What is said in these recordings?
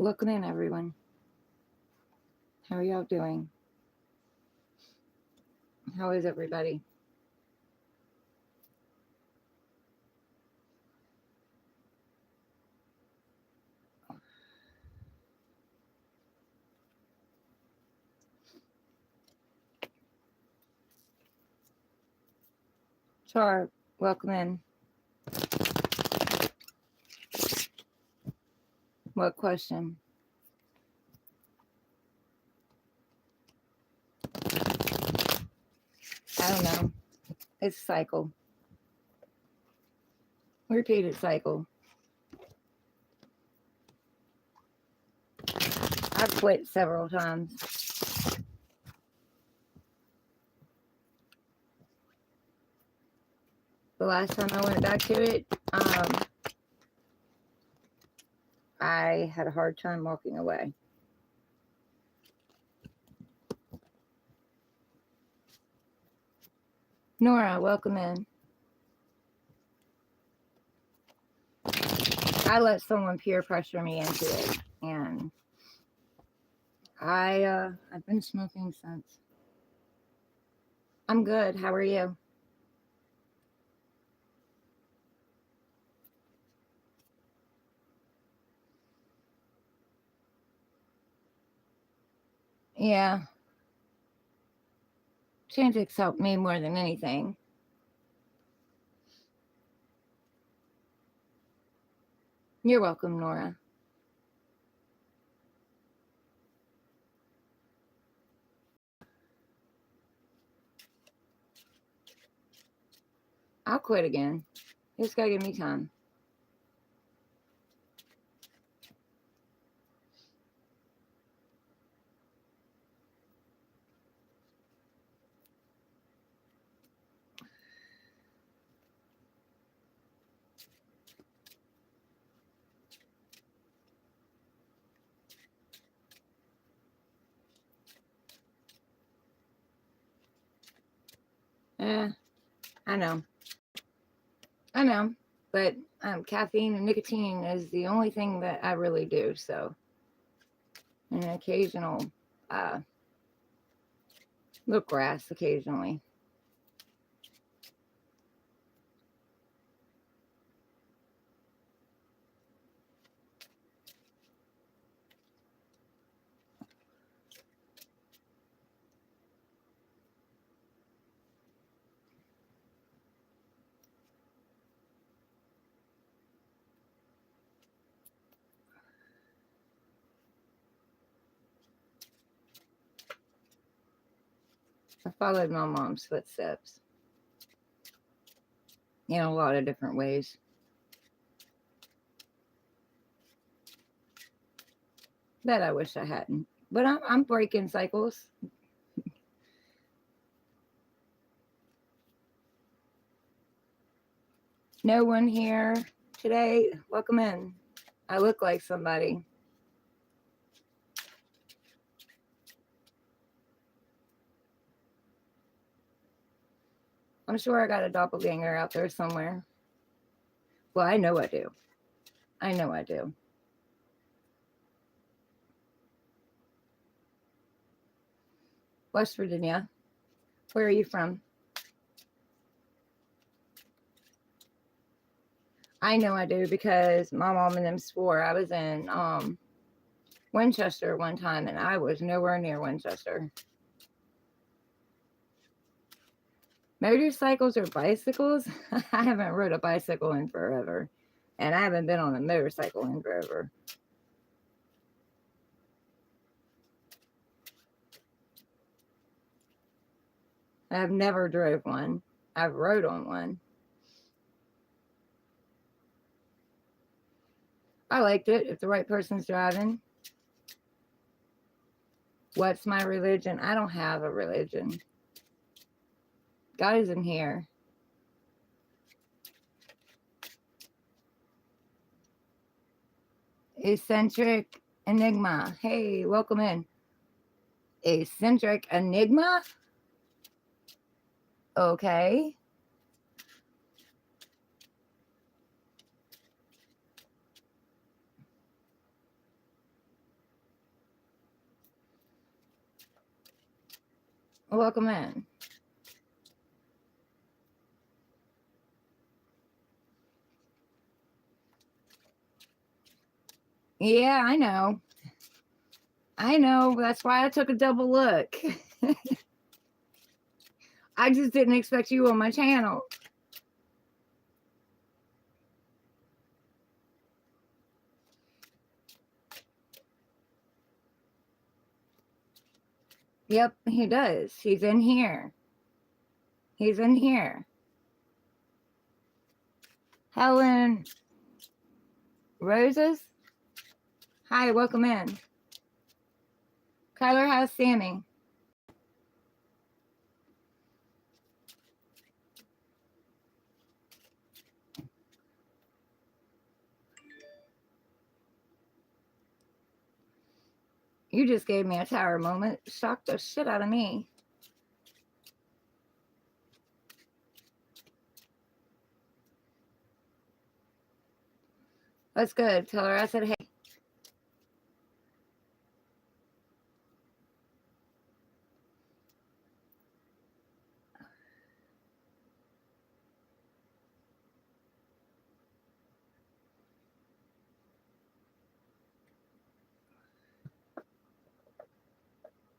Welcome in, everyone. How are y'all doing? How is everybody? Char, welcome in. What question? I don't know. It's a cycle. Repeated cycle. I've quit several times. The last time I went back to it, I had a hard time walking away. Nora, welcome in. I let someone peer pressure me into it, and I've been smoking since. I'm good. How are you? Yeah, Chantix helped me more than anything. You're welcome, Nora. I'll quit again. You just gotta give me time. Eh, I know. I know. But caffeine and nicotine is the only thing that I really do. So, an occasional uh, little grass occasionally. I followed my mom's footsteps in a lot of different ways. That I wish I hadn't. But I'm breaking cycles. No one here today. Welcome in. I look like somebody. I'm sure I got a doppelganger out there somewhere. Well, I know I do. I know I do. West Virginia. Where are you from? I know I do because my mom and them swore. I was in Winchester one time and I was nowhere near Winchester. Motorcycles or bicycles? I haven't rode a bicycle in forever. And I haven't been on a motorcycle in forever. I've never drove one. I've rode on one. I liked it if the right person's driving. What's my religion? I don't have a religion. God is in here. Eccentric Enigma. Hey, welcome in. Eccentric Enigma? Okay. Welcome in. Yeah, I know. I know. That's why I took a double look. I just didn't expect you on my channel. Yep, he does. He's in here. He's in here. Helen Roses. Hi, welcome in. Kyler, how's Sammy? You just gave me a tower moment. Shocked the shit out of me. That's good. Tell her I said hey.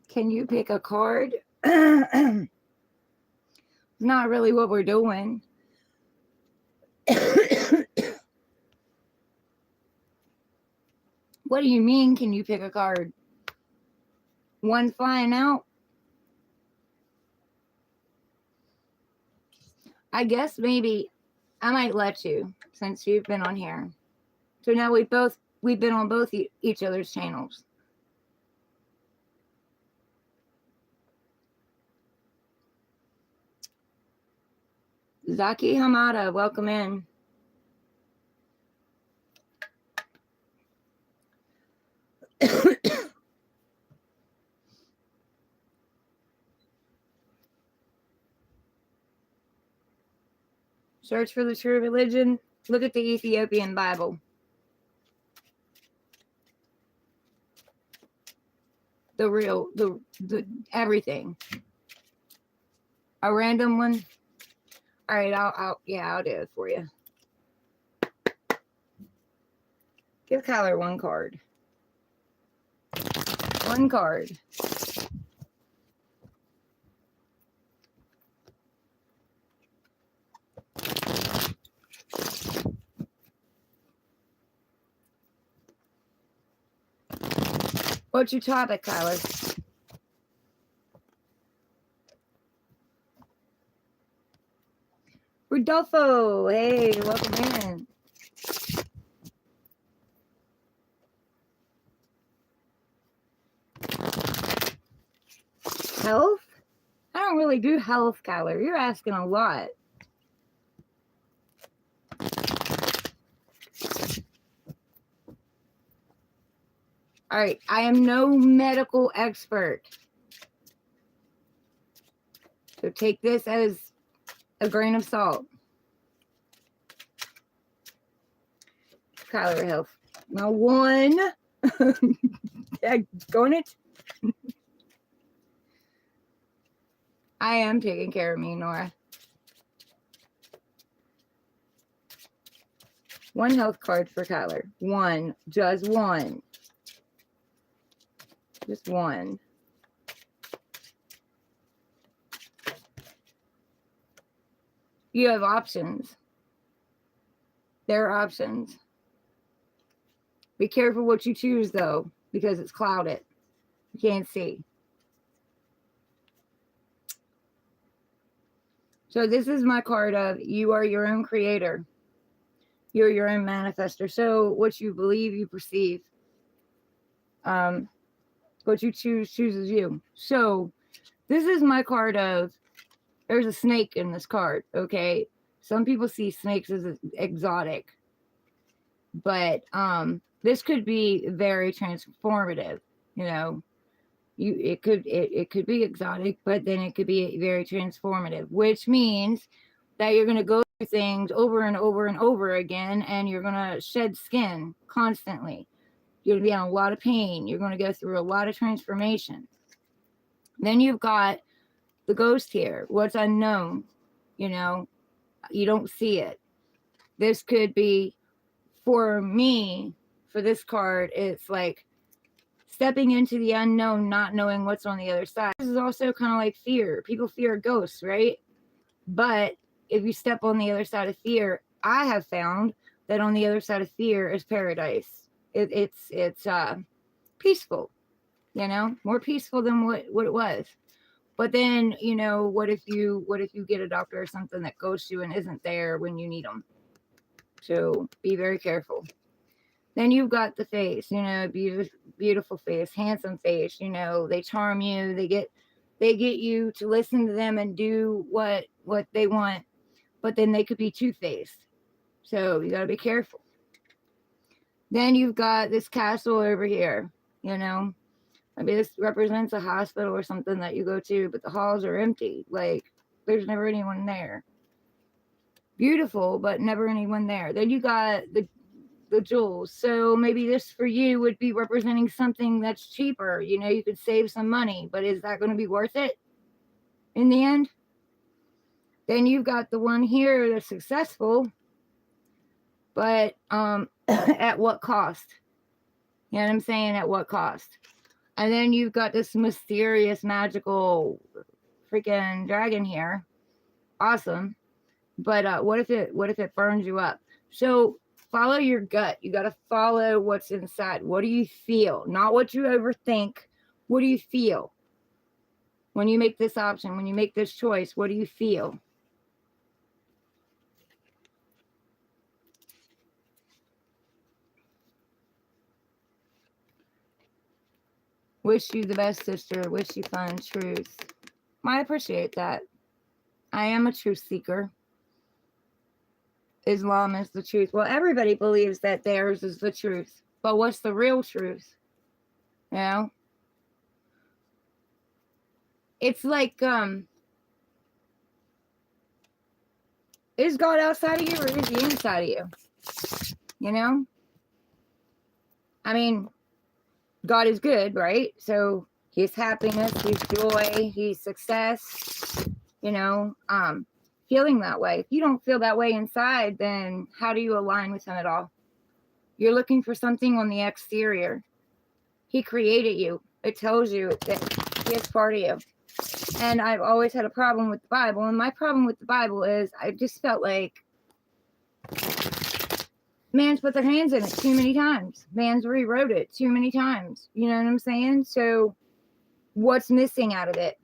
Can you pick a card? Not really what we're doing. What do you mean, can you pick a card? One flying out? I guess maybe I might let you, since you've been on here. So now we've been on both each other's channels. Zaki Hamada, welcome in. Search for the true religion. Look at the Ethiopian Bible. The real, the everything. A random one. All right, I'll do it for you. Give Kyler one card. One card. What's your topic, Kyler? Rodolfo, hey, welcome in. Health? I don't really do health, Kyler. You're asking a lot. All right, I am no medical expert. So take this as a grain of salt. Kyler health. Now one. Going it. I am taking care of me, Nora. One health card for Kyler. One. Just one. Just one. You have options. There are options. Be careful what you choose, though, because it's clouded. You can't see. So this is my card of you are your own creator. You're your own manifester. So what you believe, you perceive. What you choose, chooses you. So this is my card of there's a snake in this card, okay? Some people see snakes as exotic. But this could be very transformative, you know. It could be exotic, but then it could be very transformative, which means that you're going to go through things over and over and over again, and you're going to shed skin constantly. You're going to be in a lot of pain. You're going to go through a lot of transformation. Then you've got the ghost here, what's unknown, you know, you don't see it. This could be, for me, for this card, it's like stepping into the unknown, not knowing what's on the other side. This is also kind of like fear. People fear ghosts, right? But if you step on the other side of fear, I have found that on the other side of fear is paradise. It's peaceful, you know, more peaceful than what it was. But then, you know, what if you get a doctor or something that ghosts you and isn't there when you need them? So be very careful. Then you've got the face, you know, beautiful face, handsome face, you know, they charm you, they get you to listen to them and do what they want, but then they could be two-faced. So you got to be careful. Then you've got this castle over here, you know, maybe this represents a hospital or something that you go to, but the halls are empty. Like, there's never anyone there. Beautiful, but never anyone there. Then you got the jewels. So maybe this for you would be representing something that's cheaper. You know, you could save some money, but is that going to be worth it in the end? Then you've got the one here that's successful, but at what cost? You know what I'm saying? At what cost? And then you've got this mysterious, magical freaking dragon here. Awesome. But what if it burns you up? So follow your gut. You got to follow what's inside. What do you feel? Not what you overthink. What do you feel? When you make this option, when you make this choice, what do you feel? Wish you the best, sister. Wish you find truth. I appreciate that. I am a truth seeker. Islam is the truth. Well, everybody believes that theirs is the truth. But what's the real truth? You know? It's like, is God outside of you or is he inside of you? You know? I mean, God is good, right? So he's happiness, he's joy, he's success, you know, feeling that way. If you don't feel that way inside, then how do you align with him at all? You're looking for something on the exterior. He created you. It tells you that he is part of you. And I've always had a problem with the Bible. And my problem with the Bible is I just felt like man's put their hands in it too many times. Man's rewrote it too many times. You know what I'm saying? So what's missing out of it?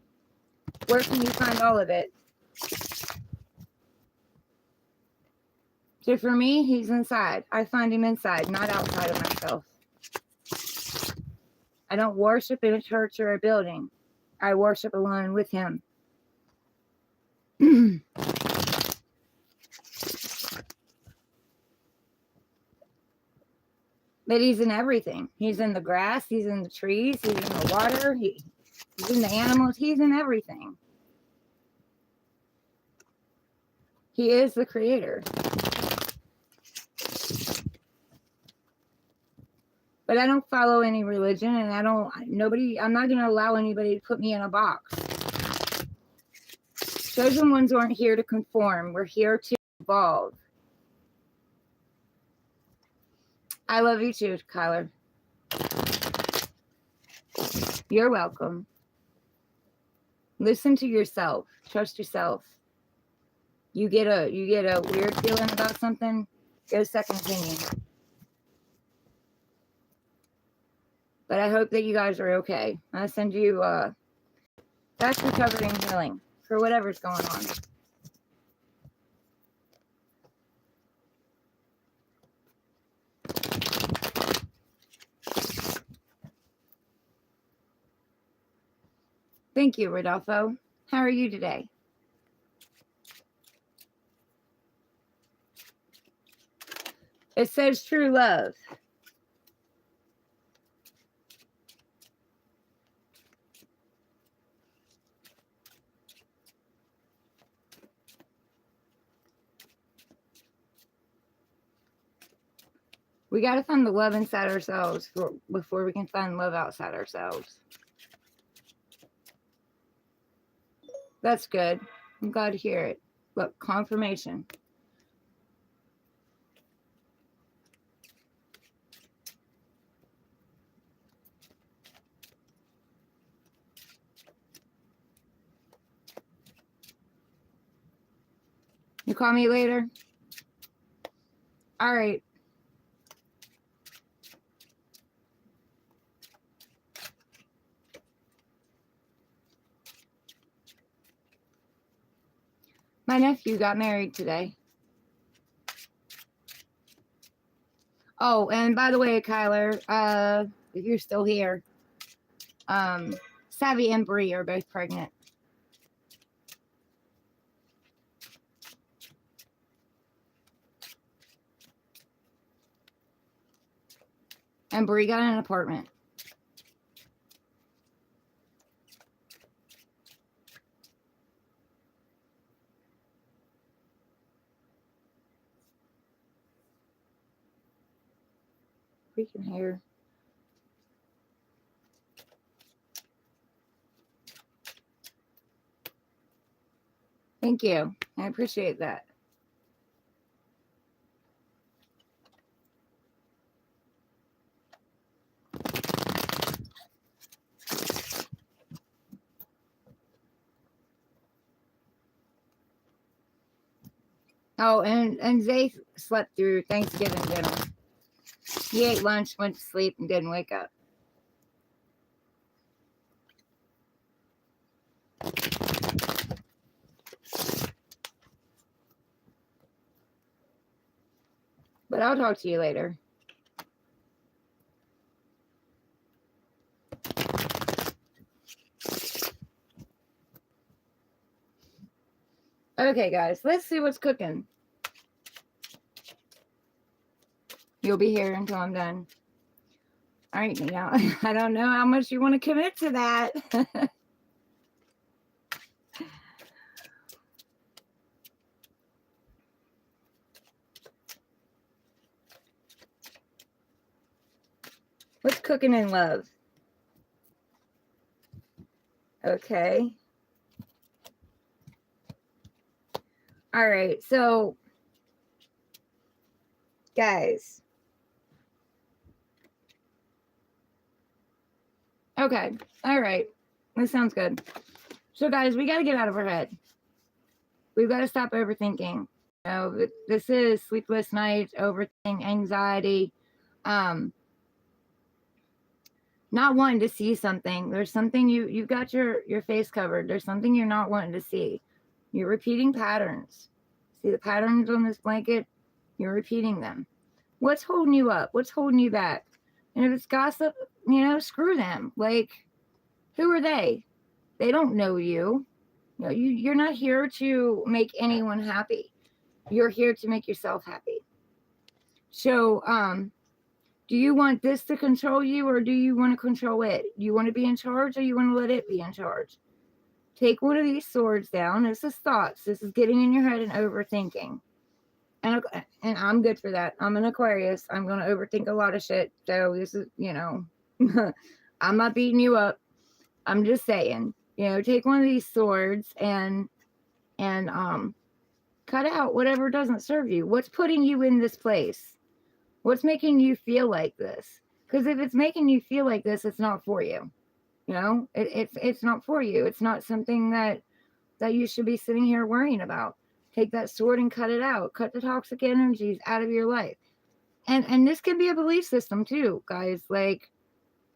Where can you find all of it? So for me, he's inside. I find him inside, not outside of myself. I don't worship in a church or a building. I worship alone with him. But he's in everything. He's in the grass. He's in the trees. He's in the water. He's in the animals. He's in everything. He is the creator. But I don't follow any religion, and I'm not going to allow anybody to put me in a box. Chosen ones aren't here to conform. We're here to evolve. I love you too, Kyler. You're welcome. Listen to yourself. Trust yourself. You get a weird feeling about something, go second opinion. But I hope that you guys are okay. I send you fast recovery and healing for whatever's going on. Thank you, Rodolfo. How are you today? It says true love. We got to find the love inside ourselves before we can find love outside ourselves. That's good. I'm glad to hear it. Look, confirmation. You call me later? All right. My nephew got married today. Oh, and by the way, Kyler, if you're still here, Savvy and Bree are both pregnant. And Bree got an apartment. Freaking hair. Thank you. I appreciate that. Oh, and Zay slept through Thanksgiving dinner. He ate lunch, went to sleep, and didn't wake up. But I'll talk to you later. Okay, guys, let's see what's cooking. You'll be here until I'm done. All right, now, I don't know how much you want to commit to that. What's cooking in love? Okay. All right, so, guys. Okay, all right. That sounds good. So, guys, we got to get out of our head. We've got to stop overthinking. You know, this is sleepless nights, overthinking, anxiety, not wanting to see something. There's something you've got your face covered. There's something you're not wanting to see. You're repeating patterns. See the patterns on this blanket? You're repeating them. What's holding you up? What's holding you back? And if it's gossip, screw them. Like, who are they? They don't know you. You're not here to make anyone happy. You're here to make yourself happy. So, do you want this to control you, or do you want to control it? Do you want to be in charge, or you want to let it be in charge? Take one of these swords down. This is thoughts. This is getting in your head and overthinking. And I'm good for that. I'm an Aquarius. I'm going to overthink a lot of shit. So this is, I'm not beating you up. I'm just saying, take one of these swords and cut out whatever doesn't serve you. What's putting you in this place? What's making you feel like this? Because if it's making you feel like this, it's not for you. It's not for you. It's not something that you should be sitting here worrying about. Take that sword and cut it out. Cut the toxic energies out of your life. And this can be a belief system too, guys. Like,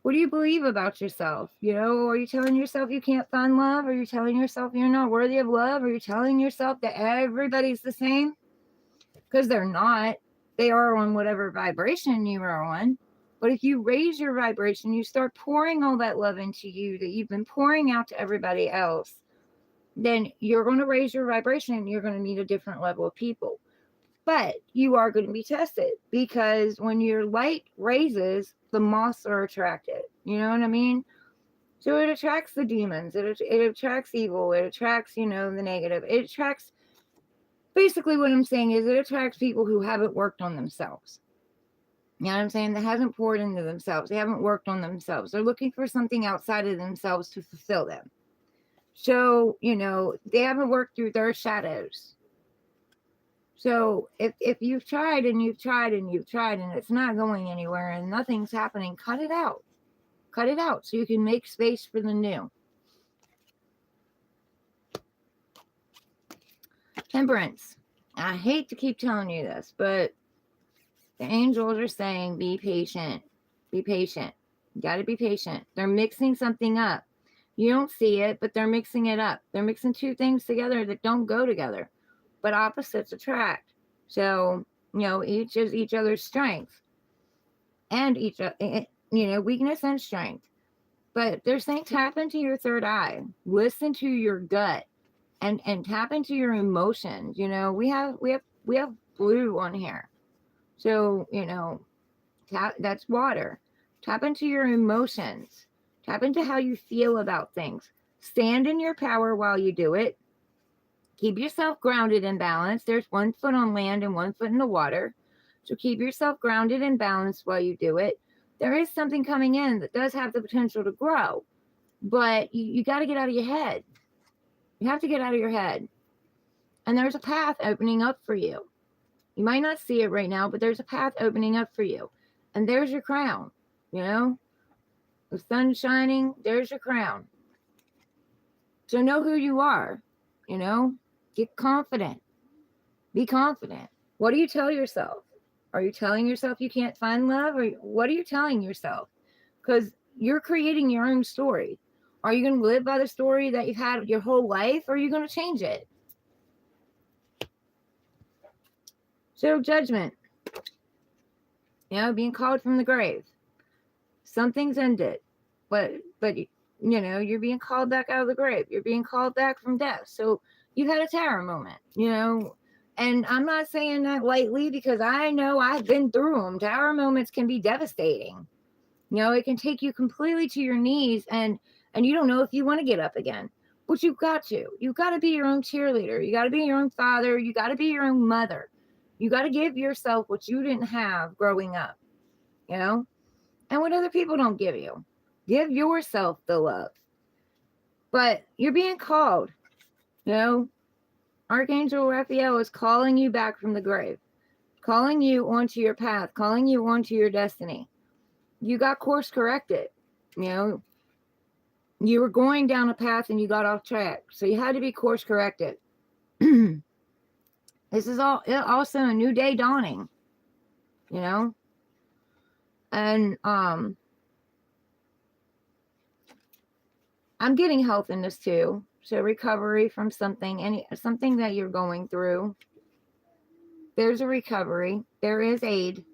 what do you believe about yourself? Are you telling yourself you can't find love? Are you telling yourself you're not worthy of love? Are you telling yourself that everybody's the same? Because they're not. They are on whatever vibration you are on. But if you raise your vibration, you start pouring all that love into you that you've been pouring out to everybody else, then you're going to raise your vibration and you're going to meet a different level of people. But you are going to be tested, because when your light raises, the moths are attracted. You know what I mean? So it attracts the demons. It attracts evil. It attracts, the negative. It attracts, basically what I'm saying is, it attracts people who haven't worked on themselves. You know what I'm saying? They haven't poured into themselves. They haven't worked on themselves. They're looking for something outside of themselves to fulfill them. So, they haven't worked through their shadows. So if you've tried and you've tried and you've tried and it's not going anywhere and nothing's happening, cut it out. Cut it out so you can make space for the new. Temperance. I hate to keep telling you this, but the angels are saying be patient. Be patient. You got to be patient. They're mixing something up. You don't see it, but they're mixing it up. They're mixing two things together that don't go together, but opposites attract. So, each is each other's strength and weakness and strength. But they're saying tap into your third eye, listen to your gut, and tap into your emotions. We have blue on here. So, that's water. Tap into your emotions. Tap into how you feel about things. Stand in your power while you do it. Keep yourself grounded and balanced. There's one foot on land and one foot in the water. So keep yourself grounded and balanced while you do it. There is something coming in that does have the potential to grow, but you got to get out of your head. You have to get out of your head. And there's a path opening up for you. You might not see it right now, but there's a path opening up for you. And there's your crown, The sun's shining, there's your crown. So know who you are, Get confident. Be confident. What do you tell yourself? Are you telling yourself you can't find love? Or what are you telling yourself? Because you're creating your own story. Are you going to live by the story that you've had your whole life? Or are you going to change it? So judgment. Being called from the grave. Something's ended. But you're being called back out of the grave. You're being called back from death. So you had a terror moment, And I'm not saying that lightly because I know I've been through them. Tower moments can be devastating. It can take you completely to your knees and you don't know if you want to get up again. But you've got to. You've got to be your own cheerleader. You got to be your own father. You got to be your own mother. You got to give yourself what you didn't have growing up. And what other people don't give you. Give yourself the love. But you're being called. Archangel Raphael is calling you back from the grave, calling you onto your path, calling you onto your destiny. You got course corrected. You were going down a path and you got off track. So you had to be course corrected. This is also a new day dawning, and I'm getting health in this too. So recovery from something that you're going through. There's a recovery. There is aid.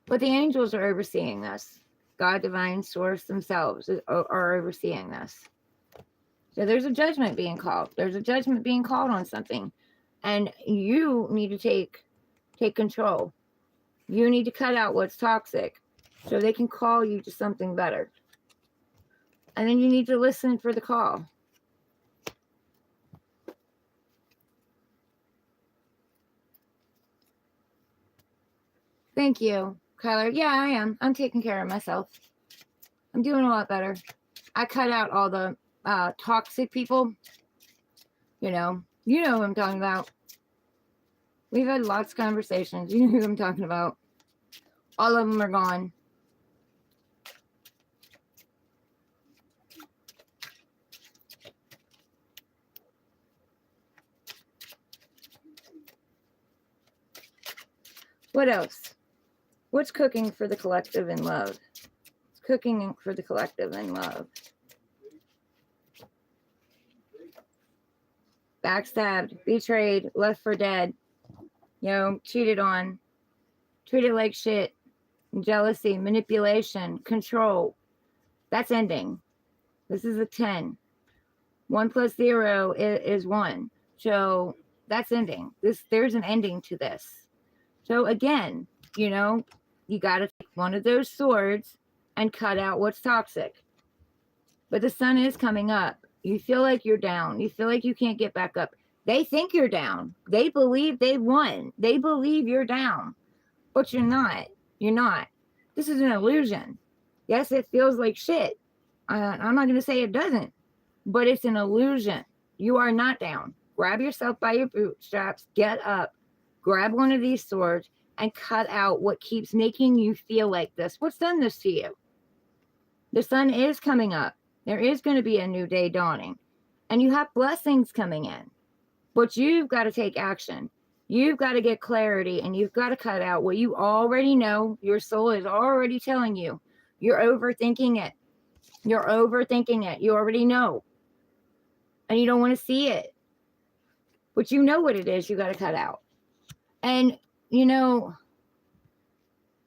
But the angels are overseeing this. God, divine source themselves are overseeing this. So there's a judgment being called. There's a judgment being called on something. And you need to take control. You need to cut out what's toxic so they can call you to something better. And then you need to listen for the call. Thank you, Kyler. Yeah, I am. I'm taking care of myself. I'm doing a lot better. I cut out all the toxic people. You know who I'm talking about. We've had lots of conversations. You know who I'm talking about. All of them are gone. What else? What's cooking for the collective in love? It's cooking for the collective in love. Backstabbed, betrayed, left for dead, cheated on, treated like shit, jealousy, manipulation, control. That's ending. This is a 10. 1 plus 0 is 1. So that's ending. There's an ending to this. So again, you got to take one of those swords and cut out what's toxic. But the sun is coming up. You feel like you're down. You feel like you can't get back up. They think you're down. They believe they won. They believe you're down. But you're not. You're not. This is an illusion. Yes, it feels like shit. I'm not going to say it doesn't, but it's an illusion. You are not down. Grab yourself by your bootstraps, get up, grab one of these swords, and cut out what keeps making you feel like this. What's done this to you? The sun is coming up. There is going to be a new day dawning, and you have blessings coming in, but you've got to take action. You've got to get clarity, and you've got to cut out what you already know. Your soul is already telling you. You're overthinking it. You're overthinking it. You already know, and you don't want to see it, but you know what it is you got to cut out. And, you know,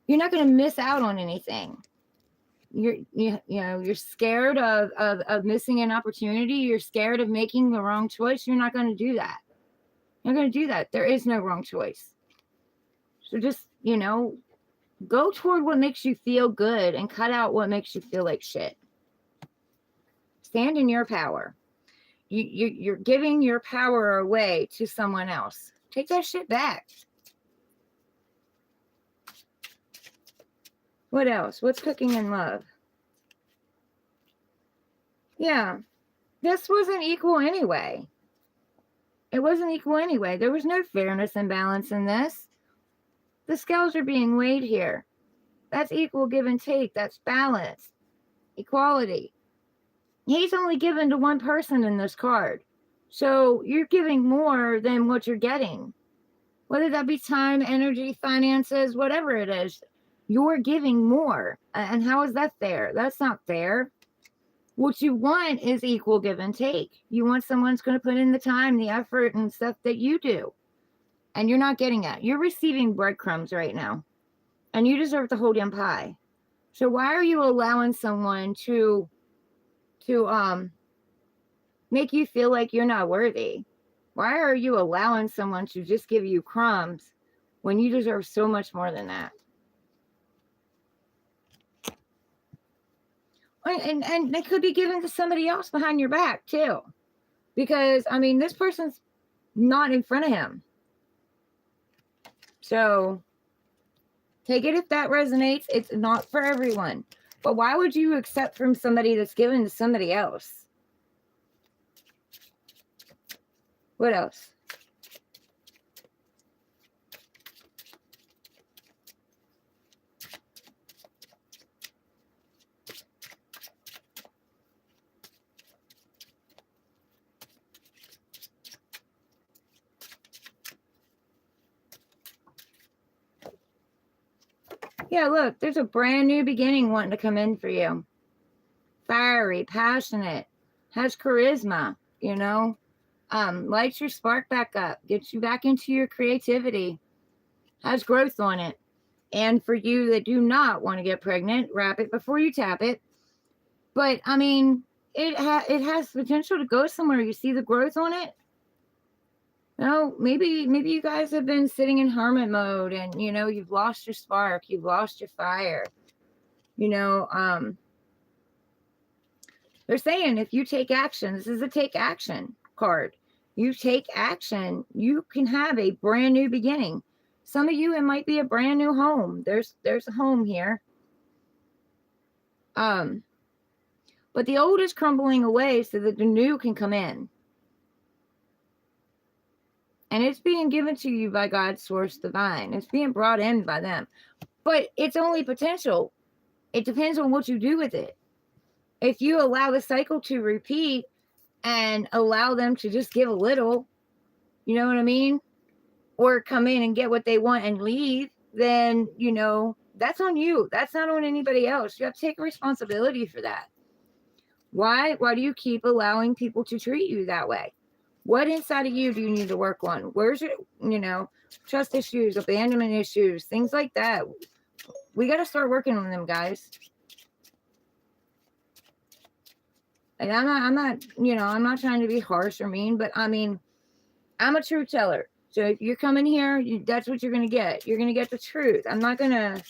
you're not going to miss out on anything. You're scared of missing an opportunity. You're scared of making the wrong choice. You're not going to do that. You're not going to do that. There is no wrong choice. So just, go toward what makes you feel good and cut out what makes you feel like shit. Stand in your power. You're giving your power away to someone else. Take that shit back. What else? What's cooking in love? Yeah, this wasn't equal anyway. It wasn't equal anyway. There was no fairness and balance in this. The scales are being weighed here. That's equal give and take. That's balance. Equality. He's only given to one person in this card. So you're giving more than what you're getting. Whether that be time, energy, finances, whatever it is, you're giving more. And how is that fair? That's not fair. What you want is equal give and take. You want someone's going to put in the time, the effort, and stuff that you do. And you're not getting it. You're receiving breadcrumbs right now. And you deserve the whole damn pie. So why are you allowing someone to make you feel like you're not worthy? Why are you allowing someone to just give you crumbs when you deserve so much more than that? And they could be given to somebody else behind your back too. Because, this person's not in front of him. So take it if that resonates. It's not for everyone. But why would you accept from somebody that's given to somebody else? What else? Yeah, look, there's a brand new beginning wanting to come in for you. Fiery, passionate, has charisma, lights your spark back up, gets you back into your creativity, has growth on it. And for you that do not want to get pregnant, wrap it before you tap it. But, it has potential to go somewhere. You see the growth on it? Maybe you guys have been sitting in hermit mode and, you've lost your spark. You've lost your fire. They're saying if you take action, this is a take action card. You take action, you can have a brand new beginning. Some of you, it might be a brand new home. There's a home here. But the old is crumbling away so that the new can come in. And it's being given to you by God's source divine. It's being brought in by them. But it's only potential. It depends on what you do with it. If you allow the cycle to repeat and allow them to just give a little, you know what I mean? Or come in and get what they want and leave, then, that's on you. That's not on anybody else. You have to take responsibility for that. Why do you keep allowing people to treat you that way? What inside of you do you need to work on? Where's your, trust issues, abandonment issues, things like that? We got to start working on them, guys. And I'm not trying to be harsh or mean, but I'm a truth teller. So if you're coming here, that's what you're going to get. You're going to get the truth. I'm not going to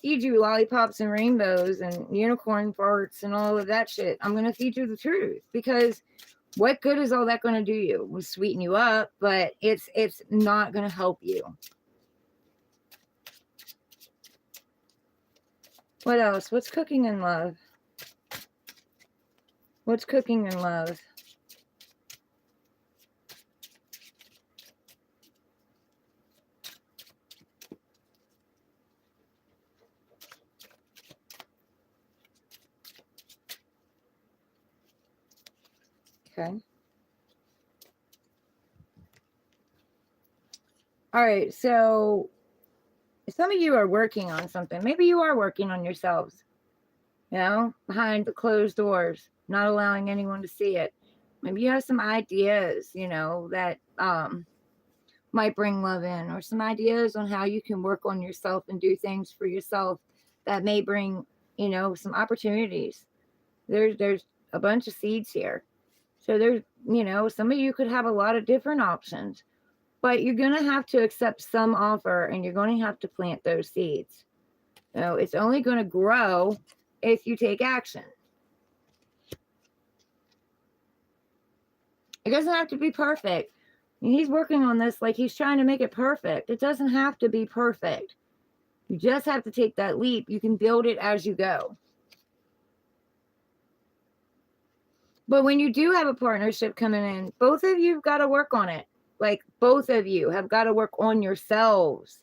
feed you lollipops and rainbows and unicorn farts and all of that shit. I'm going to feed you the truth, because what good is all that going to do you? We'll sweeten you up, but it's not going to help you. What else? What's cooking in love? What's cooking in love? Okay. All right. So some of you are working on something. Maybe you are working on yourselves, you know, behind the closed doors, not allowing anyone to see it. Maybe you have some ideas, you know, that might bring love in, or some ideas on how you can work on yourself and do things for yourself that may bring, you know, some opportunities. There's a bunch of seeds here. So there's, you know, some of you could have a lot of different options, but you're going to have to accept some offer, and you're going to have to plant those seeds. You know, it's only going to grow if you take action. It doesn't have to be perfect. He's working on this like he's trying to make it perfect. It doesn't have to be perfect. You just have to take that leap. You can build it as you go. But when you do have a partnership coming in, both of you have got to work on it. Like, both of you have got to work on yourselves.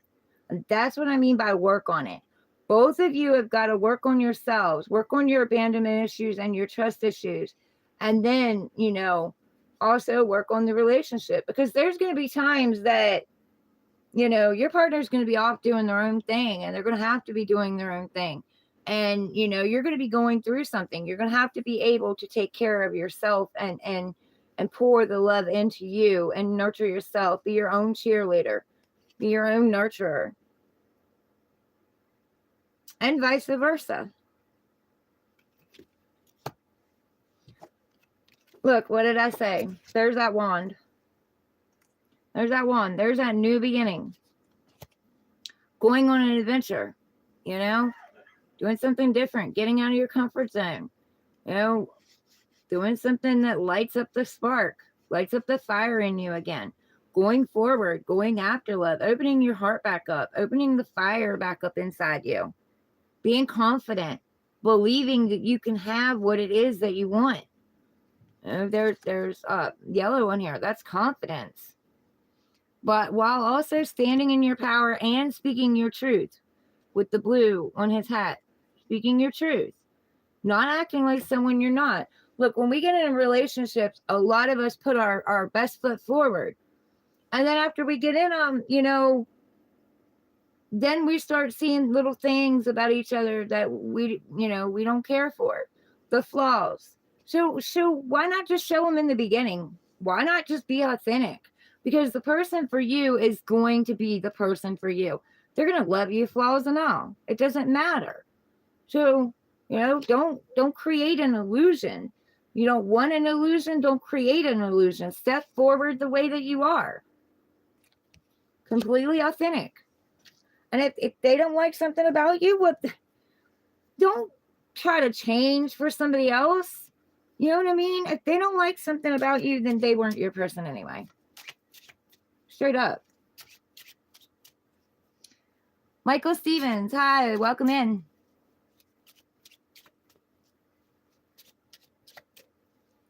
And that's what I mean by work on it. Both of you have got to work on yourselves, work on your abandonment issues and your trust issues. And then, you know, also work on the relationship, because there's going to be times that, you know, your partner's going to be off doing their own thing, and they're going to have to be doing their own thing. And, you know, you're going to be going through something. You're going to have to be able to take care of yourself and pour the love into you and nurture yourself. Be your own cheerleader. Be your own nurturer. And vice versa. Look, what did I say? There's that wand. There's that wand. There's that new beginning. Going on an adventure, you know? Doing something different. Getting out of your comfort zone. You know? Doing something that lights up the spark. Lights up the fire in you again. Going forward. Going after love. Opening your heart back up. Opening the fire back up inside you. Being confident. Believing that you can have what it is that you want. There's yellow in here. That's confidence. But while also standing in your power and speaking your truth, with the blue on his hat, speaking your truth, not acting like someone you're not. Look, when we get in relationships, a lot of us put our best foot forward. And then after we get in them, you know, then we start seeing little things about each other that we don't care for. The flaws. So why not just show them in the beginning? Why not just be authentic? Because the person for you is going to be the person for you. They're going to love you, flaws and all. It doesn't matter. So, you know, don't create an illusion. You don't want an illusion, don't create an illusion. Step forward the way that you are. Completely authentic. And if they don't like something about you, don't try to change for somebody else. You know what I mean? If they don't like something about you, then they weren't your person anyway. Straight up. Michael Stevens, hi, welcome in.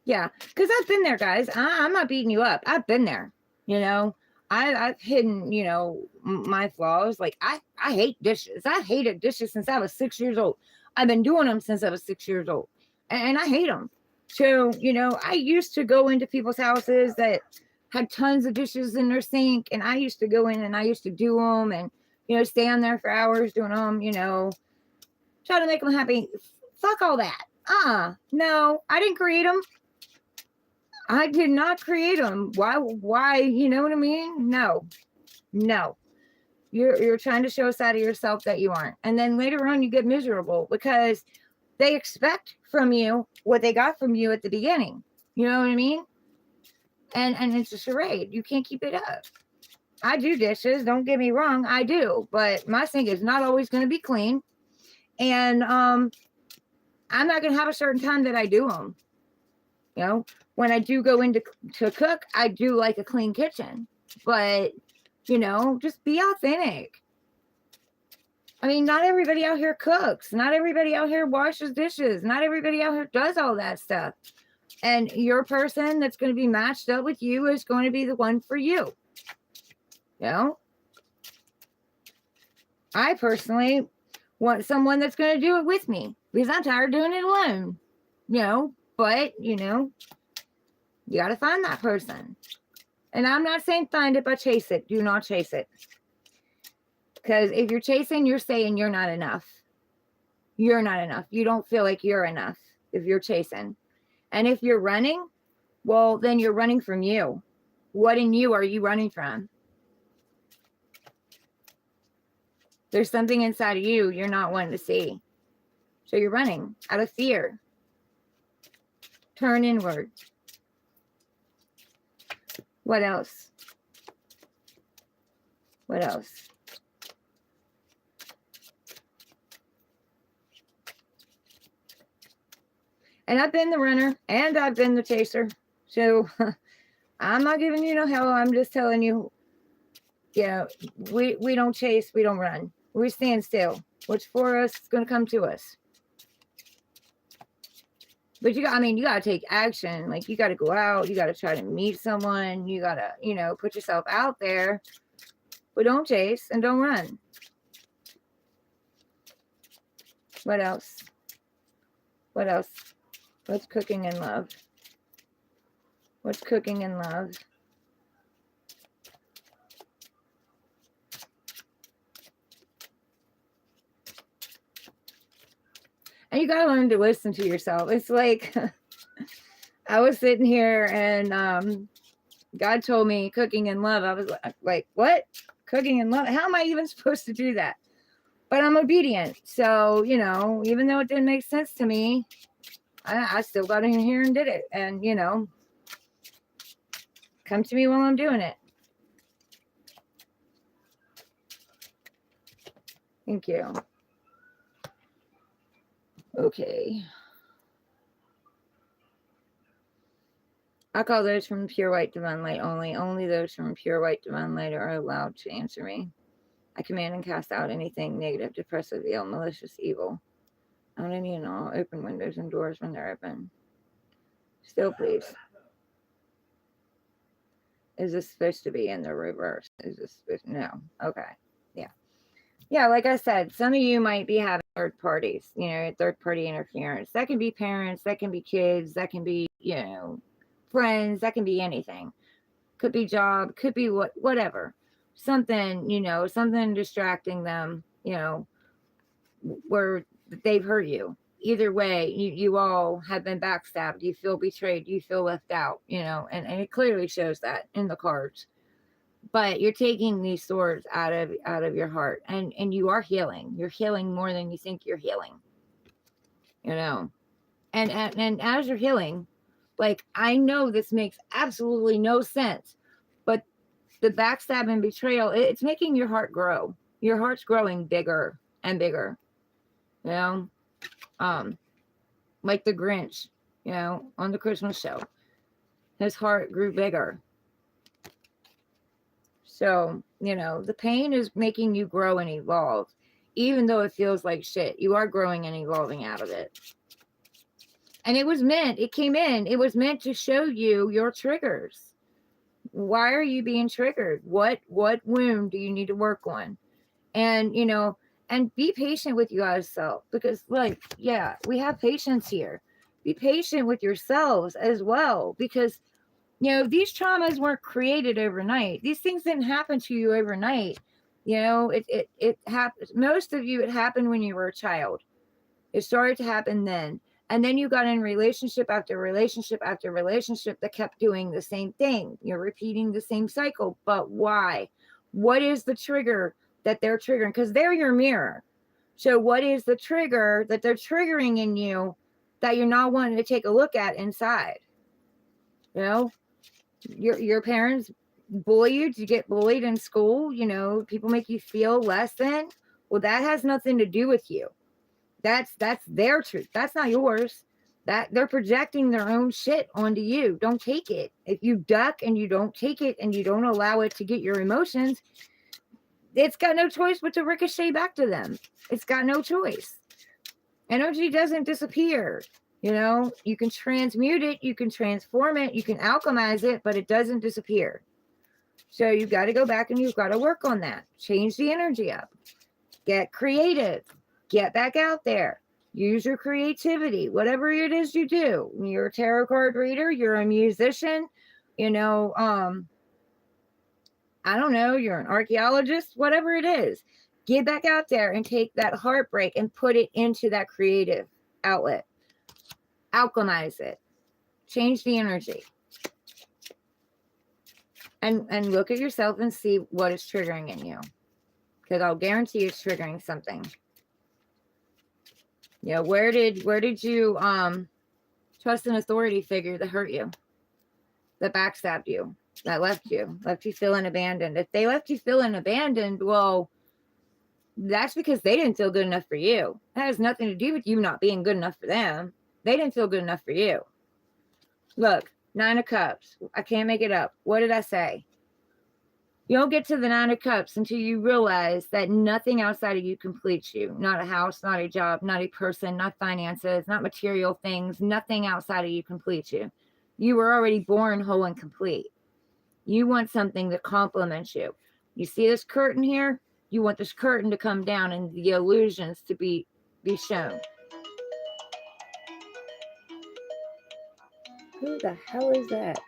Yeah, because I've been there, guys. I'm not beating you up. I've been there. You know, I've hidden, you know, my flaws. Like, I hate dishes. I hated dishes since I was 6 years old. I've been doing them since I was 6 years old. And I hate them. So, you know, I used to go into people's houses that had tons of dishes in their sink. And I used to go in and I used to do them and, you know, stand there for hours doing them, you know, try to make them happy. Fuck all that. No, I didn't create them. I did not create them. Why, you know what I mean? No. You're trying to show a side of yourself that you aren't. And then later on you get miserable because they expect from you what they got from you at the beginning. You know what I mean? And it's a charade. You can't keep it up. I do dishes, don't get me wrong, I do, but my sink is not always going to be clean. And I'm not going to have a certain time that I do them. You know, when I do go into to cook, I do like a clean kitchen. But, you know, just be authentic. I mean, not everybody out here cooks. Not everybody out here washes dishes. Not everybody out here does all that stuff. And your person that's going to be matched up with you is going to be the one for you. You know? I personally want someone that's going to do it with me because I'm tired of doing it alone. You know? But, you know, you got to find that person. And I'm not saying find it, but chase it. Do not chase it. Because if you're chasing, you're saying you're not enough. You're not enough. You don't feel like you're enough if you're chasing. And if you're running, well, then you're running from you. What in you are you running from? There's something inside of you you're not wanting to see. So you're running out of fear. Turn inward. What else? What else? And I've been the runner and I've been the chaser. So I'm not giving you no hell. I'm just telling you, you know, we don't chase, we don't run. We stand still. What's for us is going to come to us. But you got to take action. Like you got to go out. You got to try to meet someone. You got to, you know, put yourself out there. But don't chase and don't run. What else? What else? What's cooking in love? What's cooking in love? And you got to learn to listen to yourself. It's like I was sitting here and God told me cooking in love. I was like, what? Cooking in love? How am I even supposed to do that? But I'm obedient. So, you know, even though it didn't make sense to me, I still got in here and did it. And, you know, come to me while I'm doing it. Thank you. Okay. I call those from pure white divine light only. Only those from pure white divine light are allowed to answer me. I command and cast out anything negative, depressive, ill, malicious, evil. Out any and all open windows and doors when they're open. Still, please. Is this supposed to be in the reverse? Is this supposed to? No. Okay. Yeah. Yeah, like I said, some of you might be having third parties, you know, third party interference. That can be parents, that can be kids, that can be, you know, friends, that can be anything. Could be job, could be whatever. Something, you know, something distracting them, you know, where they've hurt you. Either way, you all have been backstabbed. You feel betrayed. You feel left out, you know, and it clearly shows that in the cards. But you're taking these swords out of your heart, and you are healing. You're healing more than you think you're healing, you know. And as you're healing, like, I know this makes absolutely no sense, but the backstab and betrayal, it's making your heart grow. Your heart's growing bigger and bigger, you know. Like the Grinch, you know, on the Christmas show, his heart grew bigger. So, you know, the pain is making you grow and evolve. Even though it feels like shit, you are growing and evolving out of it. And it was meant to show you your triggers. Why are you being triggered? What wound do you need to work on? And, you know, and be patient with you guys self, because, like, yeah, we have patience here. Be patient with yourselves as well, because, you know, these traumas weren't created overnight. These things didn't happen to you overnight. You know, it happened. Most of you, it happened when you were a child. It started to happen then. And then you got in relationship after relationship after relationship that kept doing the same thing. You're repeating the same cycle. But why? What is the trigger that they're triggering? Because they're your mirror. So what is the trigger that they're triggering in you that you're not wanting to take a look at inside? You know, your parents bully you. You get bullied in school. You know, people make you feel less than. Well, that has nothing to do with you. That's their truth. That's not yours. That they're projecting their own shit onto you. Don't take it. If you duck and you don't take it and you don't allow it to get your emotions, it's got no choice but to ricochet back to them. It's got no choice. Energy doesn't disappear. You know, you can transmute it, you can transform it, you can alchemize it, but it doesn't disappear. So you've got to go back and you've got to work on that. Change the energy up. Get creative. Get back out there. Use your creativity. Whatever it is you do. You're a tarot card reader. You're a musician. You know, I don't know. You're an archaeologist. Whatever it is. Get back out there and take that heartbreak and put it into that creative outlet. Alchemize it. Change the energy. And look at yourself and see what is triggering in you. Because I'll guarantee it's triggering something. Yeah, where did you trust an authority figure that hurt you? That backstabbed you? That left you feeling abandoned? If they left you feeling abandoned, well, that's because they didn't feel good enough for you. That has nothing to do with you not being good enough for them. They didn't feel good enough for you. Look, 9 of Cups. I can't make it up. What did I say? You don't get to the 9 of Cups until you realize that nothing outside of you completes you. Not a house, not a job, not a person, not finances, not material things. Nothing outside of you completes you. You were already born whole and complete. You want something that complements you. You see this curtain here? You want this curtain to come down and the illusions to be shown. Who the hell is that?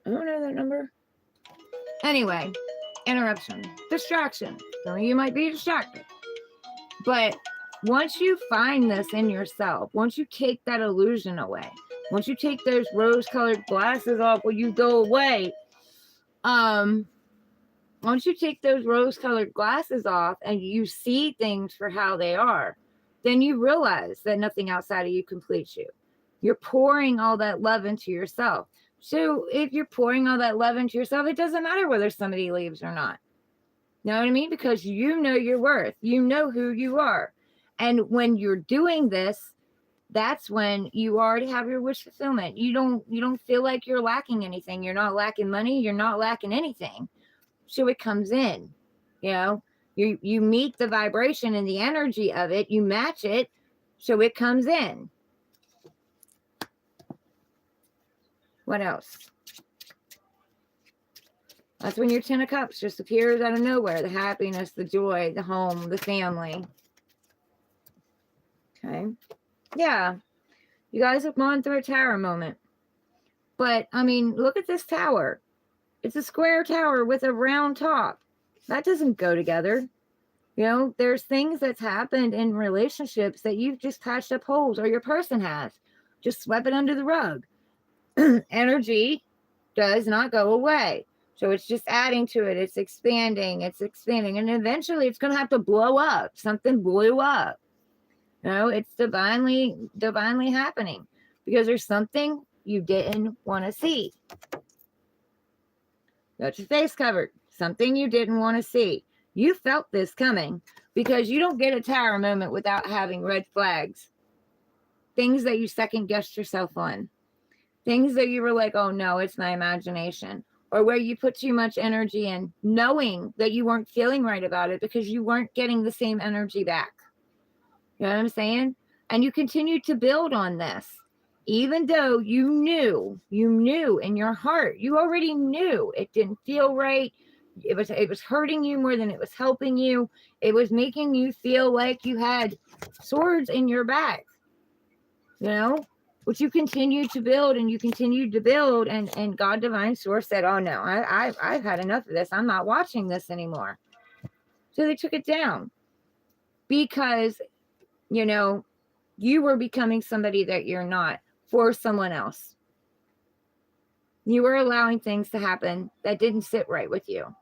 I don't know that number. Anyway, interruption, distraction. Some of you might be distracted. But once you find this in yourself, once you take that illusion away, once you take those rose-colored glasses off when you go away, once you take those rose-colored glasses off and you see things for how they are, then you realize that nothing outside of you completes you. You're pouring all that love into yourself. So if you're pouring all that love into yourself, it doesn't matter whether somebody leaves or not. You know what I mean? Because you know your worth. You know who you are. And when you're doing this, that's when you already have your wish fulfillment. You don't feel like you're lacking anything. You're not lacking money. You're not lacking anything. So it comes in. You know, you meet the vibration and the energy of it. You match it. So it comes in. What else? That's when your 10 of Cups just appears out of nowhere. The happiness, the joy, the home, the family. Okay. Yeah. You guys have gone through a tower moment. But, I mean, look at this tower. It's a square tower with a round top. That doesn't go together. You know, there's things that's happened in relationships that you've just patched up holes, or your person has. Just swept it under the rug. Energy does not go away. So it's just adding to it. It's expanding. And eventually it's going to have to blow up. Something blew up. You know, it's divinely happening. Because there's something you didn't want to see. Got your face covered. Something you didn't want to see. You felt this coming. Because you don't get a tower moment without having red flags. Things that you second guessed yourself on. Things that you were like, oh no, it's my imagination. Or where you put too much energy in, knowing that you weren't feeling right about it because you weren't getting the same energy back. You know what I'm saying? And you continue to build on this. Even though you knew in your heart, you already knew it didn't feel right. It was hurting you more than it was helping you. It was making you feel like you had swords in your back. You know? But you continued to build and you continued to build, and God Divine Source said, oh no, I've had enough of this. I'm not watching this anymore. So they took it down because, you know, you were becoming somebody that you're not for someone else. You were allowing things to happen that didn't sit right with you.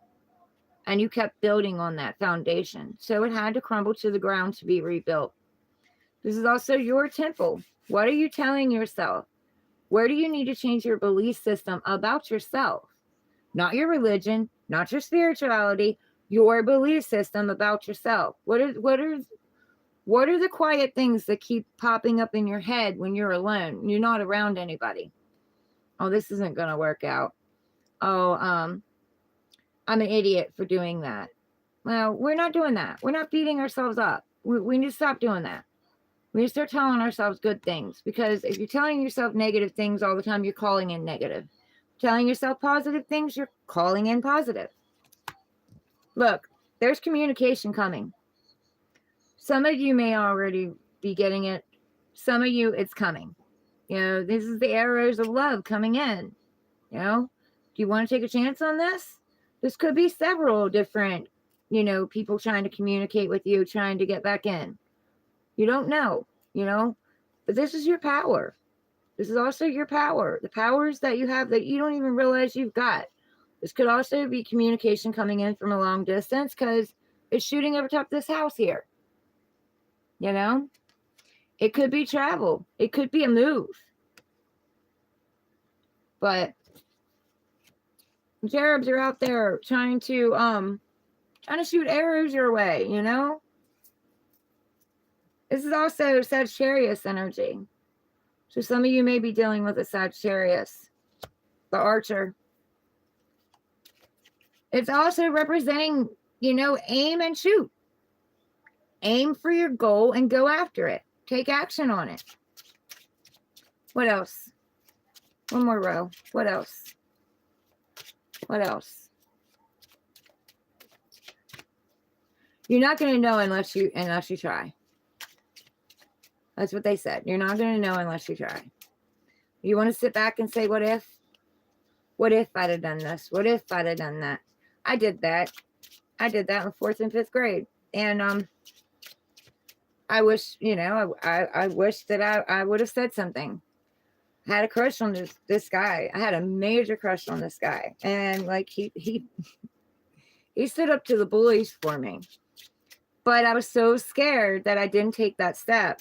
And you kept building on that foundation. So it had to crumble to the ground to be rebuilt. This is also your temple. What are you telling yourself? Where do you need to change your belief system about yourself? Not your religion, not your spirituality, your belief system about yourself. What are the quiet things that keep popping up in your head when you're alone? You're not around anybody. Oh, this isn't going to work out. Oh, I'm an idiot for doing that. Well, we're not doing that. We're not beating ourselves up. We need to stop doing that. We need to start telling ourselves good things, because if you're telling yourself negative things all the time, you're calling in negative. Telling yourself positive things, you're calling in positive. Look, there's communication coming. Some of you may already be getting it. Some of you, it's coming. You know, this is the arrows of love coming in. You know, do you want to take a chance on this? This could be several different, people trying to communicate with you, trying to get back in. You don't know, but this is your power. This is also your power. The powers that you have that you don't even realize you've got. This could also be communication coming in from a long distance, because it's shooting over top of this house here. It could be travel. It could be a move. But cherubs are out there trying to shoot arrows your way, This is also Sagittarius energy. So some of you may be dealing with a Sagittarius, the archer. It's also representing, aim and shoot. Aim for your goal and go after it. Take action on it. What else? One more row. What else? What else? You're not going to know unless you try. That's what they said. You're not going to know unless you try. You want to sit back and say, what if? What if I'd have done this? What if I'd have done that? I did that. I did that in 4th and 5th grade. And I wish, I wish that I would have said something. I had a crush on this guy. I had a major crush on this guy. And like he stood up to the bullies for me. But I was so scared that I didn't take that step.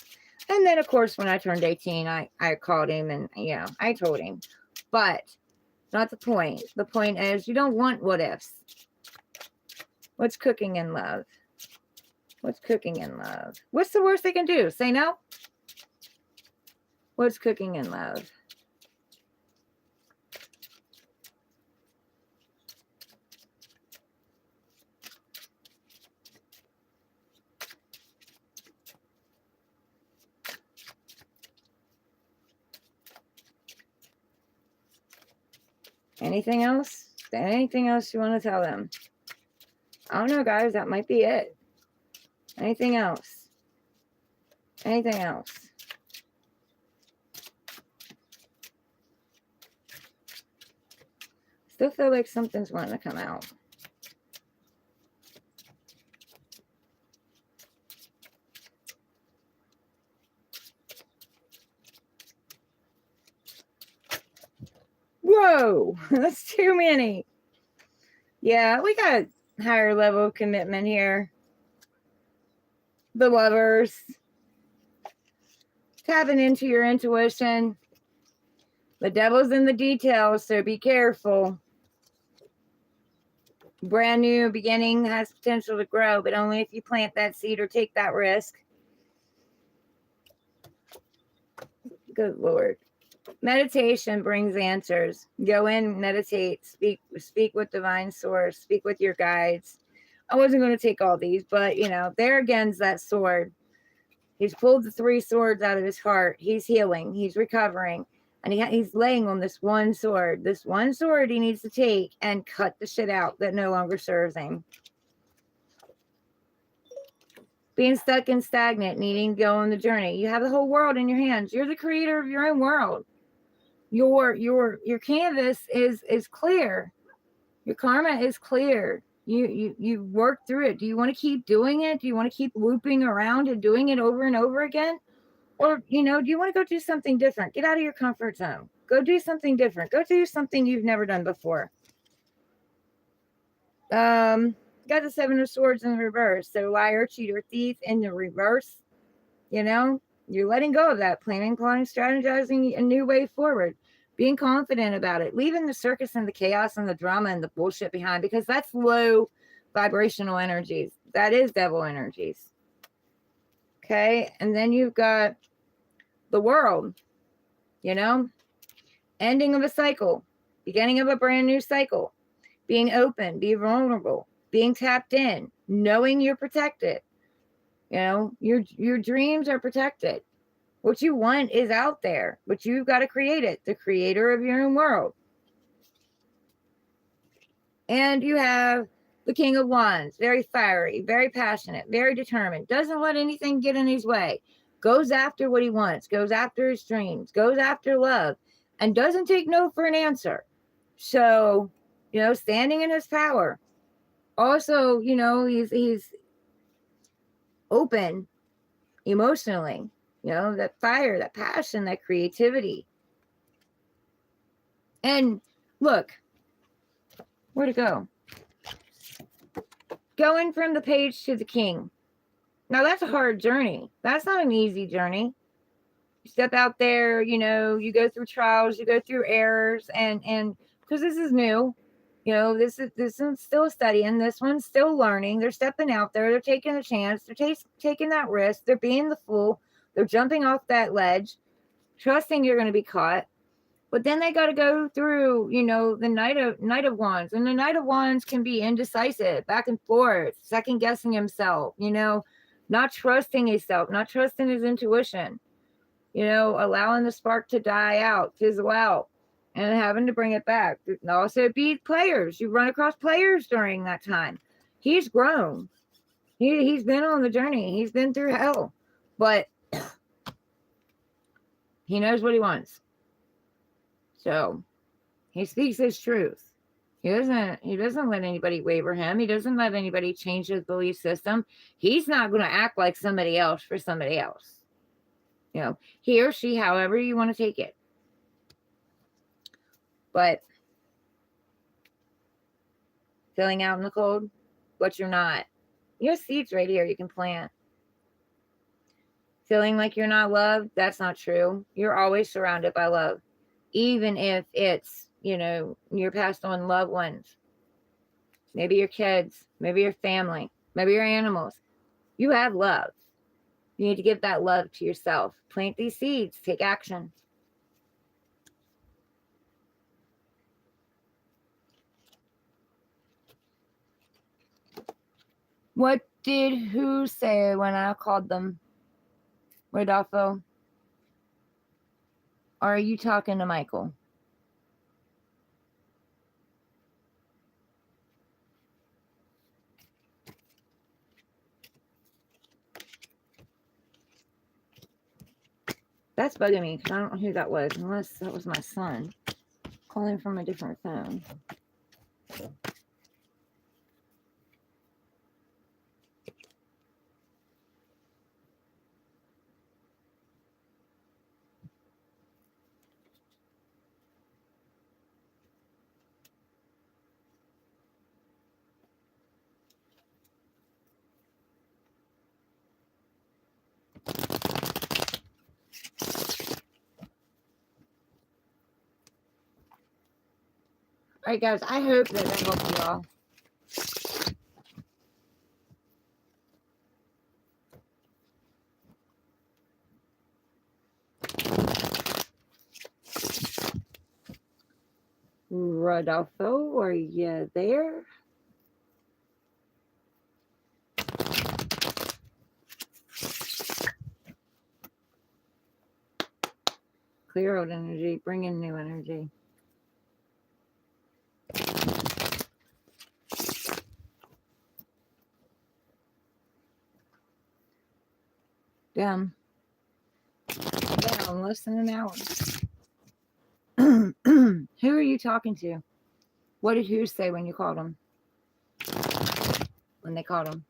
And then, of course, when I turned 18, I called him and, I told him. But not the point. The point is, you don't want what ifs. What's cooking in love? What's cooking in love? What's the worst they can do? Say no? What's cooking in love? Anything else? Anything else you want to tell them? I don't know, guys. That might be it. Anything else? Anything else? Still feel like something's wanting to come out. Whoa, that's too many. Yeah, we got a higher level of commitment here. The Lovers. Tapping into your intuition. The devil's in the details, so be careful. Brand new beginning has potential to grow, but only if you plant that seed or take that risk. Good Lord. Meditation brings answers. Go in, meditate, speak with divine source, speak with your guides. I wasn't going to take all these, but there again's that sword. He's pulled the 3 swords out of his heart. He's healing. He's recovering. And he's laying on this one sword. This one sword he needs to take and cut the shit out that no longer serves him. Being stuck and stagnant, needing to go on the journey. You have the whole world in your hands. You're the creator of your own world. Your canvas is clear. Your karma is clear. You work through it. Do you want to keep doing it? Do you want to keep looping around and doing it over and over again? Or, do you want to go do something different? Get out of your comfort zone. Go do something different. Go do something you've never done before. Got the 7 of Swords in reverse. So liar, cheater, thief in the reverse. You're letting go of that. Planning, plotting, strategizing a new way forward. Being confident about it. Leaving the circus and the chaos and the drama and the bullshit behind, because that's low vibrational energies. That is devil energies. Okay. And then you've got the World, ending of a cycle, beginning of a brand new cycle, being open, be vulnerable, being tapped in, knowing you're protected. You know, your dreams are protected. What you want is out there, but you've got to create it. The creator of your own world. And you have the King of Wands, very fiery, very passionate, very determined, doesn't let anything get in his way, goes after what he wants, goes after his dreams, goes after love, and doesn't take no for an answer. So, you know, standing in his power. Also, you know, he's open emotionally, you know, that fire, that passion, that creativity. And look, where'd it go? Going from the page to the king. Now that's a hard journey. That's not an easy journey. You step out there, you know, you go through trials, you go through errors, and because this is new, you know, this is still studying, this one's still learning. They're stepping out there, they're taking a chance, they're taking that risk, they're being the fool, they're jumping off that ledge, trusting you're going to be caught. But then they got to go through, you know, the Knight of Wands. And the Knight of Wands can be indecisive, back and forth, second guessing himself, you know, not trusting himself, not trusting his intuition, you know, allowing the spark to die out, fizzle out, and having to bring it back. Also be players. You run across players during that time. He's grown. He's been on the journey. He's been through hell. But he knows what he wants. So he speaks his truth. He doesn't let anybody waver him. He doesn't let anybody change his belief system. He's not going to act like somebody else for somebody else. You know, he or she, however you want to take it. But feeling out in the cold, but you're not. You have seeds right here you can plant. Feeling like you're not loved, that's not true. You're always surrounded by love. Even if it's, you know, your passed on loved ones, maybe your kids, maybe your family, maybe your animals. You have love. You need to give that love to yourself. Plant these seeds. Take action. What did who say when I called them? Rodolfo? Or are you talking to Michael? That's bugging me because I don't know who that was, unless that was my son calling from a different phone. All right, guys, I hope that helped y'all. Rodolfo, are you there? Clear out energy, bring in new energy. Down less than an hour. Who are you talking to? What did who say when you called him? When they called him?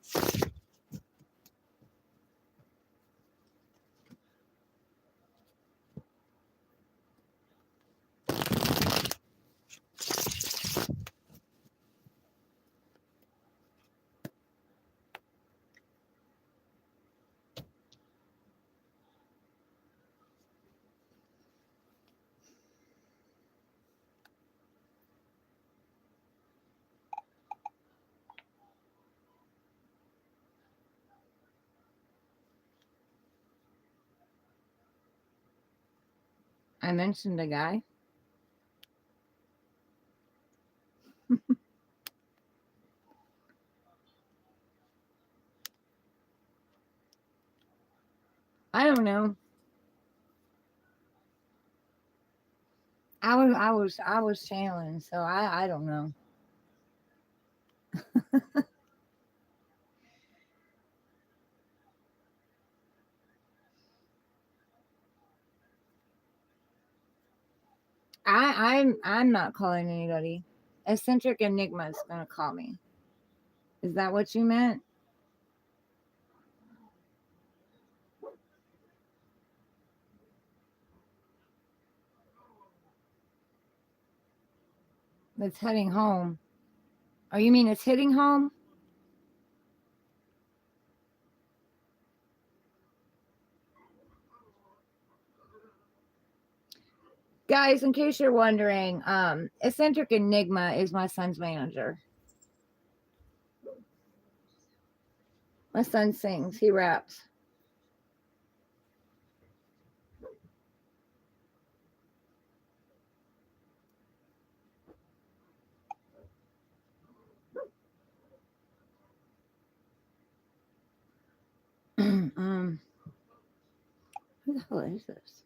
I mentioned a guy. I don't know. I was channeling, so I don't know. I'm not calling anybody. Eccentric Enigma's gonna call me. Is that what you meant? It's heading home. Oh, you mean it's hitting home? Guys, in case you're wondering, Eccentric Enigma is my son's manager. My son sings, he raps. Who the hell is this?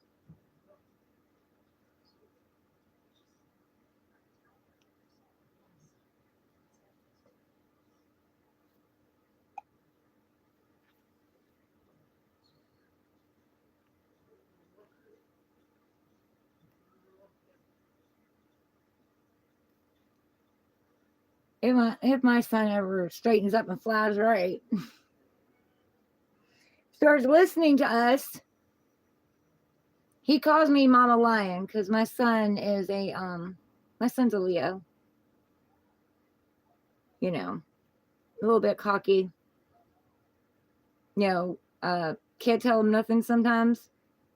If my son ever straightens up and flies right, starts listening to us, he calls me Mama Lion because my son's a Leo. You know, a little bit cocky. Can't tell him nothing sometimes.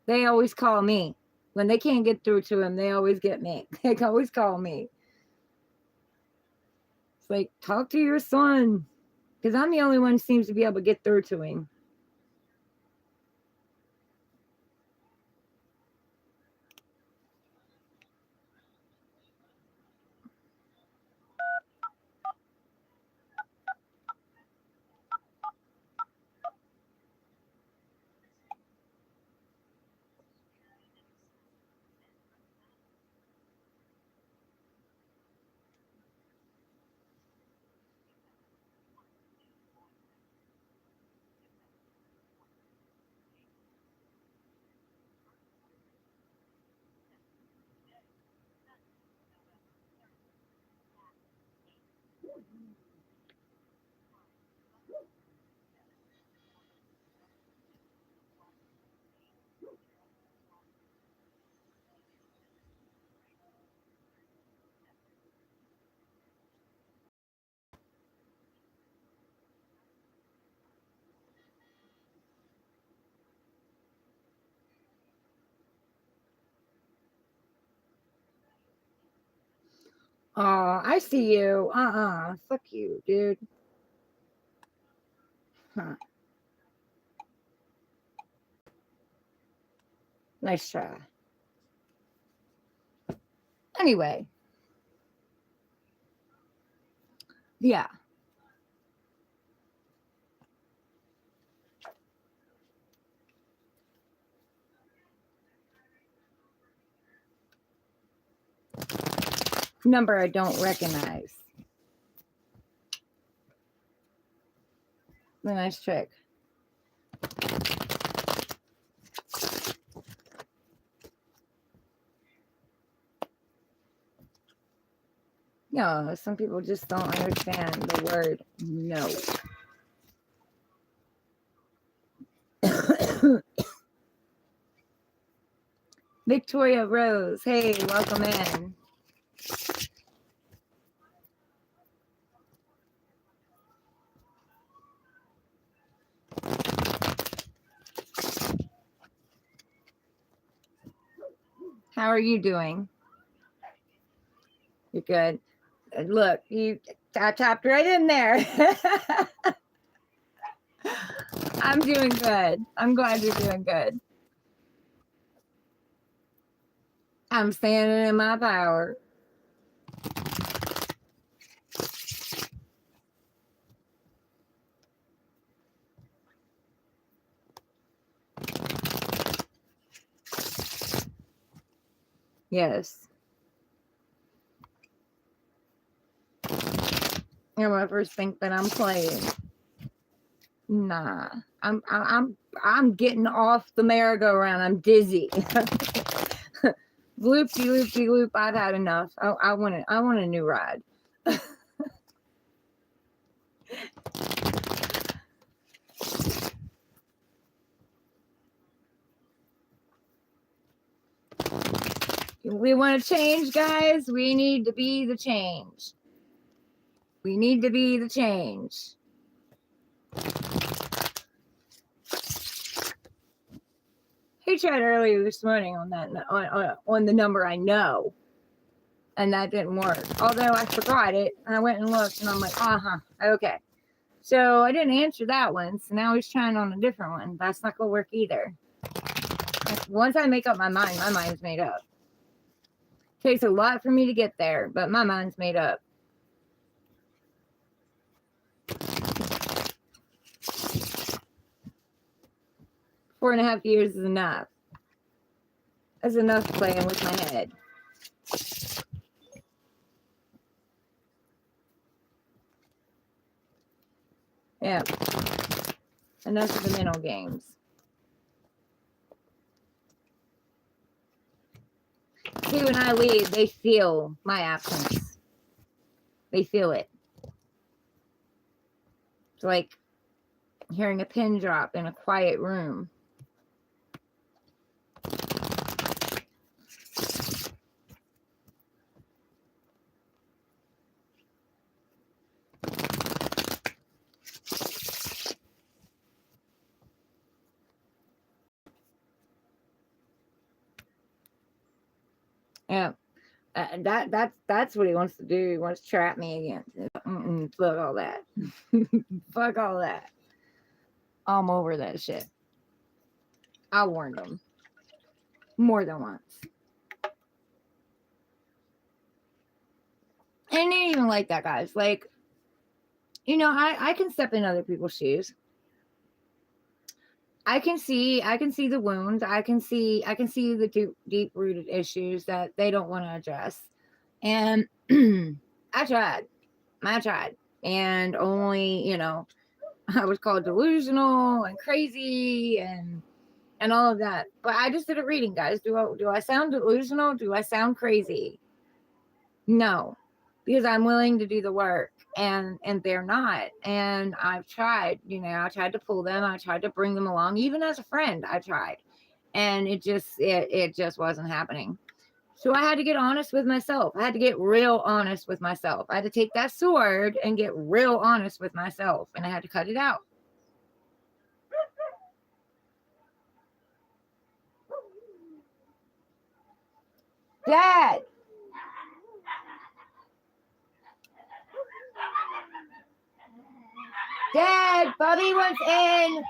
They always call me. When they can't get through to him, they always get me. They always call me. It's like, talk to your son. Because I'm the only one who seems to be able to get through to him. Oh, I see you. Fuck you, dude. Huh. Nice try. Anyway. Yeah. Number I don't recognize. A nice trick. No, some people just don't understand the word no. Victoria Rose, hey, welcome in. How are you doing? You're good. Look, I tapped right in there. I'm doing good. I'm glad you're doing good. I'm standing in my power. Yes. And when I first think that I'm playing, nah, I'm getting off the merry-go-round. I'm dizzy. Loopy loopy loop. I've had enough. I want a new ride. We want to change, guys. We need to be the change. We need to be the change. He tried earlier this morning on that on the number I know, and that didn't work. Although I forgot it, and I went and looked, and I'm like, okay. So I didn't answer that one. So now he's trying on a different one. That's not gonna work either. Once I make up my mind's made up. Takes a lot for me to get there, but my mind's made up. Four and a half years is enough. That's enough playing with my head. Yeah. Enough of the mental games. See, when I leave, they feel my absence. They feel it. It's like hearing a pin drop in a quiet room. Yeah. That's what he wants to do. He wants to trap me again. Fuck all that. Fuck all that. I'm over that shit. I warned him more than once. And it ain't even like that, guys. Like, you know, I can step in other people's shoes. I can see the wounds. I can see the deep rooted issues that they don't want to address. And I tried. And only, you know, I was called delusional and crazy and all of that. But I just did a reading, guys. Do I sound delusional? Do I sound crazy? No, because I'm willing to do the work, and they're not. And I've tried, you know, I tried to pull them. I tried to bring them along, even as a friend. I tried, and it just wasn't happening. So I had to get honest with myself. I had to get real honest with myself. I had to take that sword and get real honest with myself, and I had to cut it out. Dad! Dad! Bubby wants in!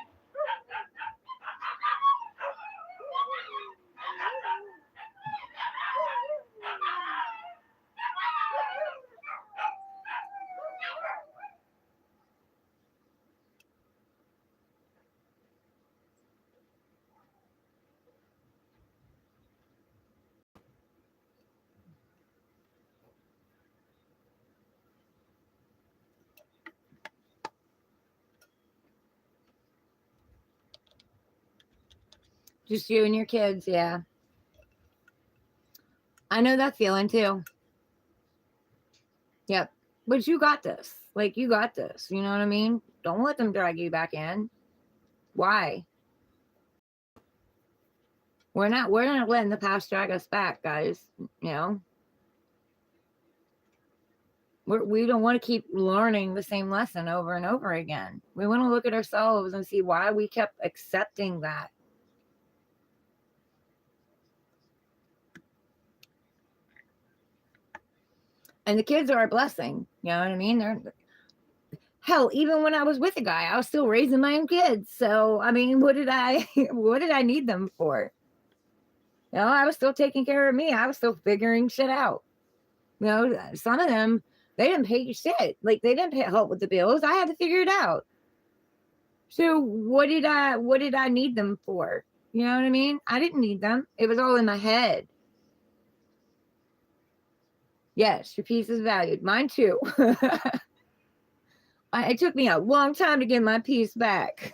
Just you and your kids, yeah. I know that feeling too. Yep. But you got this. Like, you got this. You know what I mean? Don't let them drag you back in. Why? We're not letting the past drag us back, guys. You know? We don't want to keep learning the same lesson over and over again. We want to look at ourselves and see why we kept accepting that. And the kids are a blessing. You know what I mean? Hell, even when I was with a guy, I was still raising my own kids. So, I mean, what did I need them for? You know, I was still taking care of me. I was still figuring shit out. You know, some of them, they didn't pay shit. Like, they didn't help with the bills. I had to figure it out. So what did I need them for? You know what I mean? I didn't need them. It was all in my head. Yes, your peace is valued. Mine too. It took me a long time to get my peace back.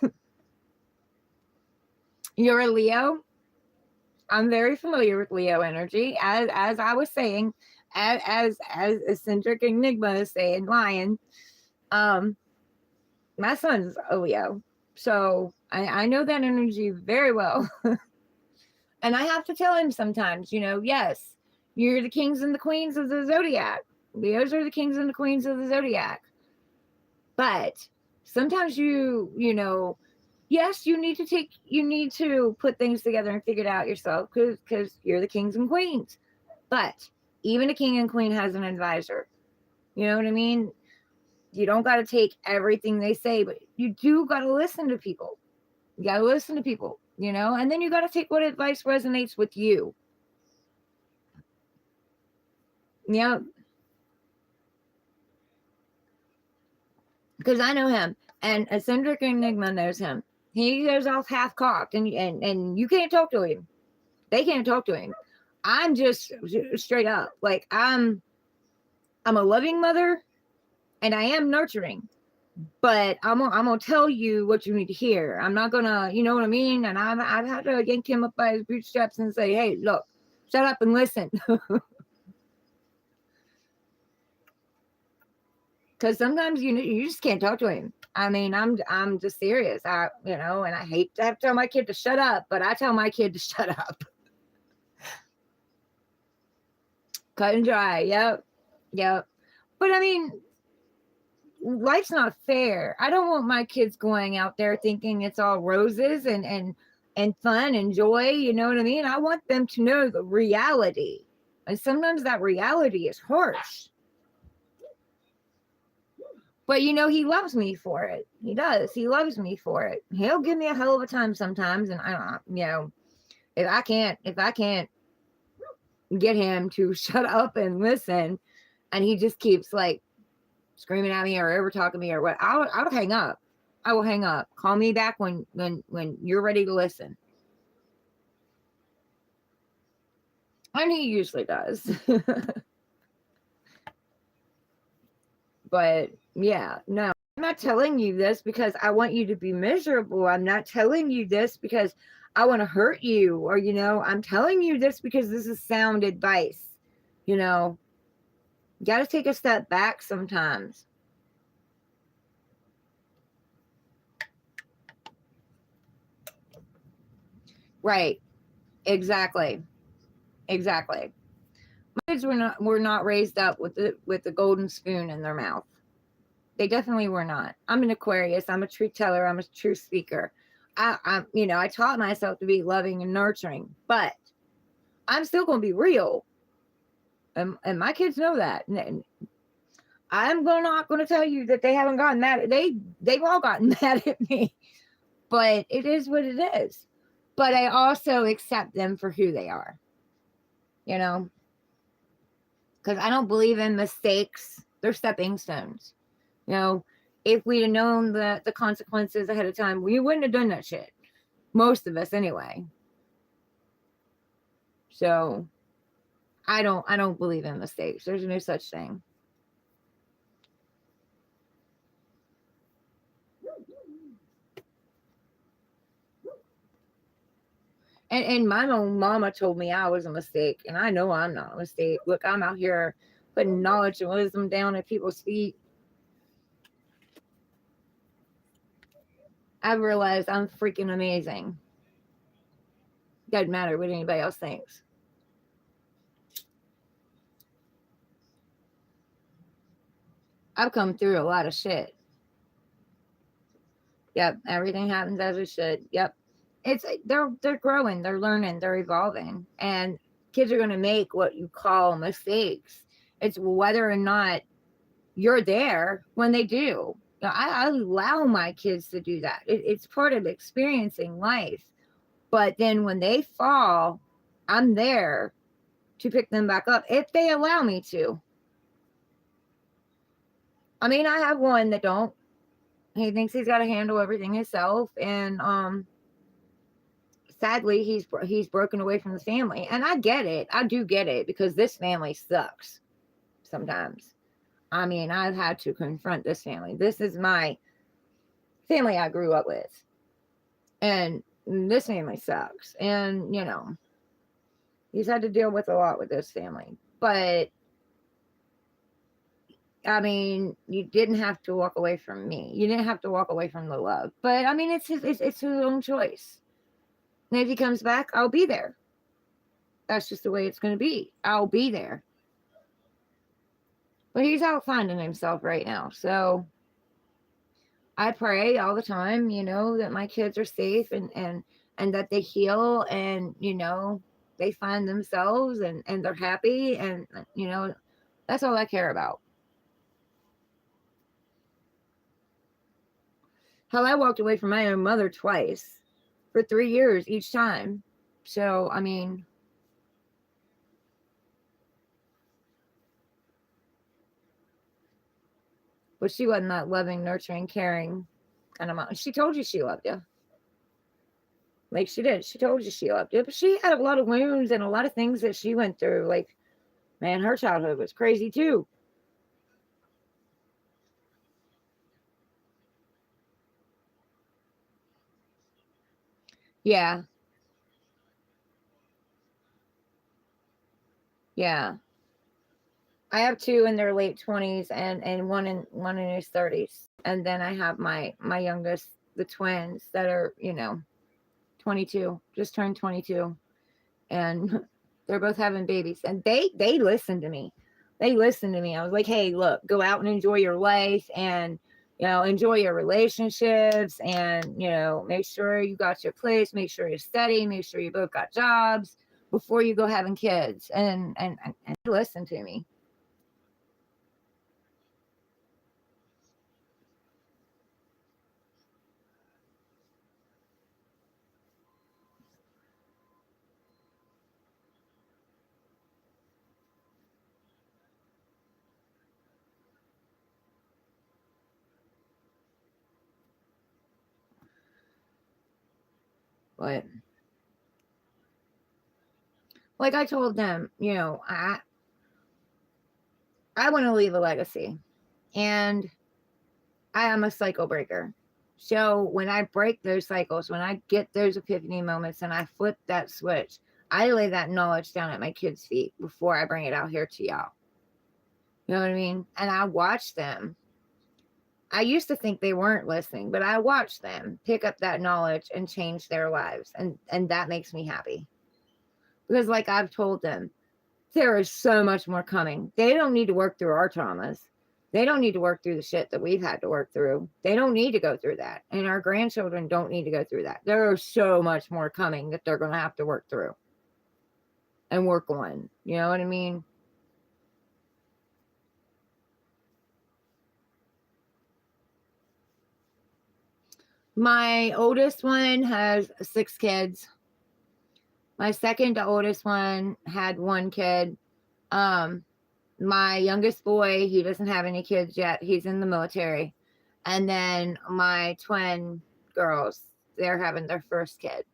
You're a Leo. I'm very familiar with Leo energy. As I was saying, as eccentric enigma is saying, lion. Um, my son's a Leo, so I know that energy very well. And I have to tell him sometimes, yes, you're the kings and the queens of the zodiac. Leos are the kings and the queens of the zodiac. But sometimes yes, you need to put things together and figure it out yourself because you're the kings and queens. But even a king and queen has an advisor. You know what I mean? You don't got to take everything they say, but you do got to listen to people. You got to listen to people, and then you got to take what advice resonates with you. Yeah. Because I know him, and Eccentric Enigma knows him. He goes off half cocked, and you can't talk to him. They can't talk to him. I'm just straight up like I'm a loving mother, and I am nurturing, but I'm gonna tell you what you need to hear. I'm not gonna, you know what I mean? And I've had to yank him up by his bootstraps and say, hey, look, shut up and listen. Because sometimes you just can't talk to him. I mean, I'm just serious. And I hate to have to tell my kid to shut up, but I tell my kid to shut up. Cut and dry. Yep. But I mean, life's not fair. I don't want my kids going out there thinking it's all roses and fun and joy. You know what I mean? I want them to know the reality. And sometimes that reality is harsh. But he loves me for it. He does. He loves me for it. He'll give me a hell of a time sometimes, and I don't, if I can't get him to shut up and listen, and he just keeps like screaming at me or over talking me or what, I'll hang up. I will hang up. Call me back when you're ready to listen. And he usually does. But yeah, no, I'm not telling you this because I want you to be miserable. I'm not telling you this because I want to hurt you or, I'm telling you this because this is sound advice. You got to take a step back sometimes. Right. Exactly. My kids were not raised up with the golden spoon in their mouth. They definitely were not. I'm an Aquarius. I'm a truth teller. I'm a truth speaker. I taught myself to be loving and nurturing, but I'm still going to be real. And my kids know that. And I'm not going to tell you that they haven't gotten mad. They've all gotten mad at me, but it is what it is. But I also accept them for who they are, because I don't believe in mistakes. They're stepping stones. If we'd have known the consequences ahead of time, we wouldn't have done that shit. Most of us anyway. So I don't believe in mistakes. There's no such thing. And my own mama told me I was a mistake, and I know I'm not a mistake. Look, I'm out here putting knowledge and wisdom down at people's feet. I've realized I'm freaking amazing. Doesn't matter what anybody else thinks. I've come through a lot of shit. Yep, everything happens as it should. Yep. They're growing, they're learning, they're evolving, and kids are going to make what you call mistakes. It's whether or not you're there when they do. I allow my kids to do that. It's part of experiencing life. But then when they fall, I'm there to pick them back up if they allow me to. I mean, I have one that don't. He thinks he's got to handle everything himself, and sadly, he's broken away from the family. And I get it. I do get it because this family sucks. sometimes. I mean, I've had to confront this family. This is my family I grew up with. And this family sucks. And, you know, he's had to deal with a lot with this family. But, I mean, you didn't have to walk away from me. You didn't have to walk away from the love. But, I mean, it's his own choice. And if he comes back, I'll be there. That's just the way it's going to be. I'll be there. But he's out finding himself right now. So I pray all the time, you know, that my kids are safe and that they heal and, you know, they find themselves and they're happy. And, you know, that's all I care about. Hell, I walked away from my own mother twice for 3 years each time. So, I mean, but she wasn't that loving, nurturing, caring kind of mom. She told you she loved you. Like she did. She told you she loved you. But she had a lot of wounds and a lot of things that she went through. Like, man, her childhood was crazy too. Yeah. Yeah. I have two in their late 20s and one in his 30s. And then I have my youngest, the twins that are, you know, 22, just turned 22. And they're both having babies and they listen to me. They listen to me. I was like, hey, look, go out and enjoy your life and, you know, enjoy your relationships and, you know, make sure you got your place, make sure you're steady, make sure you both got jobs before you go having kids. And they listen to me. But like I told them, you know, I want to leave a legacy. And I am a cycle breaker. So when I break those cycles, when I get those epiphany moments and I flip that switch, I lay that knowledge down at my kids' feet before I bring it out here to y'all. You know what I mean? And I watch them. I used to think they weren't listening, but I watch them pick up that knowledge and change their lives. And that makes me happy. Because like I've told them, there is so much more coming. They don't need to work through our traumas. They don't need to work through the shit that we've had to work through. They don't need to go through that. And our grandchildren don't need to go through that. There is so much more coming that they're going to have to work through and work on. You know what I mean? My oldest one has 6 kids. My second oldest one had 1 kid. Um, my youngest boy, he doesn't have any kids yet. He's in the military. And then my twin girls, they're having their first kid.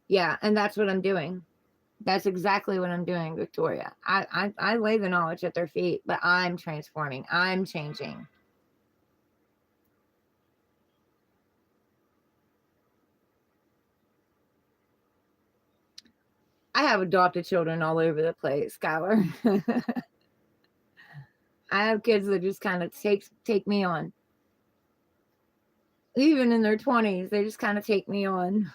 Yeah, and that's what I'm doing. That's exactly what I'm doing, Victoria. I lay the knowledge at their feet, but I'm transforming. I'm changing. I have adopted children all over the place, Skylar. I have kids that just kind of take me on. Even in their 20s, they just kind of take me on.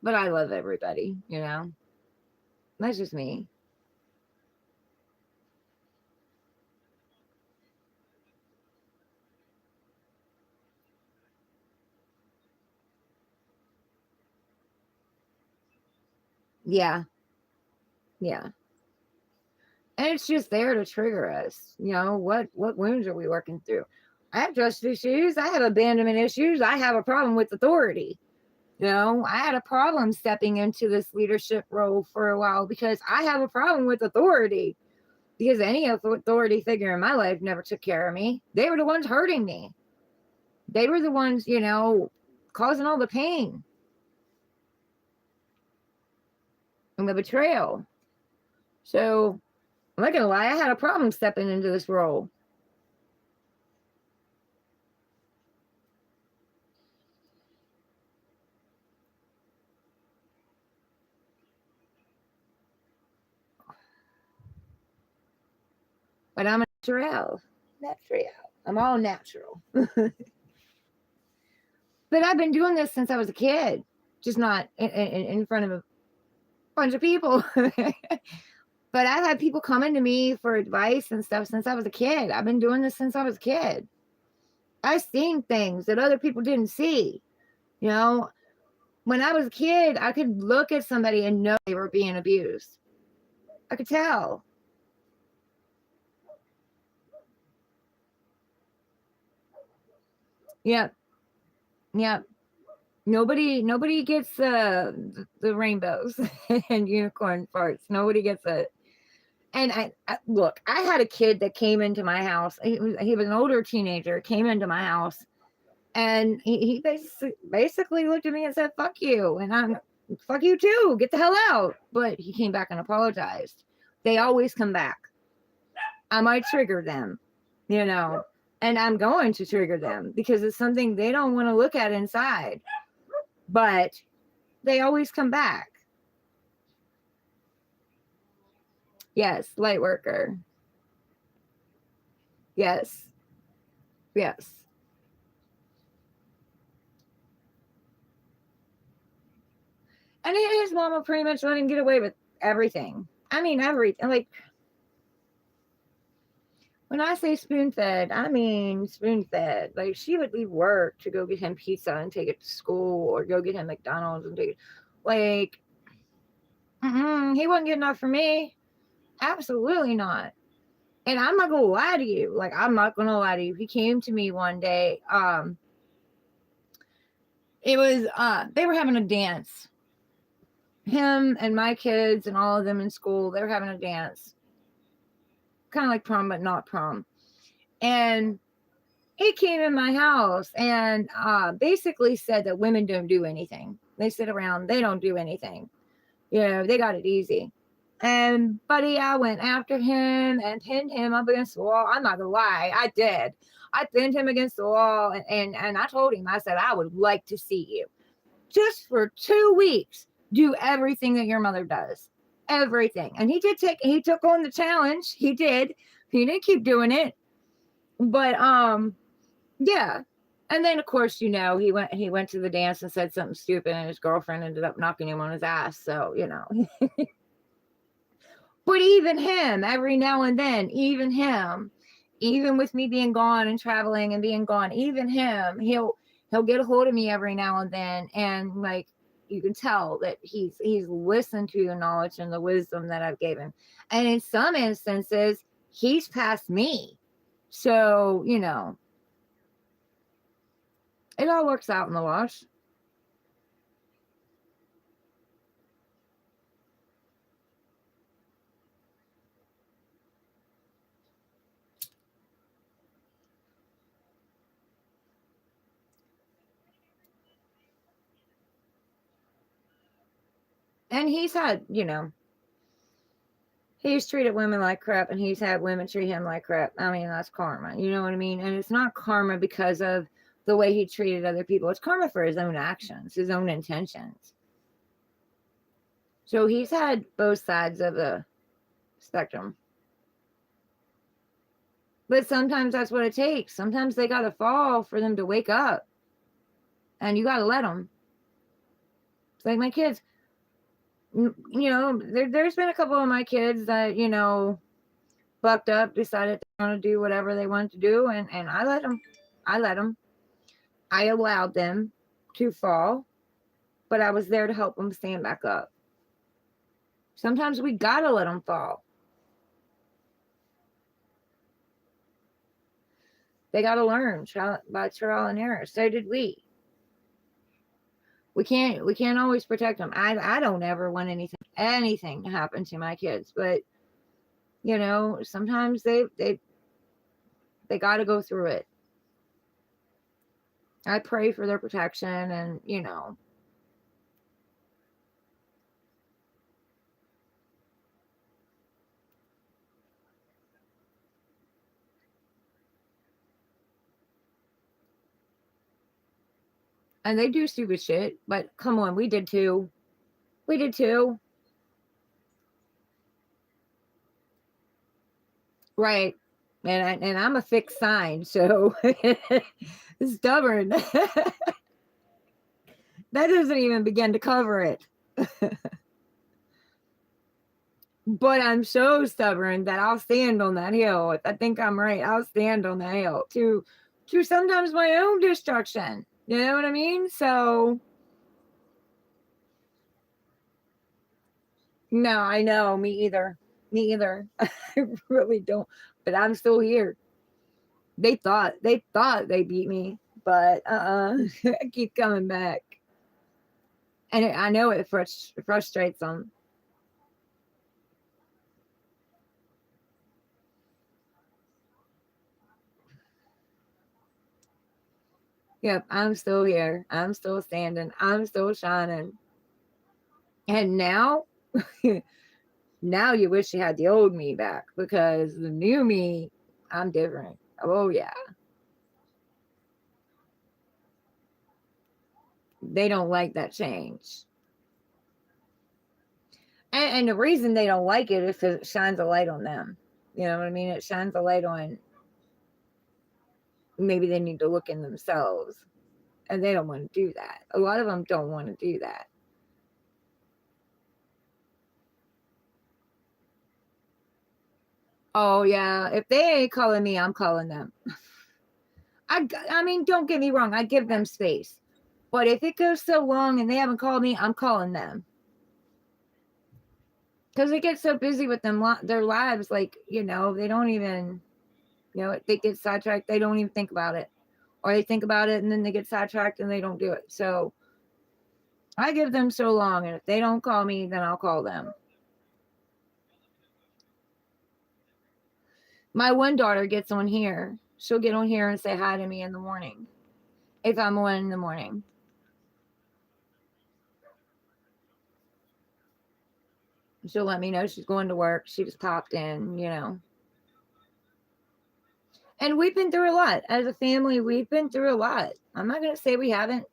But I love everybody, you know. That's just me. Yeah, yeah. And it's just there to trigger us. You know, what wounds are we working through? I have trust issues. I have abandonment issues. I have a problem with authority. You know, I had a problem stepping into this leadership role for a while because I have a problem with authority. Because any authority figure in my life never took care of me. They were the ones hurting me. They were the ones, you know, causing all the pain and the betrayal. So I'm not gonna lie, I had a problem stepping into this role. But I'm a natural. Natural. I'm all natural. But I've been doing this since I was a kid, just not in front of a bunch of people. But I've had people coming to me for advice and stuff since I was a kid. I've been doing this since I was a kid. I've seen things that other people didn't see. You know, when I was a kid, I could look at somebody and know they were being abused. I could tell. Yep. Yep. Nobody gets the rainbows and unicorn farts. Nobody gets it. And I look, I had a kid that came into my house. He was an older teenager, came into my house, and he basically looked at me and said, "Fuck you," and I'm, "Fuck you too. Get the hell out." But he came back and apologized. They always come back. I might trigger them, you know, and I'm going to trigger them because it's something they don't want to look at inside. But they always come back. Yes, light worker. Yes. Yes. And his mama pretty much let him get away with everything. I mean, everything. Like, when I say spoon fed, I mean spoon fed. Like, she would leave work to go get him pizza and take it to school, or go get him McDonald's and take it. Like, he wasn't good enough for me. Absolutely not. And I'm not gonna lie to you. Like, I'm not gonna lie to you. He came to me one day. It was they were having a dance. Him and my kids and all of them in school, they were having a dance. Kind of like prom, but not prom. And he came in my house and basically said that women don't do anything. They sit around, they don't do anything. You know, they got it easy. And buddy, I went after him and pinned him up against the wall. I'm not gonna lie, I did. I pinned him against the wall, and I told him, I said, I would like to see you just for 2 weeks do everything that your mother does. Everything. And he took on the challenge. He did. He didn't keep doing it. But yeah. And then of course, you know, he went to the dance and said something stupid, and his girlfriend ended up knocking him on his ass. So, you know. But even him, every now and then, even him, even with me being gone and traveling and being gone, even him, he'll get a hold of me every now and then, and like, you can tell that he's listened to the knowledge and the wisdom that I've given. And in some instances, he's past me. So, you know, it all works out in the wash. And he's had, you know, he's treated women like crap, and he's had women treat him like crap. I mean, that's karma. You know what I mean? And it's not karma because of the way he treated other people. It's karma for his own actions, his own intentions. So he's had both sides of the spectrum. But sometimes that's what it takes. Sometimes they got to fall for them to wake up. And you got to let them. It's like my kids. You know, there's been a couple of my kids that, you know, bucked up, decided they want to do whatever they want to do. And I let them. I let them. I allowed them to fall. But I was there to help them stand back up. Sometimes we got to let them fall. They got to learn by trial and error. So did we. We can't always protect them. I don't ever want anything to happen to my kids, but sometimes they got to go through it. I pray for their protection, and and they do stupid shit, but come on, we did too. We did too. Right. And I'm a fixed sign, so stubborn. That doesn't even begin to cover it. But I'm so stubborn that I'll stand on that hill. If I think I'm right, I'll stand on that hill to sometimes my own destruction. You know what I mean? So no, I know, me either. Me either. I really don't. But I'm still here. They thought they beat me, but I keep coming back. And I know it frustrates them. Yep, I'm still here. I'm still standing. I'm still shining. And now, now you wish you had the old me back, because the new me, I'm different. Oh, yeah. They don't like that change. And the reason they don't like it is because it shines a light on them. You know what I mean? It shines a light on, maybe they need to look in themselves. And they don't want to do that. A lot of them don't want to do that. Oh, yeah. If they ain't calling me, I'm calling them. I mean, don't get me wrong. I give them space. But if it goes so long and they haven't called me, I'm calling them. Because they get so busy with their lives. Like, they don't even, they get sidetracked. They don't even think about it. Or they think about it and then they get sidetracked and they don't do it. So I give them so long. And if they don't call me, then I'll call them. My one daughter gets on here. She'll get on here and say hi to me in the morning. If I'm on in the morning. She'll let me know she's going to work. She just popped in, And we've been through a lot. As a family, we've been through a lot. I'm not going to say we haven't.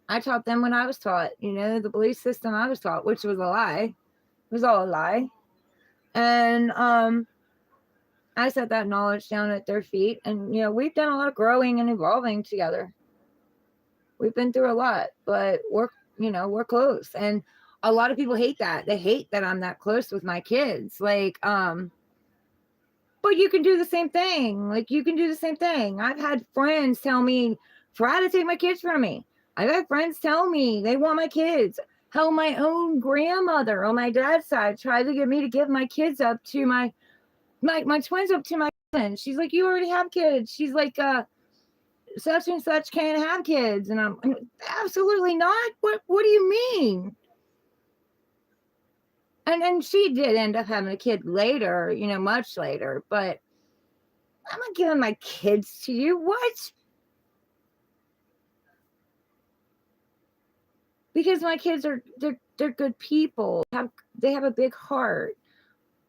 I taught them when I was taught, the belief system I was taught, which was a lie. It was all a lie. And I set that knowledge down at their feet. And, we've done a lot of growing and evolving together. We've been through a lot, but we're close. And a lot of people hate that. They hate that I'm that close with my kids. Like, but you can do the same thing. Like, you can do the same thing. I've had friends tell me, try to take my kids from me. I've had friends tell me they want my kids. Hell, my own grandmother on my dad's side tried to get me to give my kids up to my twins up to my cousin. She's like, you already have kids. She's like, such and such can't have kids. And I'm absolutely not. What do you mean? And she did end up having a kid later, much later, but I'm not giving my kids to you. What? Because my kids they're good people. They have a big heart.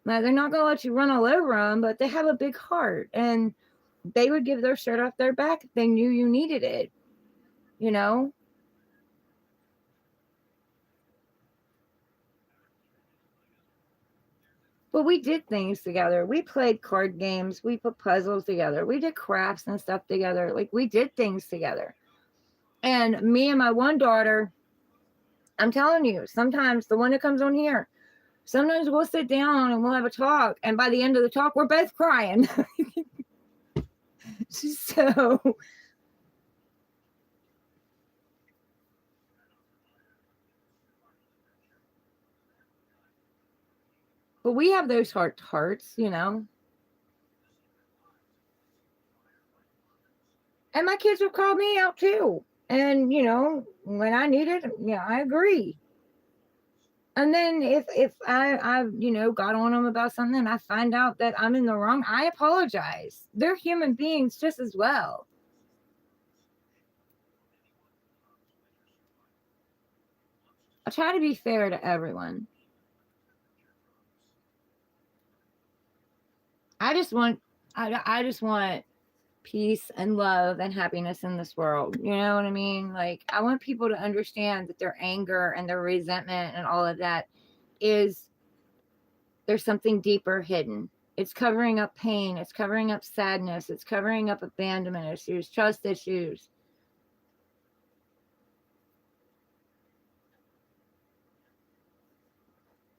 Now, they're not gonna let you run all over them, but they have a big heart, and they would give their shirt off their back if they knew you needed it. But we did things together. We played card games. We put puzzles together. We did crafts and stuff together. Like, we did things together. And me and my one daughter, I'm telling you, sometimes the one that comes on here, sometimes we'll sit down and we'll have a talk. And by the end of the talk, we're both crying. So, but we have those hearts. And my kids will call me out too. And, when I need it, yeah, I agree. And then if I got on them about something and I find out that I'm in the wrong, I apologize. They're human beings just as well. I try to be fair to everyone. I just want I just want peace and love and happiness in this world. You know what I mean? Like, I want people to understand that their anger and their resentment and all of that is, there's something deeper hidden. It's covering up pain, it's covering up sadness, it's covering up abandonment issues, trust issues.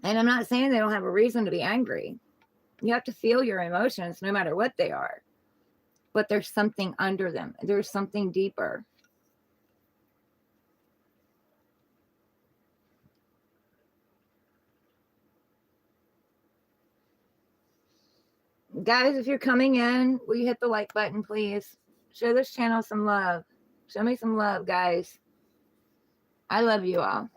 And I'm not saying they don't have a reason to be angry. You have to feel your emotions no matter what they are. But there's something under them. There's something deeper. Guys, if you're coming in, will you hit the like button, please? Show this channel some love. Show me some love, guys. I love you all.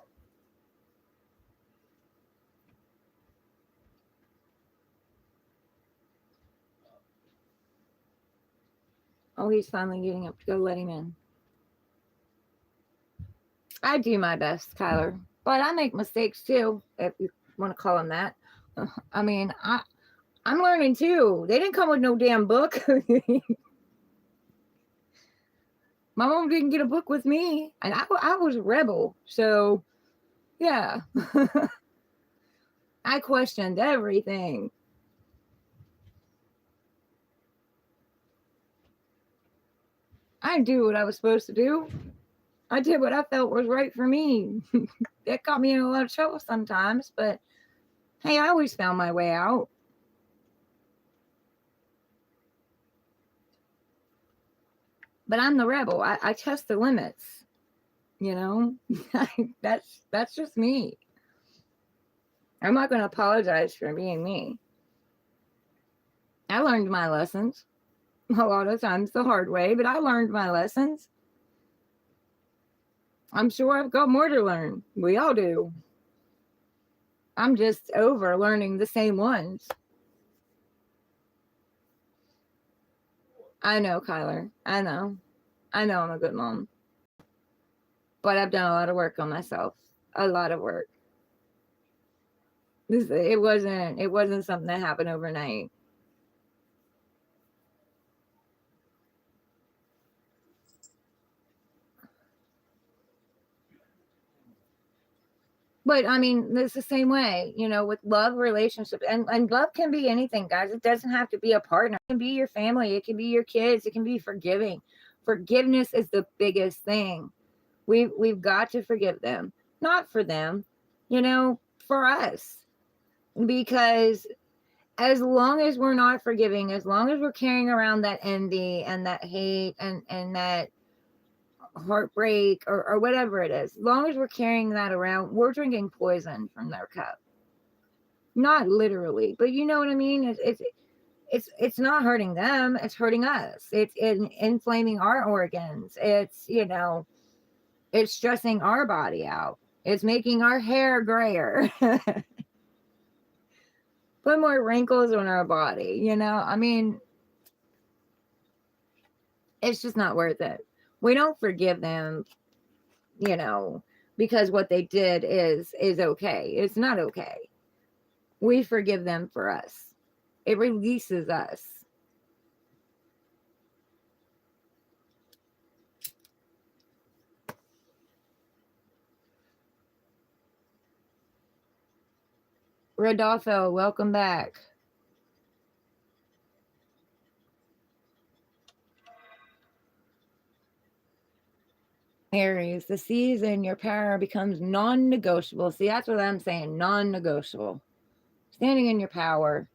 Oh, he's finally getting up to go let him in. I do my best, Kyler, but I make mistakes too, if you want to call them that. I mean, I'm learning too. They didn't come with no damn book. My mom didn't get a book with me, and I was a rebel. So, yeah. I questioned everything. I didn't do what I was supposed to do. I did what I felt was right for me. That got me in a lot of trouble sometimes, but hey, I always found my way out. But I'm the rebel. I test the limits. That's just me. I'm not going to apologize for being me. I learned my lessons a lot of times the hard way, but I learned my lessons. I'm sure I've got more to learn. We all do. I'm just over learning the same ones. I know, Kyler. I know I'm a good mom. But I've done a lot of work on myself. A lot of work. It wasn't something that happened overnight. But I mean, it's the same way, with love, relationships, and love can be anything, guys. It doesn't have to be a partner. It can be your family. It can be your kids. It can be forgiving. Forgiveness is the biggest thing. We've got to forgive them, not for them, for us, because as long as we're not forgiving, as long as we're carrying around that envy and that hate and that heartbreak or whatever it is, as long as we're carrying that around, we're drinking poison from their cup. Not literally, but you know what I mean. It's not hurting them, it's hurting us. It's inflaming our organs. It's stressing our body out. It's making our hair grayer. Put more wrinkles on our body. I mean, it's just not worth it. We don't forgive them, because what they did is okay. It's not okay. We forgive them for us. It releases us. Rodolfo, welcome back. Aries, the season your power becomes non-negotiable. See, that's what I'm saying, non-negotiable. Standing in your power.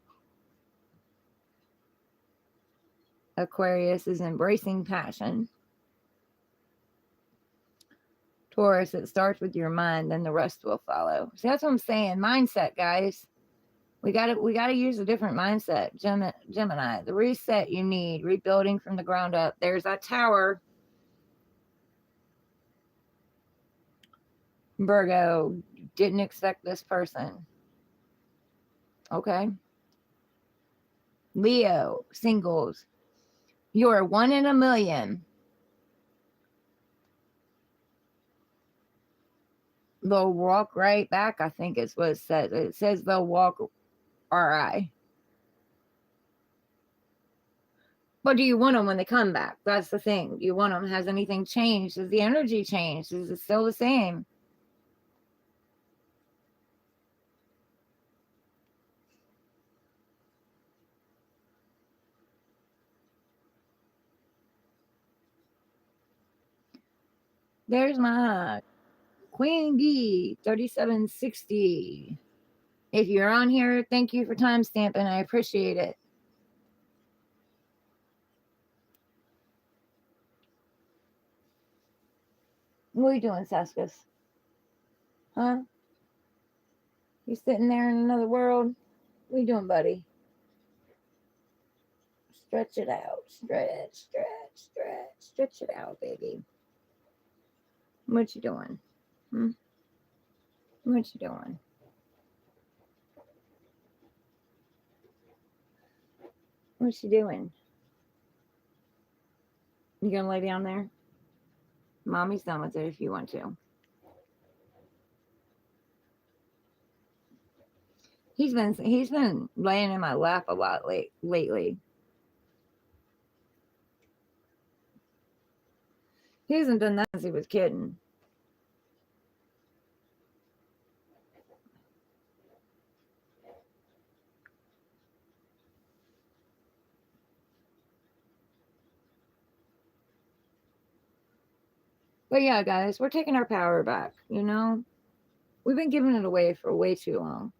Aquarius is embracing passion. Taurus, it starts with your mind, then the rest will follow. See, that's what I'm saying. Mindset, guys. We gotta use a different mindset. Gemini, the reset you need, rebuilding from the ground up. There's that tower. Virgo, didn't expect this person. Okay. Leo, singles, you're one in a million. They'll walk right back, I think is what it says. It says they'll walk RI. But do you want them when they come back? That's the thing. Do you want them? Has anything changed? Has the energy changed? Is it still the same? There's my Queen Bee 3760. If you're on here, thank you for time stamping. I appreciate it. What are you doing, Saskus? Huh? You sitting there in another world? What are you doing, buddy? Stretch it out. Stretch it out, baby. What you doing? What you doing? What you doing? You gonna lay down there? Mommy's done with it if you want to. He's been laying in my lap a lot lately. He hasn't done that since he was kidding. But yeah, guys, we're taking our power back, you know? We've been giving it away for way too long.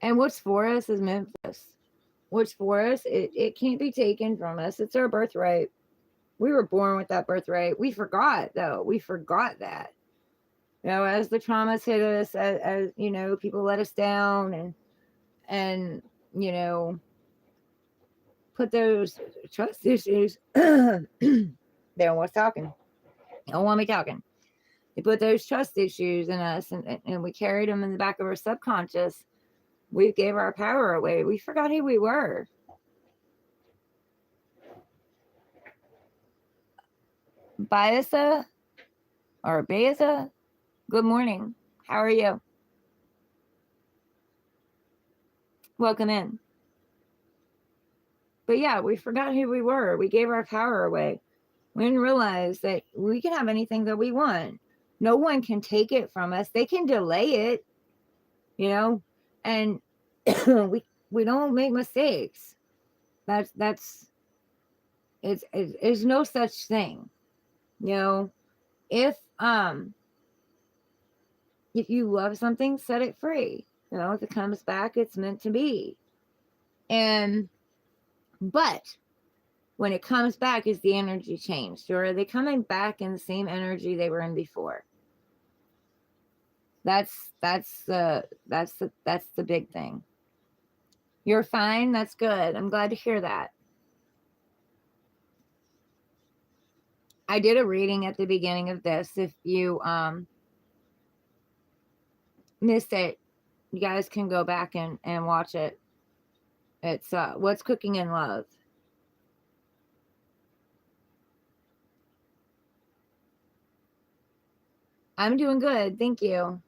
And what's for us is meant for us. What's for us, it can't be taken from us. It's our birthright. We were born with that birthright. We forgot, though. We forgot that. You know, as the traumas hit us, as you know, people let us down and you know, put those trust issues. They don't want us talking. They don't want me talking. They put those trust issues in us, and we carried them in the back of our subconscious. We gave our power away. We forgot who we were. Biasa or Baeza, good morning. How are you? Welcome in. But yeah, we forgot who we were. We gave our power away. We didn't realize that we can have anything that we want. No one can take it from us. They can delay it, you know, and we don't make mistakes. That's it's no such thing, you know. If you love something, set it free. You know, if it comes back, it's meant to be. But when it comes back, is the energy changed, or are they coming back in the same energy they were in before? That's the big thing. You're fine. That's good. I'm glad to hear that. I did a reading at the beginning of this. If you missed it, you guys can go back and watch it. It's What's Cooking in Love. I'm doing good. Thank you.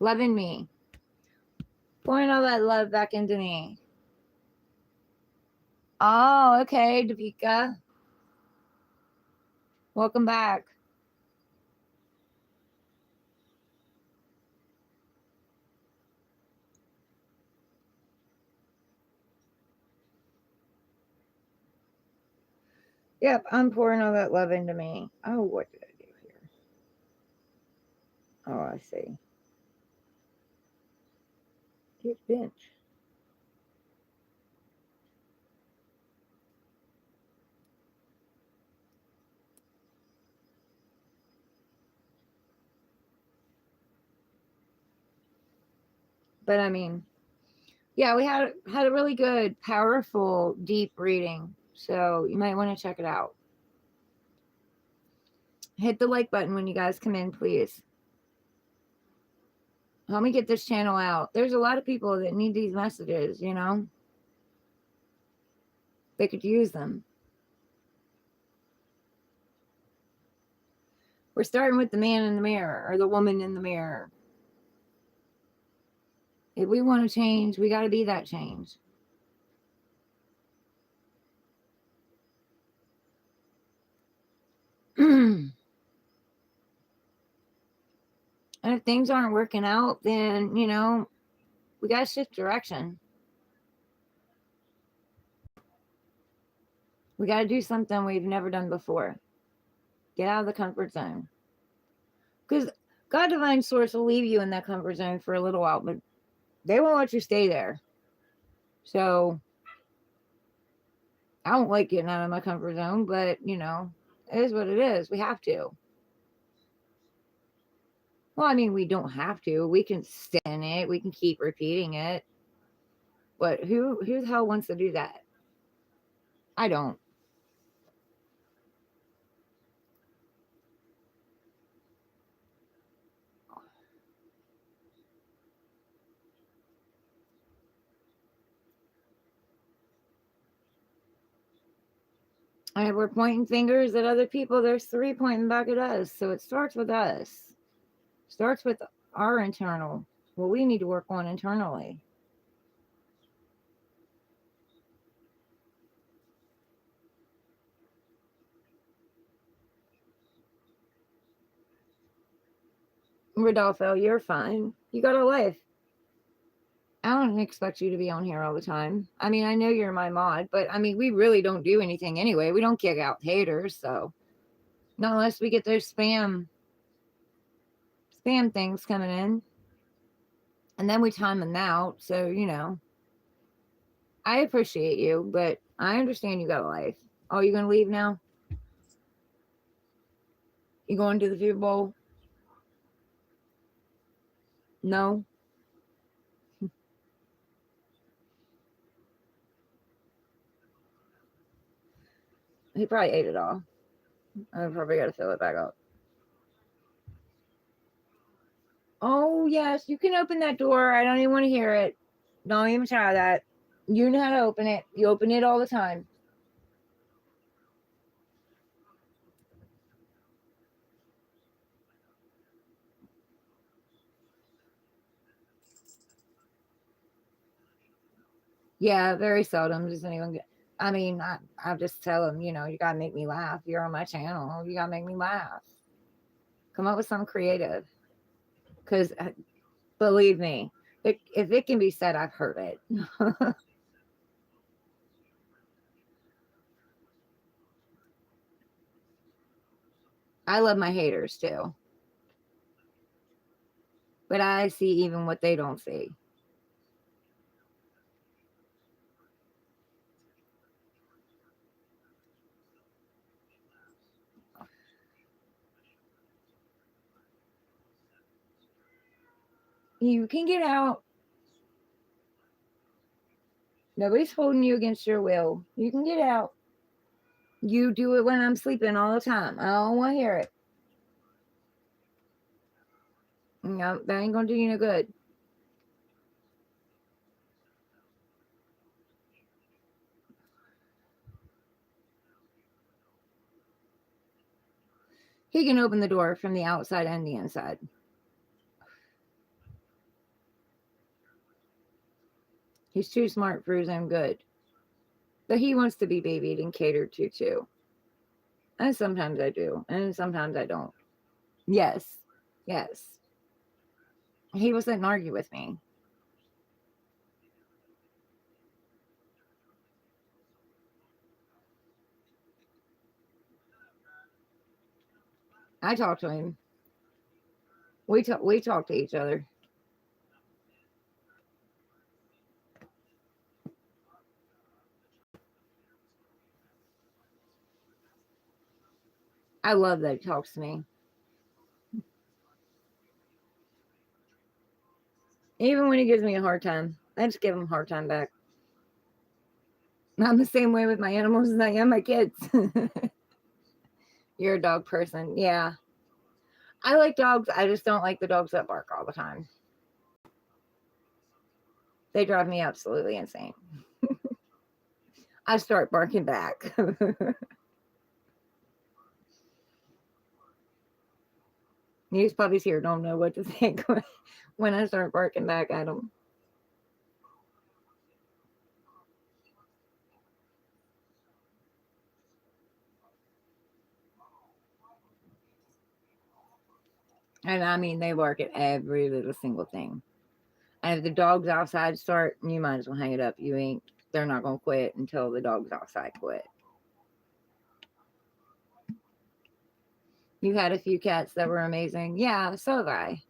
Loving me. Pouring all that love back into me. Oh, okay, Davika. Welcome back. Yep, I'm pouring all that love into me. Oh, what did I do here? Oh, I see. Get bench. But I mean, yeah, we had a really good, powerful, deep reading. So you might want to check it out. Hit the like button when you guys come in, please. Help me get this channel out. There's a lot of people that need these messages, you know. They could use them. We're starting with the man in the mirror or the woman in the mirror. If we want to change, we got to be that change. And if things aren't working out, then, you know, we got to shift direction. We got to do something we've never done before. Get out of the comfort zone. Because God Divine Source will leave you in that comfort zone for a little while, but they won't let you stay there. So I don't like getting out of my comfort zone, but, you know, it is what it is. We have to. Well, I mean, we don't have to. We can stay in it. We can keep repeating it. But who the hell wants to do that? I don't. And we're pointing fingers at other people. There's 3 pointing back at us. So it starts with us. Starts with our internal. What we need to work on internally. Rodolfo, you're fine. You got a life. I don't expect you to be on here all the time. I mean, I know you're my mod, but I mean, we really don't do anything anyway. We don't kick out haters, so not unless we get those spam things coming in. And then we time them out. So, you know, I appreciate you, but I understand you got a life. Oh, you gonna leave now? You going to the Super Bowl? No. He probably ate it all. I probably got to fill it back up. Oh, yes, you can open that door. I don't even want to hear it. Don't even try that. You know how to open it. You open it all the time. Yeah, very seldom does anyone get. I mean, I just tell them, you know, you gotta make me laugh. You're on my channel. You gotta make me laugh. Come up with something creative. Because believe me, if it can be said, I've heard it. I love my haters too. But I see even what they don't see. You can get out. Nobody's holding you against your will. You can get out. You do it when I'm sleeping all the time. I don't want to hear it. No, that ain't gonna do you no good. He can open the door from the outside and the inside. He's too smart for his own good. But he wants to be babied and catered to too. And sometimes I do, and sometimes I don't. Yes, yes. He wasn't argue with me. I talk to him. We talk to each other. I love that he talks to me. Even when he gives me a hard time, I just give him a hard time back. I'm the same way with my animals as I am my kids. You're a dog person. Yeah. I like dogs. I just don't like the dogs that bark all the time. They drive me absolutely insane. I start barking back. These puppies here don't know what to think when I start barking back at them. And I mean, they bark at every little single thing. And if the dog's outside start, you might as well hang it up. They're not going to quit until the dog's outside quit. You had a few cats that were amazing. Yeah, so have I.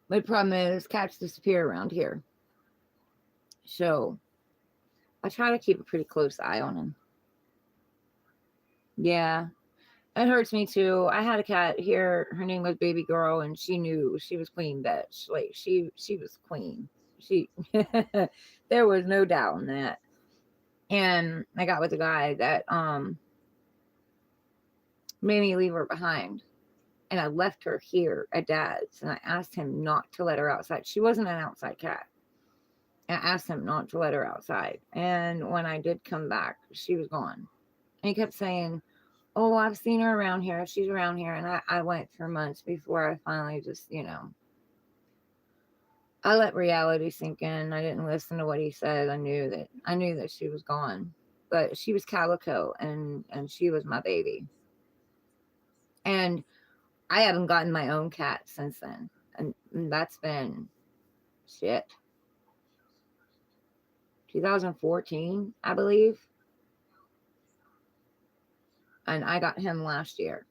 But the problem is cats disappear around here. So I try to keep a pretty close eye on them. Yeah, it hurts me too. I had a cat here. Her name was Baby Girl, and she knew she was queen bitch. Like she was queen. She there was no doubt in that. And I got with a guy that made me leave her behind. And I left her here at dad's, and I asked him not to let her outside. She wasn't an outside cat. And I asked him not to let her outside. And when I did come back, she was gone. And he kept saying, "Oh, I've seen her around here. She's around here." And I went for months before I finally just, I let reality sink in. I didn't listen to what he said. I knew that she was gone. But she was Calico, and she was my baby. And I haven't gotten my own cat since then. And that's been shit. 2014, I believe. And I got him last year.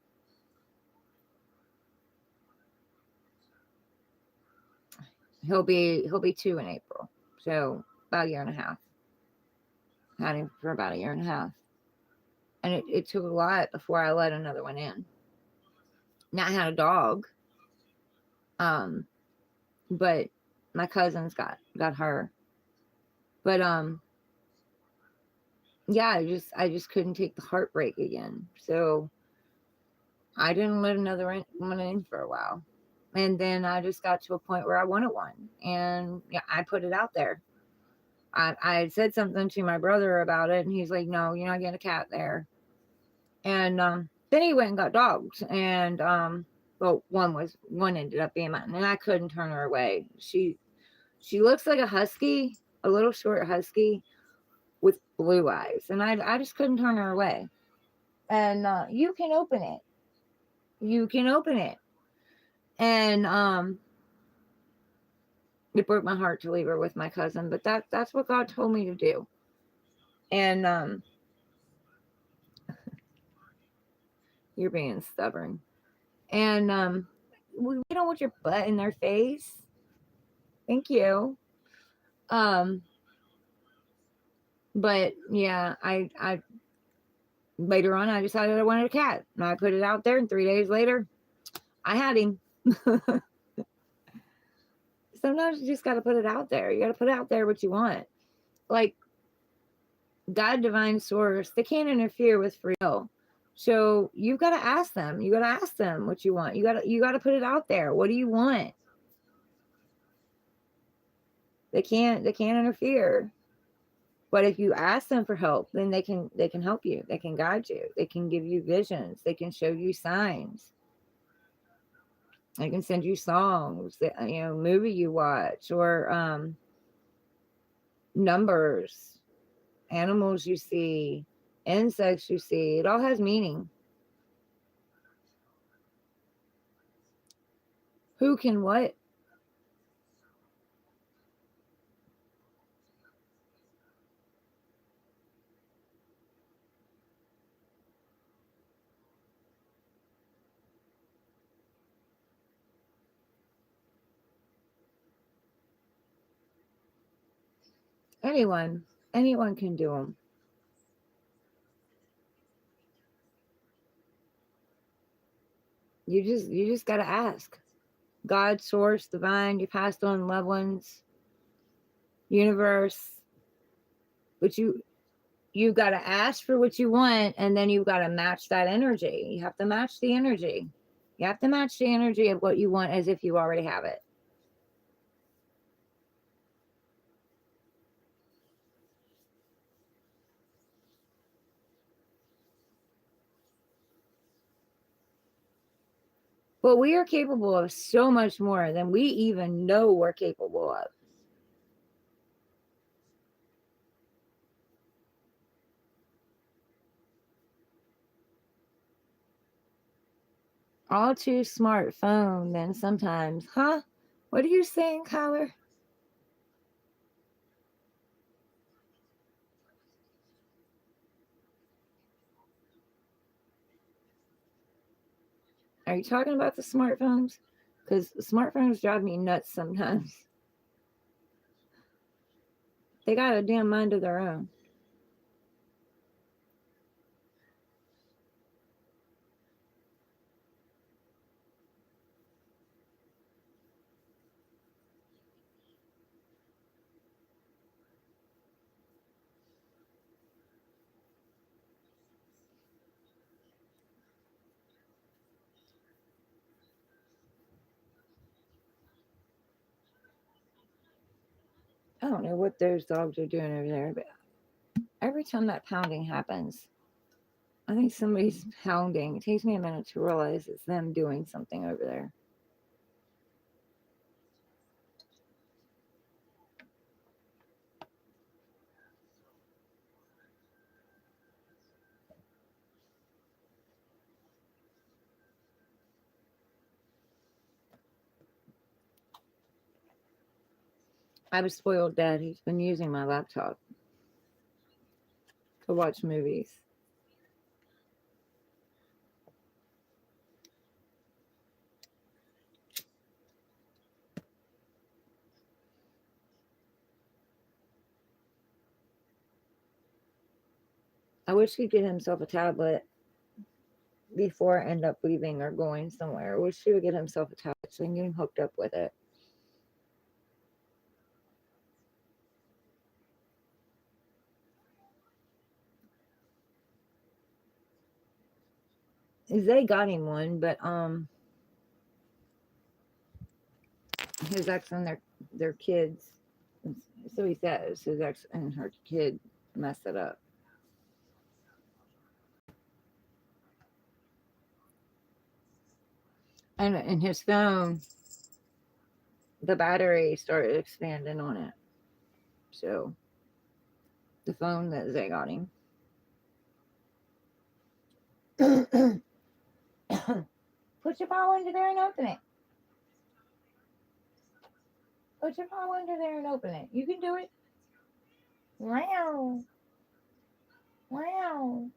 He'll be 2 in April. So about a year and a half. Had him for about a year and a half. And it took a lot before I let another one in. Now I had a dog. But my cousins got her. But yeah, I just couldn't take the heartbreak again. So I didn't let another one in for a while. And then I just got to a point where I wanted one. And yeah, I put it out there. I said something to my brother about it, and he's like, "No, you're not getting a cat there." And then he went and got dogs. And well, one ended up being mine, and I couldn't turn her away. She looks like a husky, a little short husky with blue eyes, and I just couldn't turn her away. And you can open it. You can open it. And it broke my heart to leave her with my cousin, but that's what God told me to do. And you're being stubborn. And we don't want your butt in their face. Thank you. Um, but yeah, I later on I decided I wanted a cat, and I put it out there, and 3 days later, I had him. Sometimes you just got to put it out there. You got to put out there what you want. Like God, divine source, they can't interfere with free will. So you've got to ask them. You got to ask them what you want. You got to put it out there. What do you want? They can't interfere. But if you ask them for help, then they can help you. They can guide you. They can give you visions. They can show you signs. They can send you songs, movie you watch, or numbers, animals you see, insects you see. It all has meaning. Who can what? Anyone can do them. You just got to ask. God, source, divine, your past on loved ones, universe. But you got to ask for what you want, and then you got to match that energy. You have to match the energy. You have to match the energy of what you want as if you already have it. But we are capable of so much more than we even know we're capable of. All too smart phone, then sometimes. Huh? What are you saying, Kyler? Are you talking about the smartphones? Because smartphones drive me nuts sometimes. They got a damn mind of their own. I don't know what those dogs are doing over there, but every time that pounding happens, I think somebody's pounding. It takes me a minute to realize it's them doing something over there. I have a spoiled dad. He's been using my laptop to watch movies. I wish he'd get himself a tablet before I end up leaving or going somewhere. I wish he would get himself a tablet so he can get him hooked up with it. They got him one, but his ex and their kids. So he says his ex and her kid messed it up. And in his phone, the battery started expanding on it. So the phone that they got him. Put your paw under there and open it. Put your paw under there and open it. You can do it. Wow. Wow.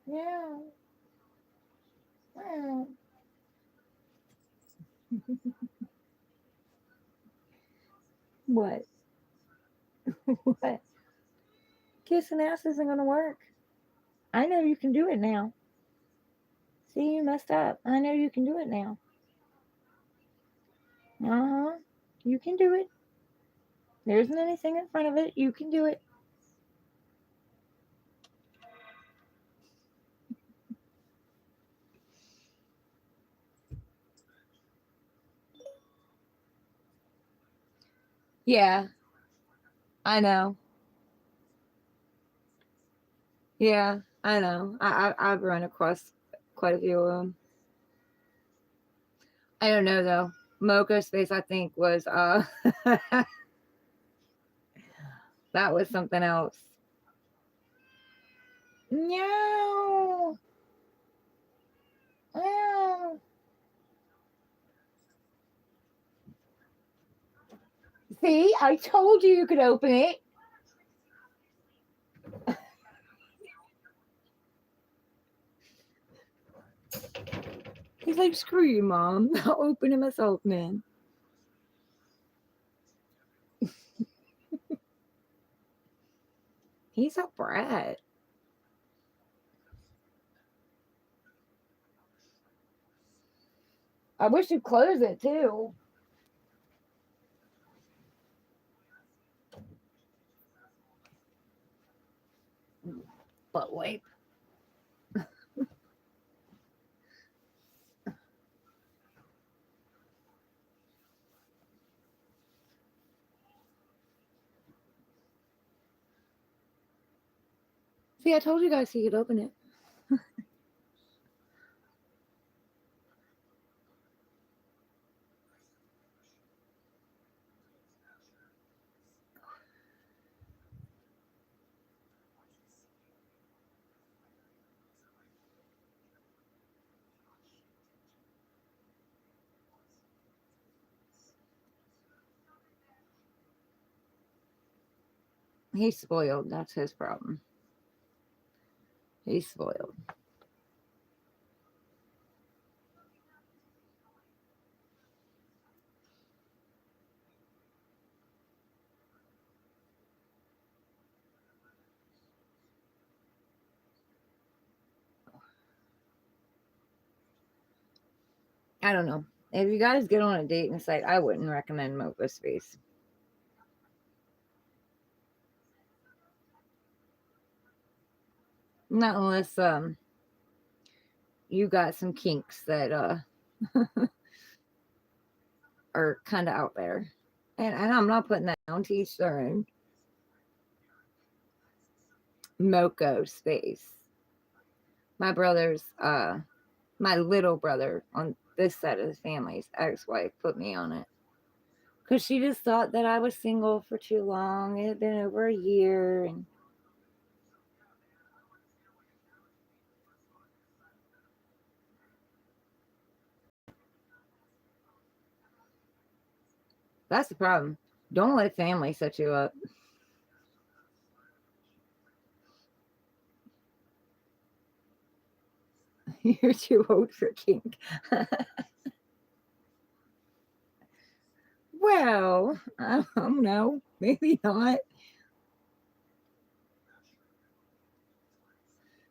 Yeah. Wow. What? What? Kissing ass isn't going to work. I know you can do it now. See, you messed up. I know you can do it now. Uh-huh. You can do it. There isn't anything in front of it. You can do it. Yeah, I know. Yeah, I know. I've run across quite a few of them. I don't know though. Mocha Space, I think, was that was something else. No. No. See, I told you could open it. He's like, screw you, Mom. I'll open it myself, man. He's a brat. I wish you'd close it too. But wait. See, I told you guys he could open it. He's spoiled. That's his problem. He's spoiled. I don't know. If you guys get on a dating site, I wouldn't recommend Mocha Space. Not unless you got some kinks that are kind of out there. And I'm not putting that down to each their own. Moco Space. My brother's my little brother on this side of the family's ex-wife put me on it. Because she just thought that I was single for too long. It had been over a year and that's the problem. Don't let family set you up. You're too old for kink. Well, I don't know. Maybe not.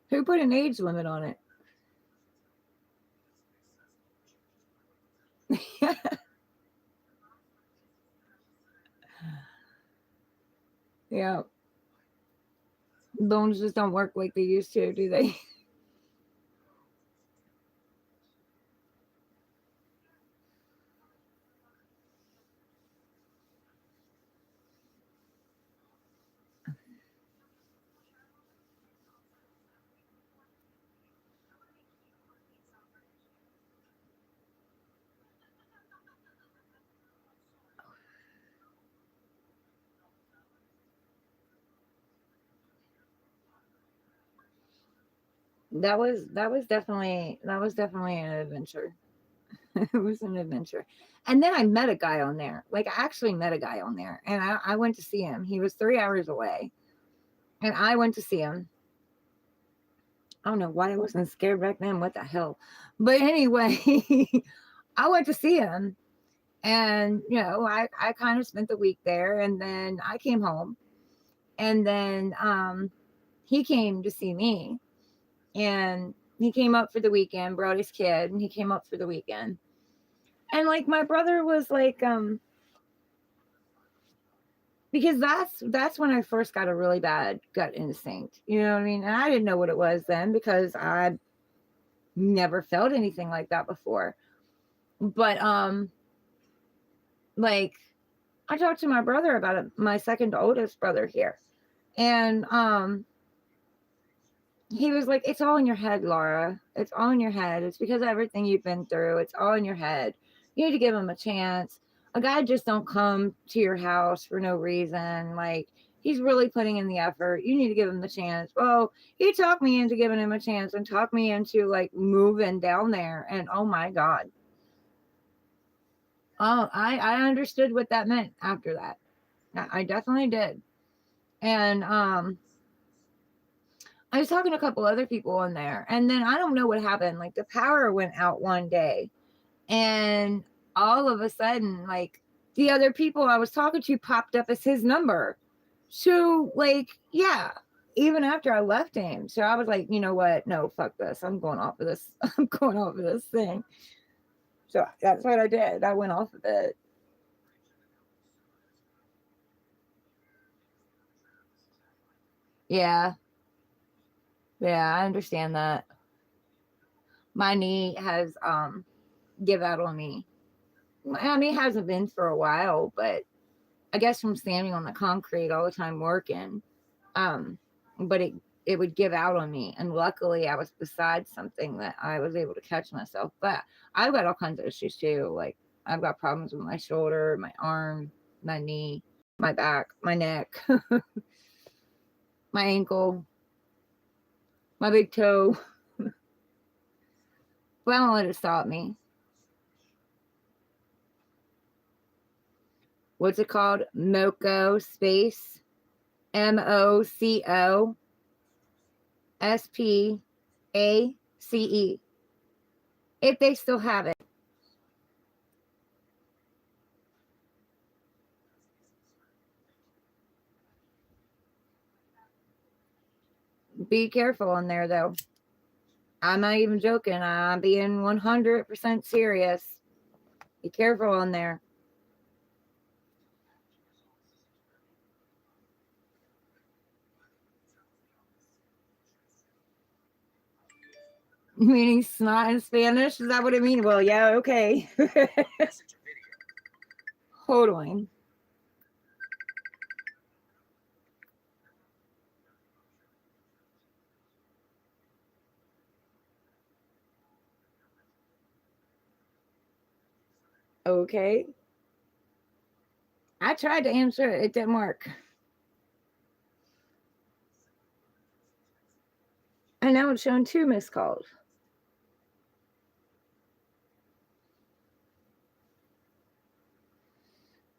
Who put an age limit on it? Yeah. Bones just don't work like they used to, do they? That was definitely an adventure. It was an adventure. And then I met a guy on there. Like I actually met a guy on there, and I went to see him. He was 3 hours away, and I went to see him. I don't know why I wasn't scared back then. What the hell? But anyway, I went to see him, and I kind of spent the week there, and then I came home, and then he came to see me, and he came up for the weekend, brought his kid, and he came up for the weekend. And like my brother was like, because that's when I first got a really bad gut instinct. You know what I mean? And I didn't know what it was then because I never felt anything like that before. But like I talked to my brother about it, my second oldest brother here. And he was like, it's all in your head, Laura. It's all in your head. It's because of everything you've been through. It's all in your head. You need to give him a chance. A guy just don't come to your house for no reason. Like, he's really putting in the effort. You need to give him the chance. Well, he talked me into giving him a chance and talked me into like moving down there. And oh my God. Oh, I understood what that meant after that. I definitely did. And I was talking to a couple other people in there, and then I don't know what happened. Like the power went out one day, and all of a sudden, like the other people I was talking to popped up as his number. So, like, yeah. even after I left him. So I was like, you know what? No, fuck this. I'm going off of this. I'm going off of this thing. So that's what I did. I went off of it. Yeah. Yeah, I understand that. My knee has give out on me. I mean, it hasn't been for a while, but I guess from standing on the concrete all the time working. Um, but it would give out on me, and luckily I was beside something that I was able to catch myself. But I've got all kinds of issues too. Like I've got problems with my shoulder, my arm, my knee, my back, my neck, my ankle, my big toe. But I don't let it stop me. What's it called? Moco space MOCOSPACE. If they still have it. Be careful on there though. I'm not even joking. I'm being 100% serious. Be careful on there. Meaning snot in Spanish? Is that what it means? Well, yeah, okay. Hold on. Okay. I tried to answer it. It didn't work. And now it's showing 2 missed calls.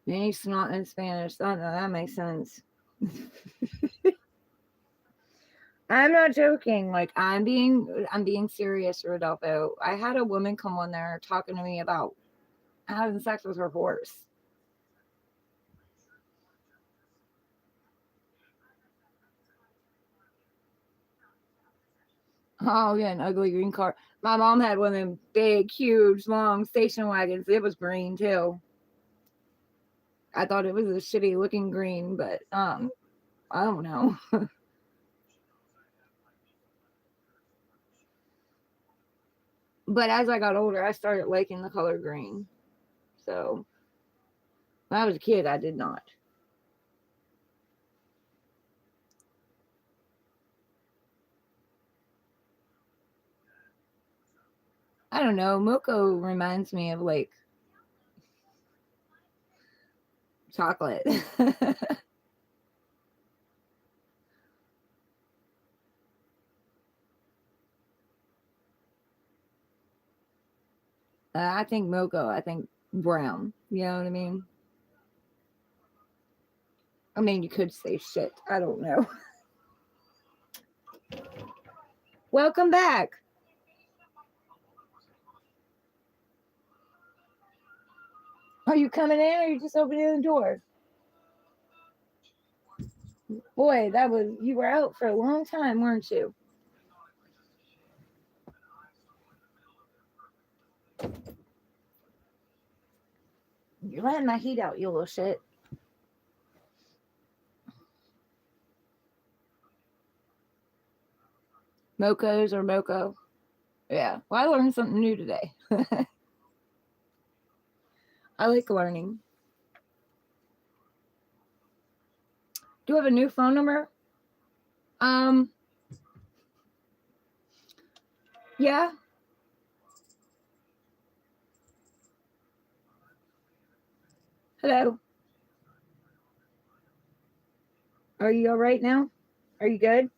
Meaning snot in Spanish. Oh, no, that makes sense. I'm not joking. Like I'm being serious, Rodolfo. I had a woman come on there talking to me about having sex with her horse. Oh yeah, an ugly green car. My mom had one of them big, huge, long station wagons. It was green too. I thought it was a shitty looking green, but I don't know. But as I got older, I started liking the color green. So when I was a kid, I did not. I don't know. Moco reminds me of like chocolate. I think moco. I think brown. You know what I mean? I mean, you could say shit. I don't know. Welcome back. Are you coming in or are you just opening the door? Boy, that was, you were out for a long time, weren't you? You're letting my heat out, you little shit. Mocos or moco? Yeah. Well, I learned something new today. I like learning. Do you have a new phone number? Um, yeah. Hello. Are you all right now? Are you good?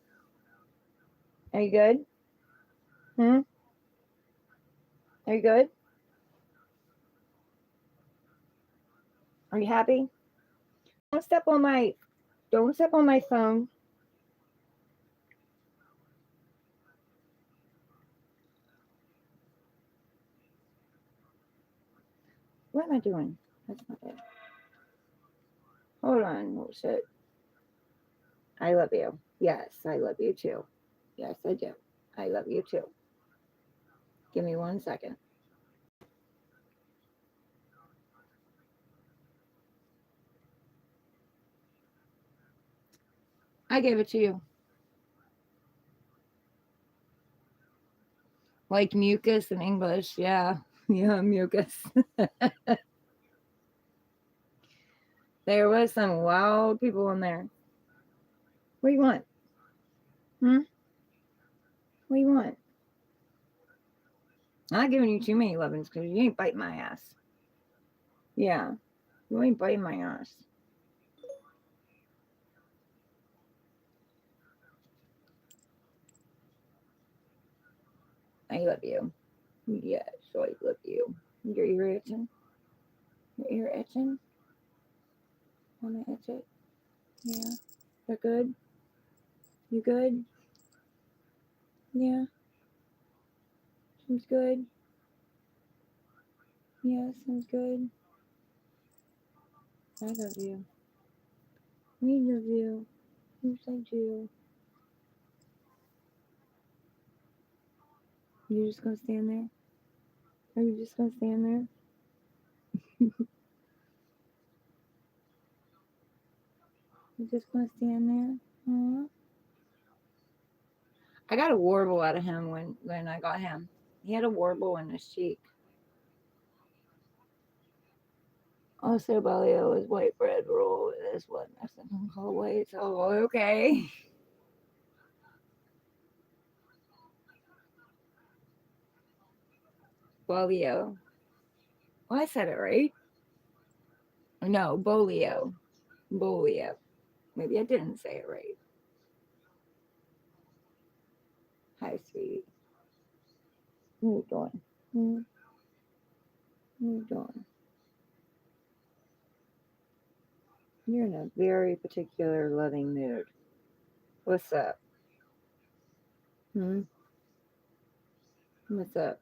Are you good? Hmm? Are you good? Are you happy? Don't step on my don't step on my phone. What am I doing? That's not it. Hold on. Oh shit. I love you. Yes, I love you too. Yes, I do. I love you too. Give me 1 second. I gave it to you. Like mucus in English. Yeah. Yeah, mucus. There was some wild people in there. What do you want? Hmm? What do you want? I'm not giving you too many lovins because you ain't biting my ass. Yeah, you ain't biting my ass. I love you. Yes, I love you. Your ear itching? Your ear itching? Wanna itch it? Yeah. They're good? You good? Yeah. Seems good. Yeah, seems good. I love you. We love you. Yes, I do. You just gonna stand there? Are you just gonna stand there? You just gonna stand there? Aww. I got a warble out of him when I got him. He had a warble in his cheek. Also, Balio is white bread roll. Is what Mexican call white. So okay. Balio. Well, I said it right. No, Bolio. Bolio. Maybe I didn't say it right. Hi, sweetie. What are you doing? Hmm? What are you doing? You're in a very particular loving mood. What's up? Hmm? What's up?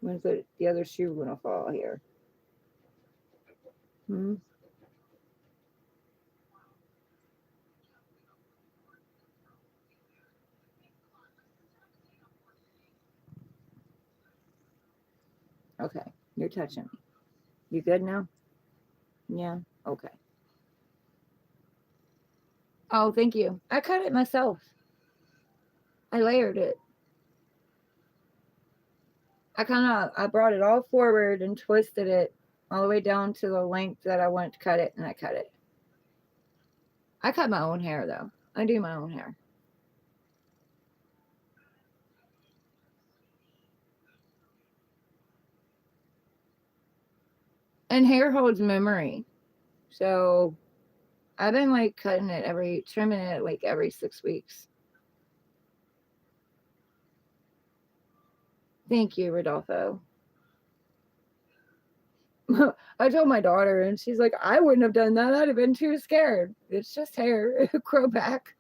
When's the other shoe gonna fall here? Hmm? Okay. You're touching me. You good now? Yeah. Okay. Oh, thank you. I cut it myself. I layered it. I brought it all forward and twisted it all the way down to the length that I wanted to cut it, and I cut it. I cut my own hair though. I do my own hair. And hair holds memory. So I've been like trimming it like every 6 weeks. Thank you, Rodolfo. I told my daughter, and she's like, I wouldn't have done that. I'd have been too scared. It's just hair. It'll grow back.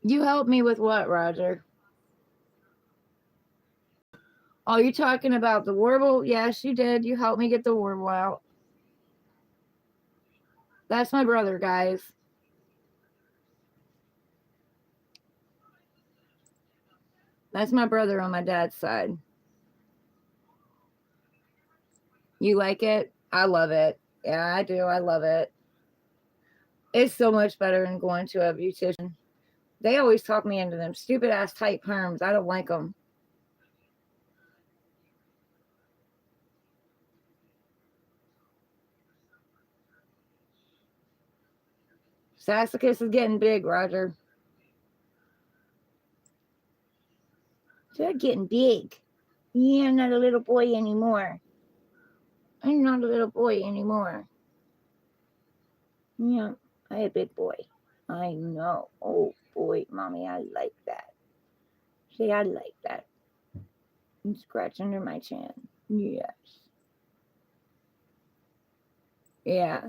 You helped me with what, Roger? Oh, you talking about the warble? Yes, you did. You helped me get the warble out. That's my brother, guys. That's my brother on my dad's side. You like it? I love it. Yeah, I do. I love it. It's so much better than going to a beautician. They always talk me into them stupid ass tight perms. I don't like them. Sassacus is getting big, Roger. They're getting big. Yeah, I'm not a little boy anymore. I'm not a little boy anymore. Yeah, I a big boy. I know. Oh boy, mommy, I like that. See, I like that. And scratch under my chin. Yes. Yeah.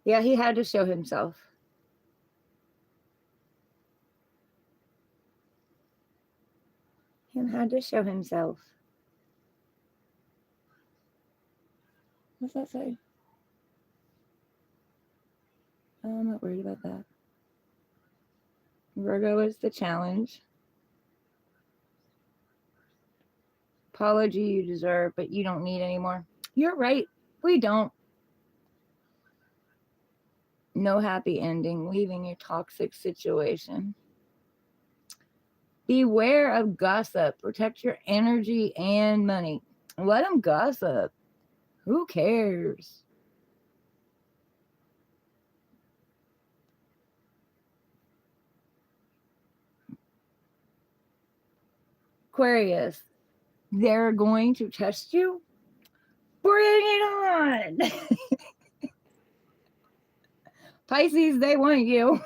Yeah, he had to show himself. Him had to show himself. What's that say? I'm not worried about that. Virgo is the challenge. Apology you deserve, but you don't need anymore. You're right. We don't. No happy ending. Leaving your toxic situation. Beware of gossip. Protect your energy and money. Let them gossip. Who cares? Aquarius. They're going to test you. Bring it on. Pisces, they want you.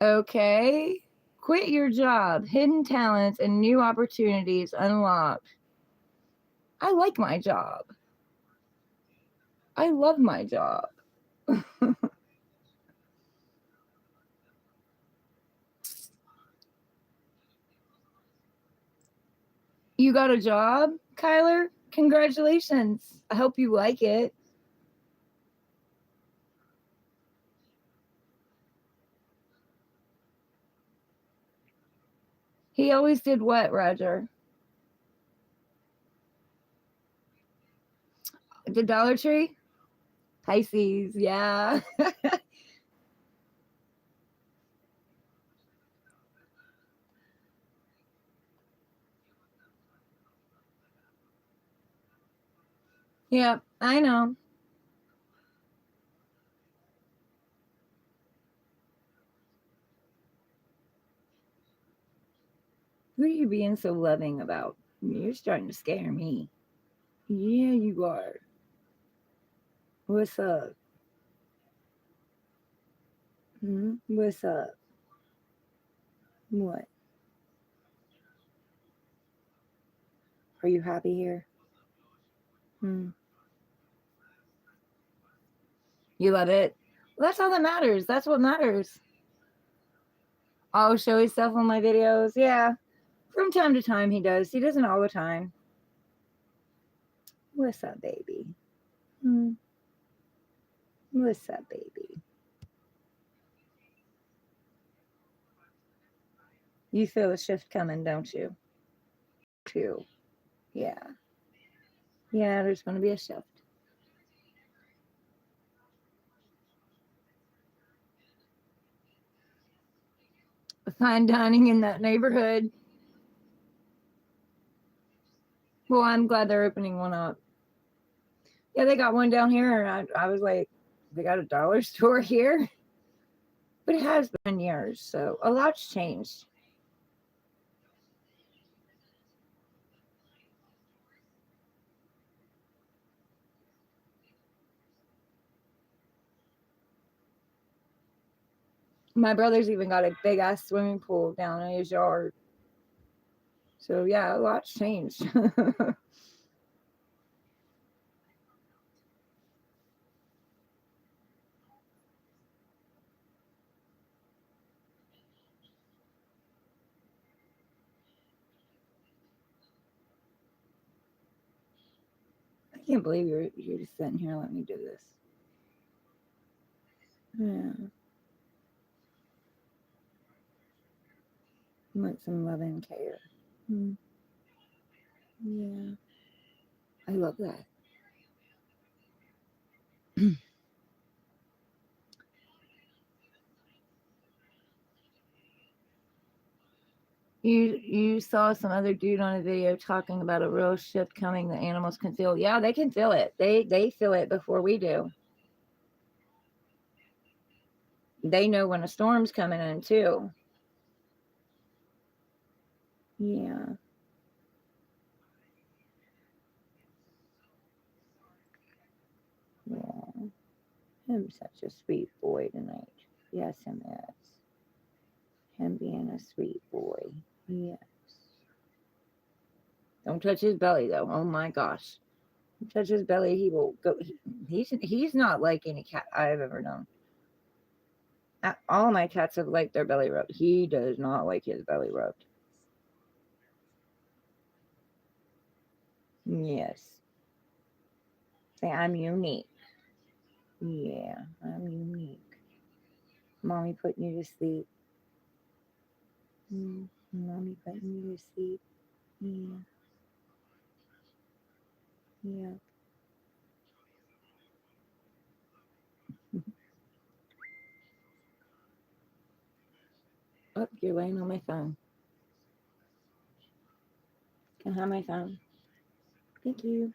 Okay. Quit your job. Hidden talents and new opportunities unlocked. I like my job. I love my job. You got a job, Kyler? Congratulations. I hope you like it. He always did what, Roger? The Dollar Tree? Pisces, yeah. Yeah, I know. Who are you being so loving about? You're starting to scare me. Yeah, you are. What's up? What's up? What? Are you happy here? Hmm. You love it? Well, that's all that matters. That's what matters. I'll show his stuff on my videos. Yeah. From time to time he does. He doesn't all the time. What's up, baby? What's up, baby? You feel a shift coming, don't you? Too. Yeah. Yeah, there's going to be a shift. Fine dining in that neighborhood. Well, I'm glad they're opening one up. Yeah, they got one down here, and I was like, they got a dollar store here? But it has been years, so a lot's changed. My brother's even got a big ass swimming pool down in his yard. So yeah, a lot's changed. I can't believe you're just sitting here letting me do this. Yeah. You want some love and care. Hmm. Yeah. I love that. You saw some other dude on a video talking about a real shift coming that animals can feel. Yeah, they can feel it. They feel it before we do. They know when a storm's coming in too. Yeah. Yeah. Him such a sweet boy tonight. Yes, him is. Him being a sweet boy. Yes. Don't touch his belly though. Oh my gosh. Touch his belly, he will go. He's not like any cat I've ever known. All my cats have liked their belly rubbed. He does not like his belly rubbed. Yes. Say, I'm unique. Yeah, I'm unique. Mommy putting you to sleep. Mommy putting you to sleep. Yeah, yeah. Oh, you're laying on my phone. Can I have my phone? Thank you.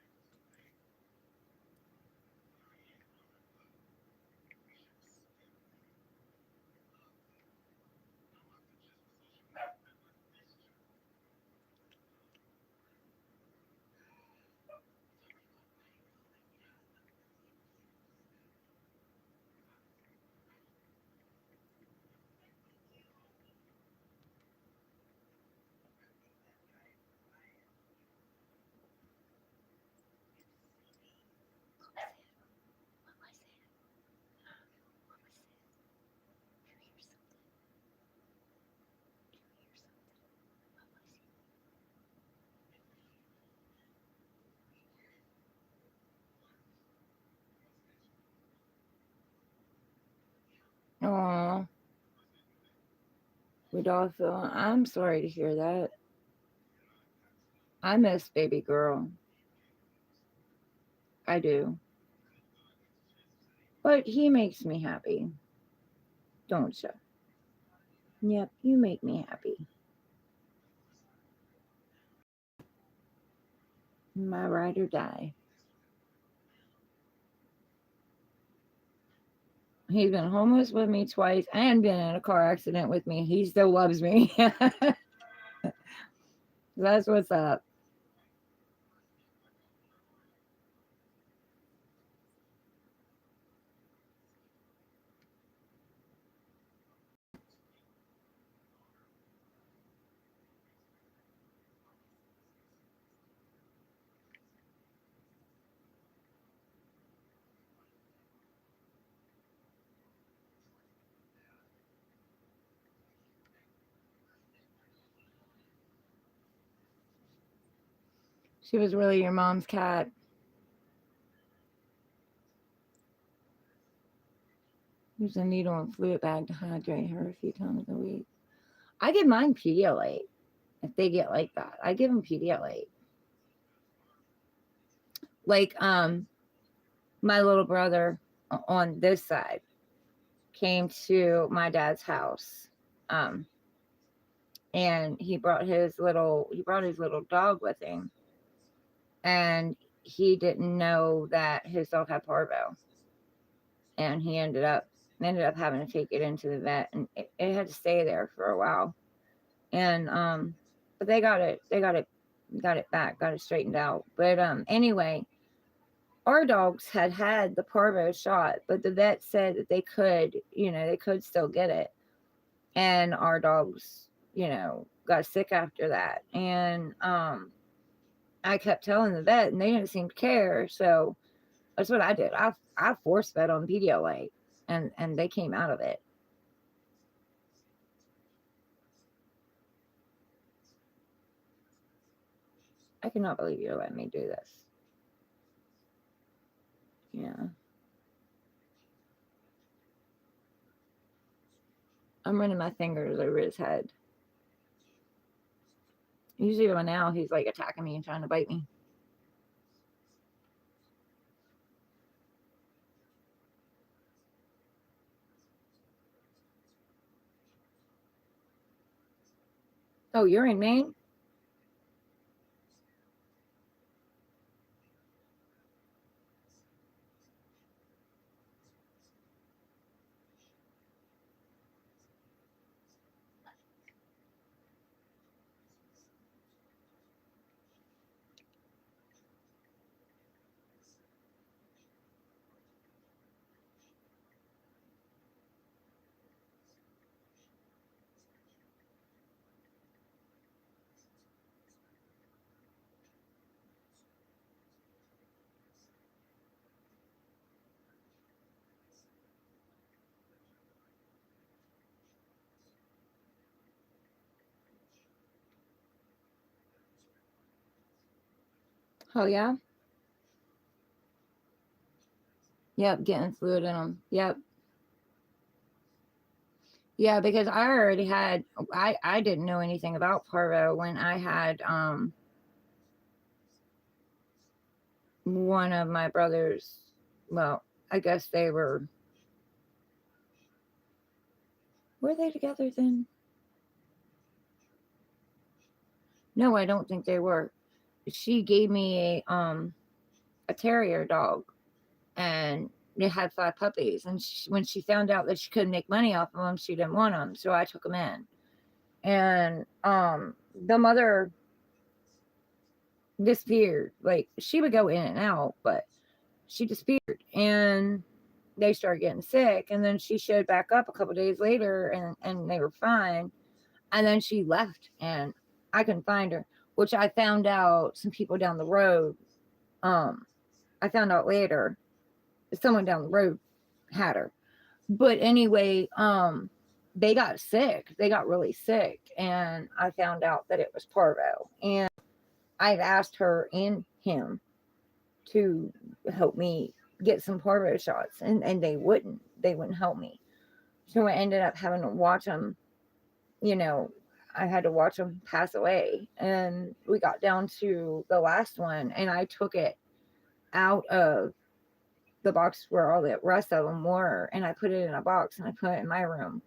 Aw, Rodolfo, I'm sorry to hear that. I miss baby girl. I do. But he makes me happy, don't you? Yep, you make me happy. My ride or die. He's been homeless with me twice and been in a car accident with me. He still loves me. That's what's up. She was really your mom's cat. Use a needle and fluid bag to hydrate her a few times a week. I give mine Pedialyte if they get like that. I give them Pedialyte. Like my little brother on this side came to my dad's house. Um and he brought his little dog with him, and he didn't know that his dog had parvo, and he ended up having to take it into the vet, and it had to stay there for a while. And but they got it back, got it straightened out. But anyway, our dogs had the parvo shot, but the vet said that they could still get it. And our dogs, got sick after that. And I kept telling the vet, and they didn't seem to care. So that's what I did. I force fed on Pedialyte, and they came out of it. I cannot believe you're letting me do this. Yeah, I'm running my fingers over his head. Usually by now he's like attacking me and trying to bite me. Oh, you're in Maine? Oh, yeah? Yep, getting fluid in them. Yep. Yeah, because I already had, I didn't know anything about parvo when I had one of my brothers. Well, I guess were they together then? No, I don't think they were. She gave me a terrier dog, and it had 5 puppies. And when she found out that she couldn't make money off of them, she didn't want them, so I took them in. And the mother disappeared. Like, she would go in and out, but she disappeared, and they started getting sick. And then she showed back up a couple days later, and they were fine. And then she left, and I couldn't find her, which I found out some people down the road. I found out later someone down the road had her. But anyway, they got sick. They got really sick, and I found out that it was parvo. And I've asked her and him to help me get some parvo shots, and they wouldn't help me. So I ended up having to watch them, you know, I had to watch them pass away. And we got down to the last one, and I took it out of the box where all the rest of them were, and I put it in a box, and I put it in my room.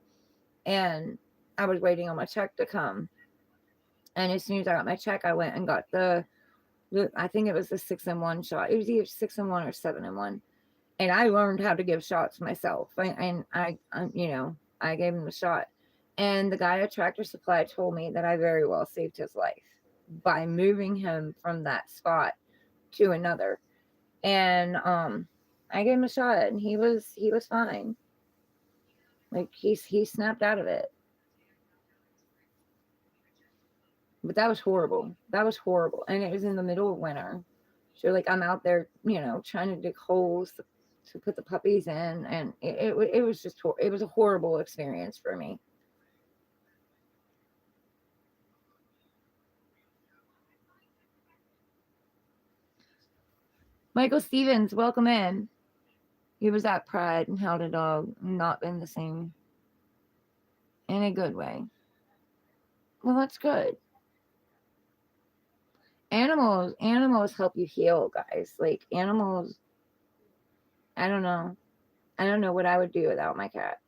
And I was waiting on my check to come. And as soon as I got my check, I went and got the I think it was the 6-in-1 shot. It was either 6-in-1 or 7-in-1. And I learned how to give shots myself. And I I gave him a shot. And the guy at Tractor Supply told me that I very well saved his life by moving him from that spot to another. And I gave him a shot, and he was fine. Like, he snapped out of it. But that was horrible. That was horrible. And it was in the middle of winter. So, like, I'm out there, trying to dig holes to put the puppies in. And it was just, it was a horrible experience for me. Michael Stevens, welcome in. He was at Pride and held a dog, not been the same. In a good way. Well, that's good. Animals help you heal, guys. Like, animals, I don't know. I don't know what I would do without my cat.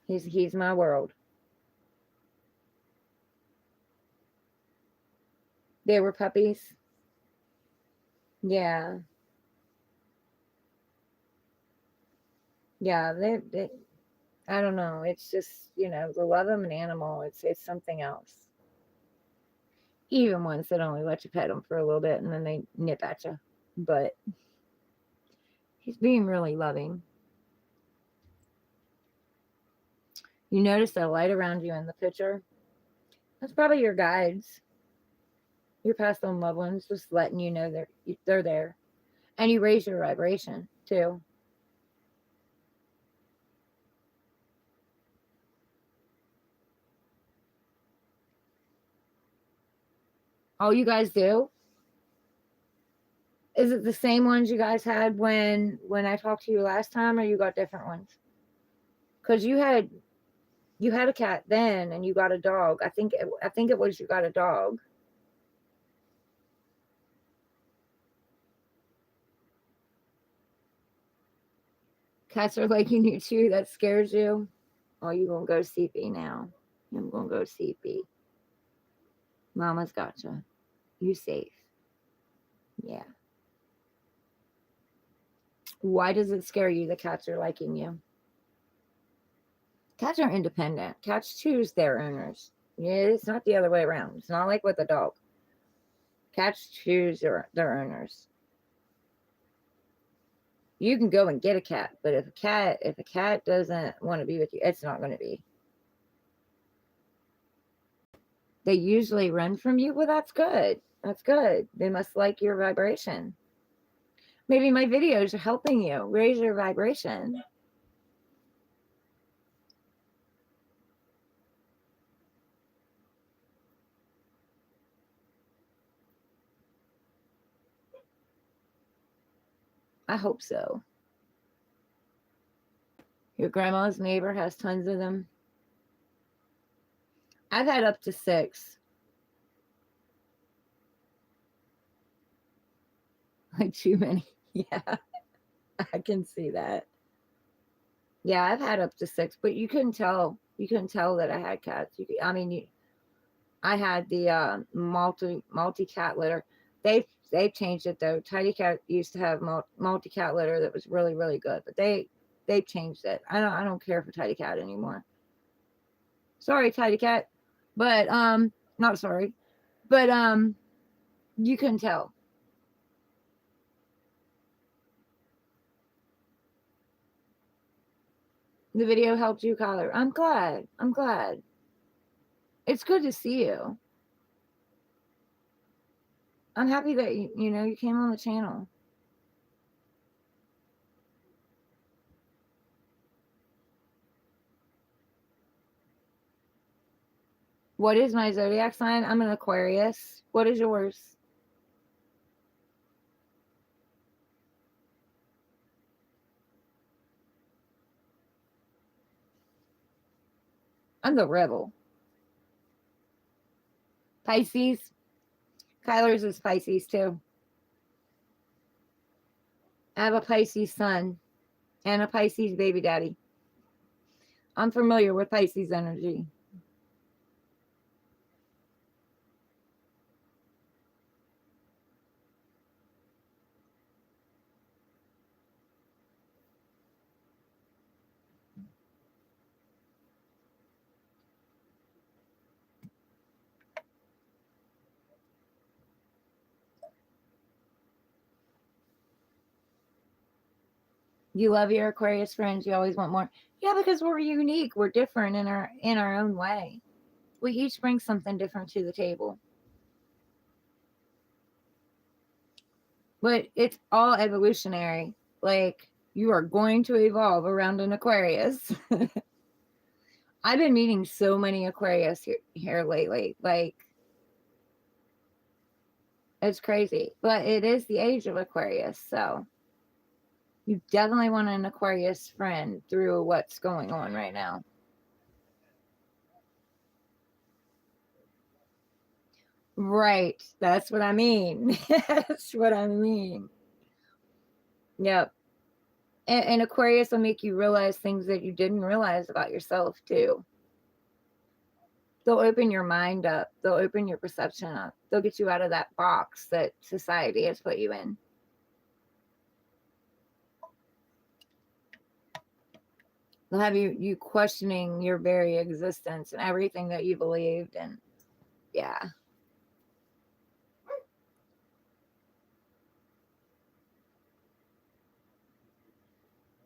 He's my world. They were puppies. Yeah. Yeah, they I don't know. It's just, the love of an animal, it's something else. Even ones that only let you pet them for a little bit and then they nip at you. But he's being really loving. You notice the light around you in the picture? That's probably your guides. Your past on loved ones, just letting you know they're there. And you raise your vibration too. Oh, you guys do? Is it the same ones you guys had when I talked to you last time, or you got different ones? Because you had a cat then, and you got a dog. I think it was you got a dog. Cats are liking you too. That scares you. Oh, you gonna go CP now? I'm gonna go CP. Mama's gotcha. You safe? Yeah. Why does it scare you? The cats are liking you. Cats are independent. Cats choose their owners. Yeah, it's not the other way around. It's not like with a dog. Cats choose their owners. You can go and get a cat, but if a cat doesn't want to be with you, it's not going to be. They usually run from you. Well, that's good. That's good. They must like your vibration. Maybe my videos are helping you raise your vibration. I hope so. Your grandma's neighbor has tons of them. I've had up to 6. Like too many. Yeah, I can see that. Yeah, I've had up to 6, but you couldn't tell. You couldn't tell that I had cats. I mean, I had the multi cat litter. They've changed it though. Tidy Cat used to have multi cat litter that was really really good, but they've changed it. I don't care for Tidy Cat anymore. Sorry, Tidy Cat, but not sorry, but you couldn't tell. The video helped you, Kyler. I'm glad. I'm glad. It's good to see you. I'm happy that you came on the channel. What is my zodiac sign? I'm an Aquarius. What is yours? I'm the rebel. Pisces. Kyler's is Pisces too. I have a Pisces son and a Pisces baby daddy. I'm familiar with Pisces energy. You love your Aquarius friends. You always want more. Yeah, because we're unique. We're different in our own way. We each bring something different to the table. But it's all evolutionary. Like, you are going to evolve around an Aquarius. I've been meeting so many Aquarius here lately. Like, it's crazy. But it is the age of Aquarius. So you definitely want an Aquarius friend through what's going on right now. Right. That's what I mean. That's what I mean. Yep. And Aquarius will make you realize things that you didn't realize about yourself, too. They'll open your mind up. They'll open your perception up. They'll get you out of that box that society has put you in. They'll have you questioning your very existence and everything that you believed. And yeah.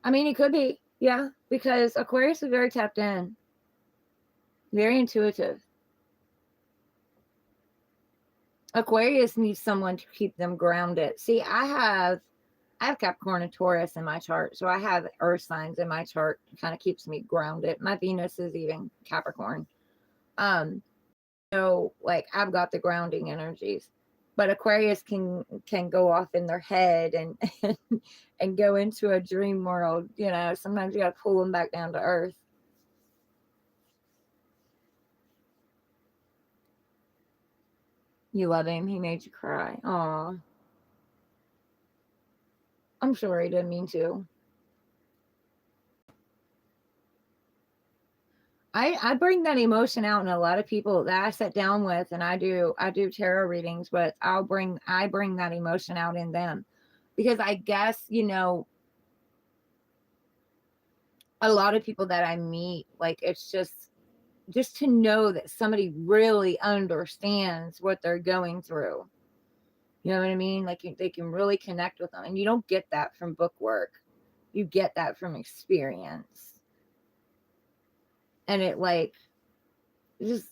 I mean, it could be. Yeah. Because Aquarius is very tapped in. Very intuitive. Aquarius needs someone to keep them grounded. See, I have Capricorn and Taurus in my chart. So I have earth signs in my chart. It kind of keeps me grounded. My Venus is even Capricorn. So like I've got the grounding energies. But Aquarius can go off in their head and and go into a dream world. Sometimes you got to pull them back down to earth. You love him. He made you cry. Aw. I'm sure he didn't mean to. I bring that emotion out in a lot of people that I sit down with, and I do tarot readings, but I bring that emotion out in them because I guess a lot of people that I meet, like, it's just to know that somebody really understands what they're going through. You know what I mean? Like, they can really connect with them, and you don't get that from book work. You get that from experience. And it, like, just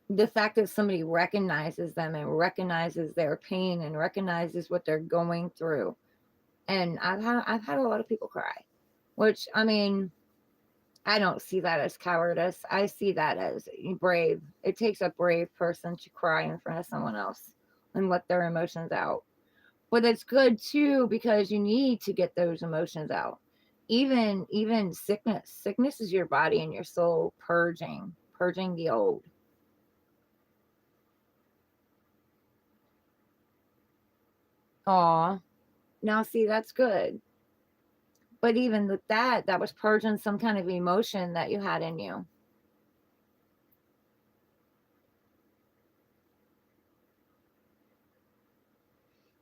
the fact that somebody recognizes them and recognizes their pain and recognizes what they're going through. And I've had a lot of people cry, which, I mean, I don't see that as cowardice. I see that as brave. It takes a brave person to cry in front of someone else and let their emotions out. But it's good too, because you need to get those emotions out. Even sickness. Sickness is your body and your soul purging the old. Aw. Now see, that's good. But even with that, that was purging some kind of emotion that you had in you.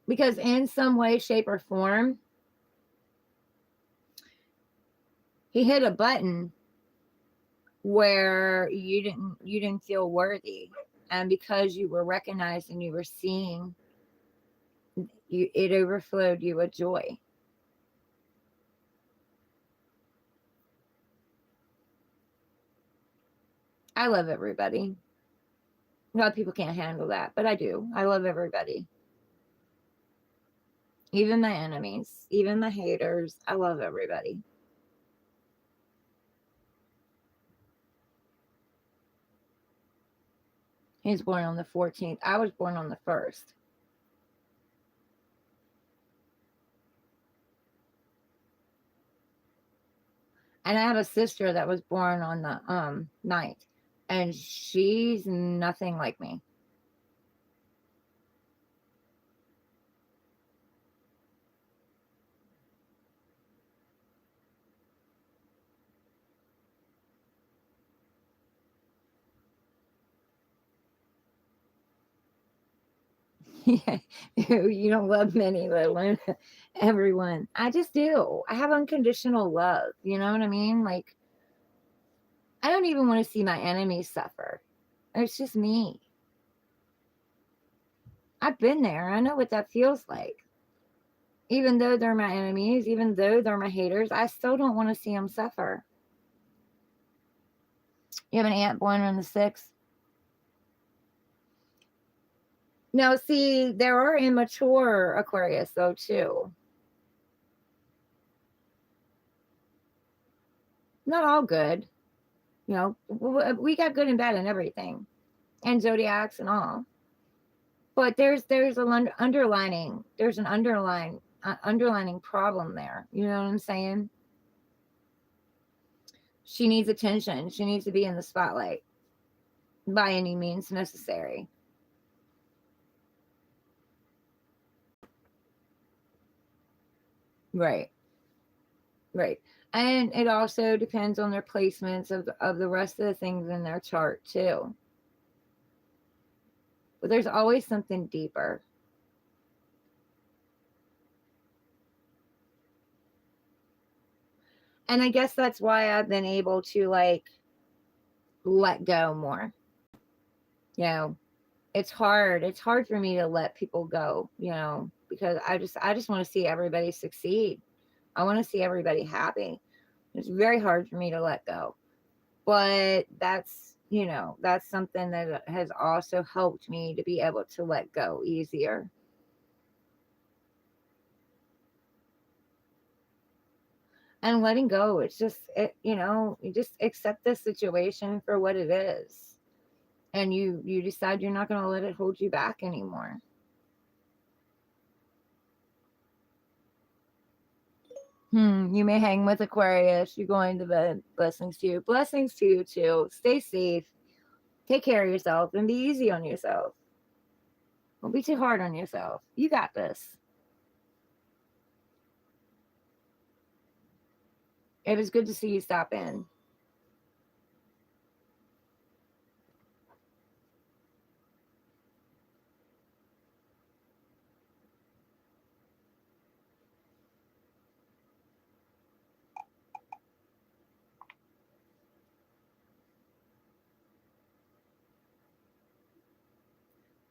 Because in some way, shape, or form, he hit a button where you didn't feel worthy. And because you were recognized and you were seen, it overflowed you with joy. I love everybody. A lot of people can't handle that, but I do. I love everybody. Even my enemies, even the haters. I love everybody. He's born on the 14th. I was born on the 1st. And I have a sister that was born on the 9th. And she's nothing like me. Yeah, you don't love many, let alone everyone. I just do. I have unconditional love. You know what I mean? Like, I don't even want to see my enemies suffer. It's just me. I've been there. I know what that feels like. Even though they're my enemies, even though they're my haters, I still don't want to see them suffer. You have an aunt born on the 6th. Now, see, there are immature Aquarius, though, too. Not all good. You know, we got good and bad in everything, and zodiacs and all. But there's an underlining problem there. You know what I'm saying? She needs attention. She needs to be in the spotlight by any means necessary. Right. Right. And it also depends on their placements of the rest of the things in their chart too. But there's always something deeper. And I guess that's why I've been able to like let go more. You know, it's hard. It's hard for me to let people go, you know, because I just want to see everybody succeed. I want to see everybody happy. It's very hard for me to let go. But that's something that has also helped me to be able to let go easier. And letting go, it's just you just accept the situation for what it is. And you decide you're not going to let it hold you back anymore. You may hang with Aquarius. You're going to bed. Blessings to you. Blessings to you too. Stay safe. Take care of yourself and be easy on yourself. Don't be too hard on yourself. You got this. It was good to see you stop in.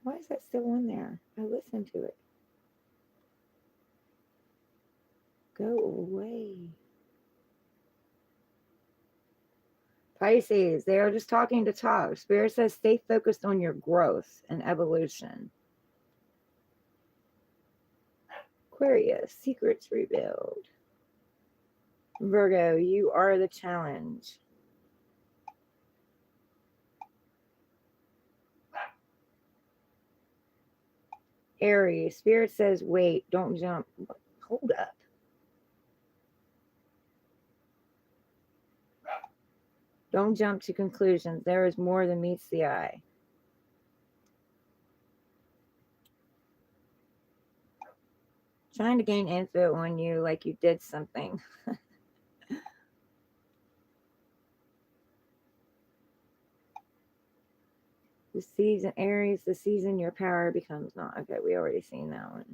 Why is that still on there? I listened to it. Go away. Pisces, they are just talking to talk. Spirit says stay focused on your growth and evolution. Aquarius, secrets revealed. Virgo, you are the challenge. Aries, Spirit says, wait, don't jump. Hold up. Don't jump to conclusions. There is more than meets the eye. Trying to gain info on you like you did something. The season, Aries, the season your power becomes not. Okay, we already seen that one.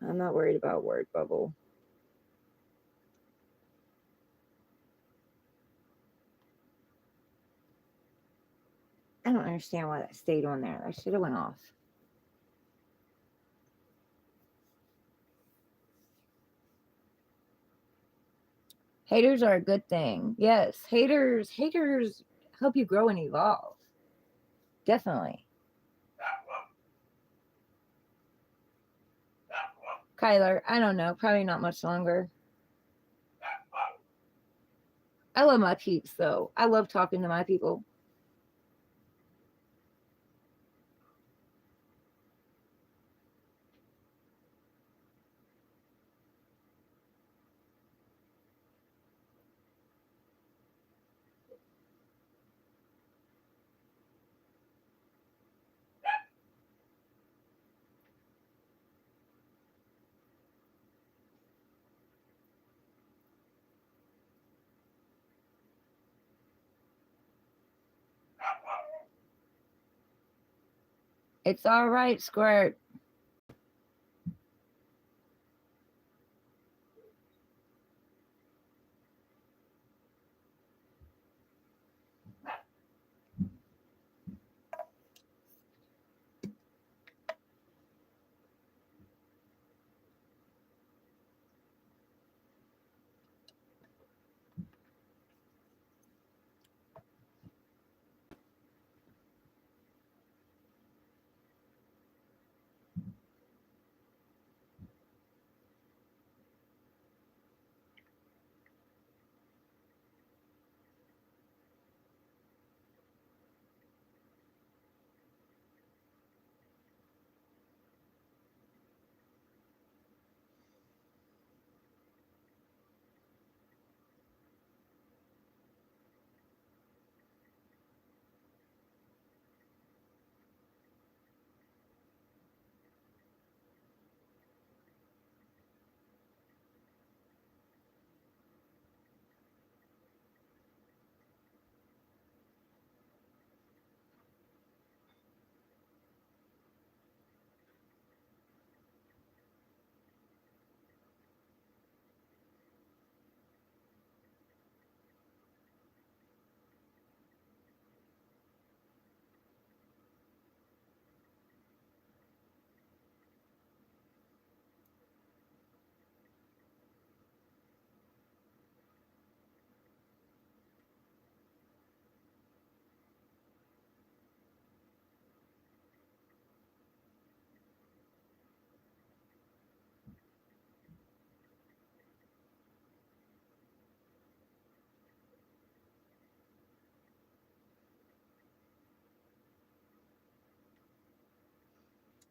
I'm not worried about word bubble. I don't understand why that stayed on there. That should have went off. Haters are a good thing. Yes, haters help you grow and evolve. Definitely. Kyler, I don't know. Probably not much longer. I love my peeps, though. I love talking to my people. It's all right, Squirt.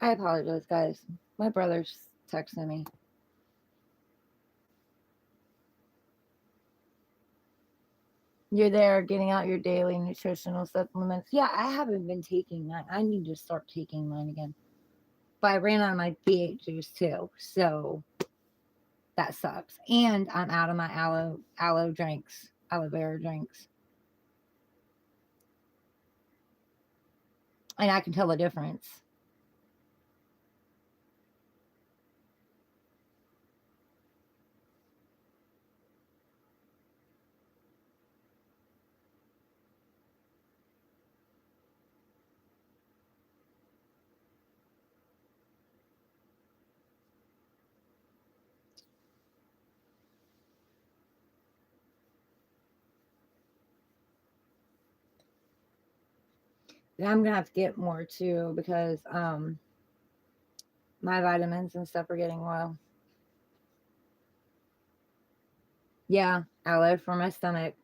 I apologize, guys. My brother's texting me. You're there getting out your daily nutritional supplements. Yeah, I haven't been taking mine. I need to start taking mine again. But I ran out of my BH juice too. So that sucks. And I'm out of my aloe drinks, aloe vera drinks. And I can tell the difference. And I'm gonna have to get more too because my vitamins and stuff are getting low. Yeah, aloe for my stomach.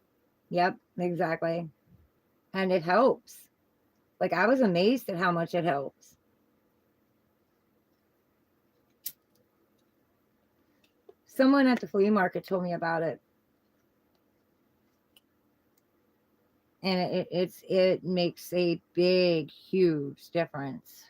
Yep, exactly. And it helps. Like I was amazed at how much it helps. Someone at the flea market told me about it, and it makes a big, huge difference.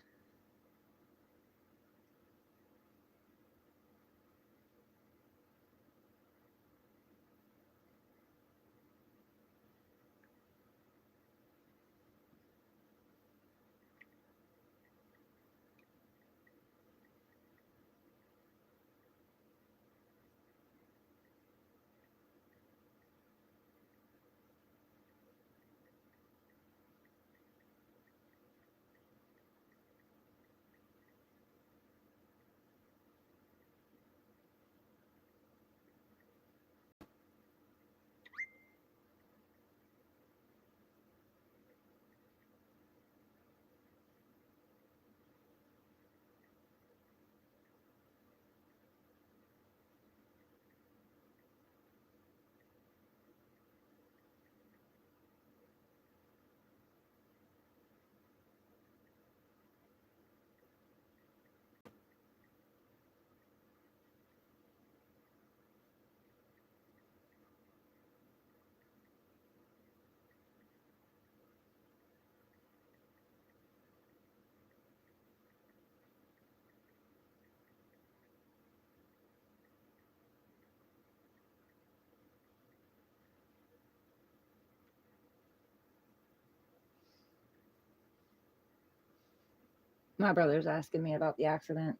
My brother's asking me about the accident.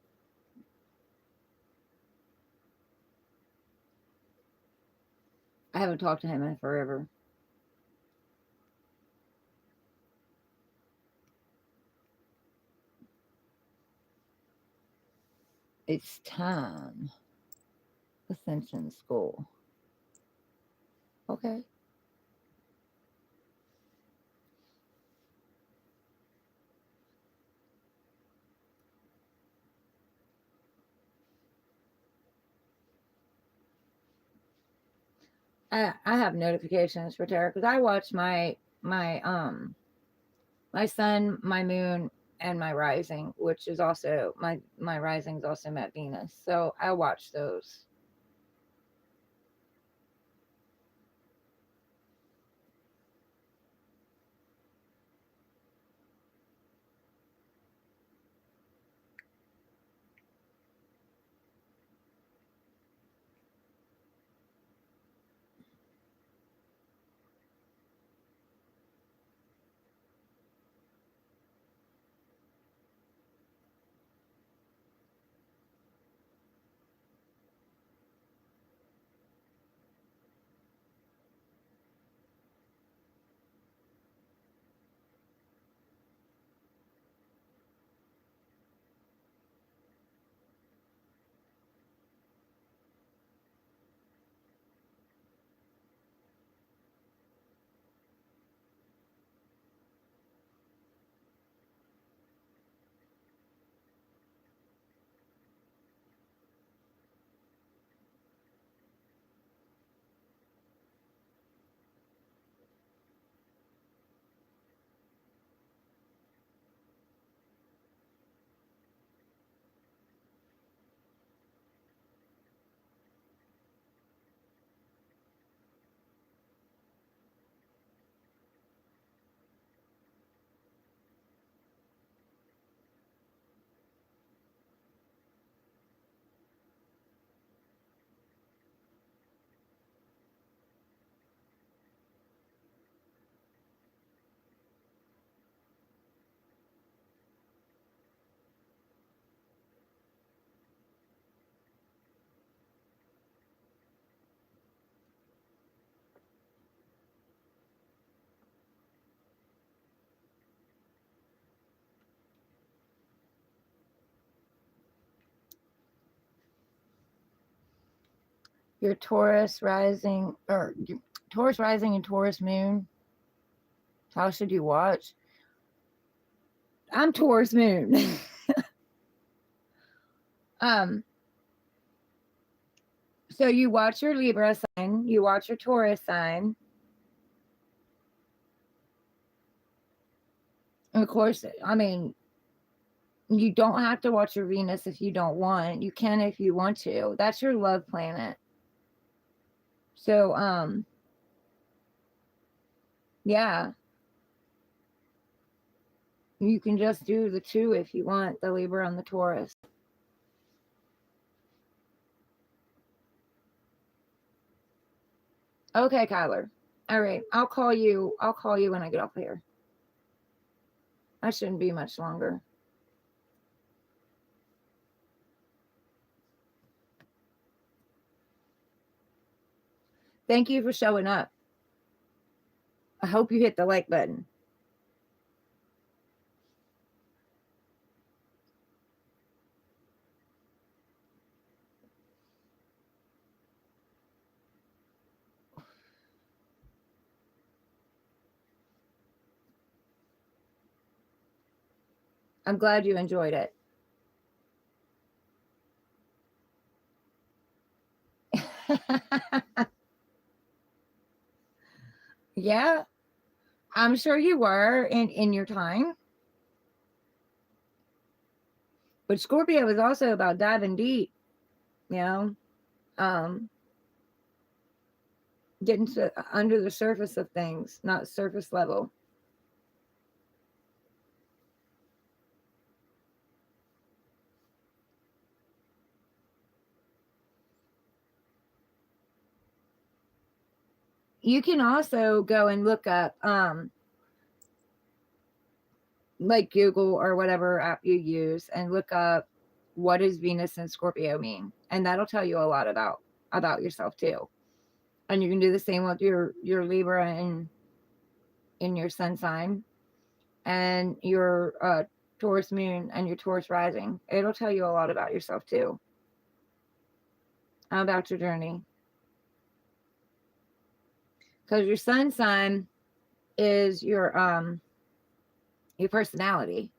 I haven't talked to him in forever. It's time. Ascension School. Okay. I have notifications for tarot because I watch my sun, my moon, and my rising, which is also my rising is also met Venus. So I watch those. Your Taurus rising or Taurus rising and Taurus moon. How should you watch? I'm Taurus moon. um, so you watch your Libra sign, you watch your Taurus sign. And of course, I mean, You don't have to watch your Venus if you don't want. You can if you want to. That's your love planet. So, yeah, you can just do the two if you want, the Libra and the Taurus. Okay, Kyler. All right. I'll call you. I'll call you when I get off here. I shouldn't be much longer. Thank you for showing up. I hope you hit the like button. I'm glad you enjoyed it. Yeah, I'm sure you were in your time. But Scorpio is also about diving deep, you know, um, getting to under the surface of things, not surface level. You can also go and look up like Google or whatever app you use and look up what does Venus and Scorpio mean, and that'll tell you a lot about yourself too. And you can do the same with your Libra and in your sun sign and your Taurus moon and your Taurus rising. It'll tell you a lot about yourself too, about your journey. Because your sun sign is your personality.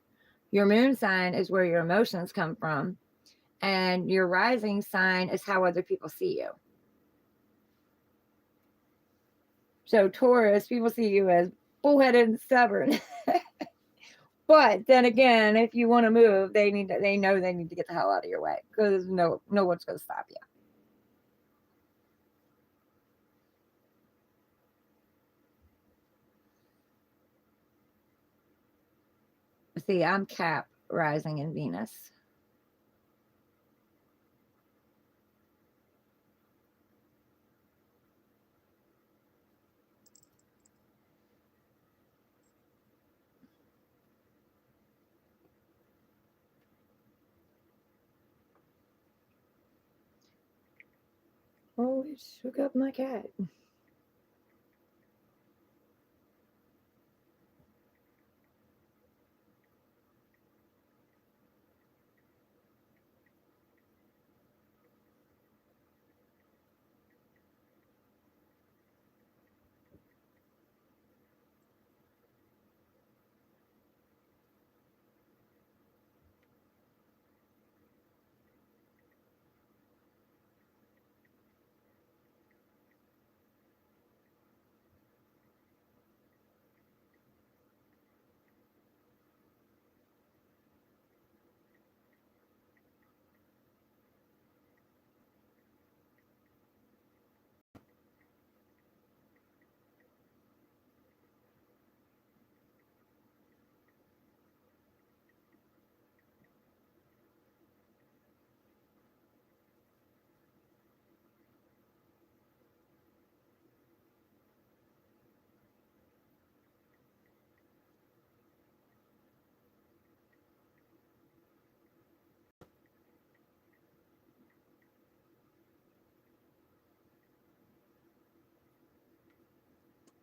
Your moon sign is where your emotions come from, and your rising sign is how other people see you. So Taurus, people see you as bullheaded and stubborn. But then again, if you want to move, they know they need to get the hell out of your way because no one's going to stop you. See, I'm Cap rising in Venus. Oh, it shook up my cat.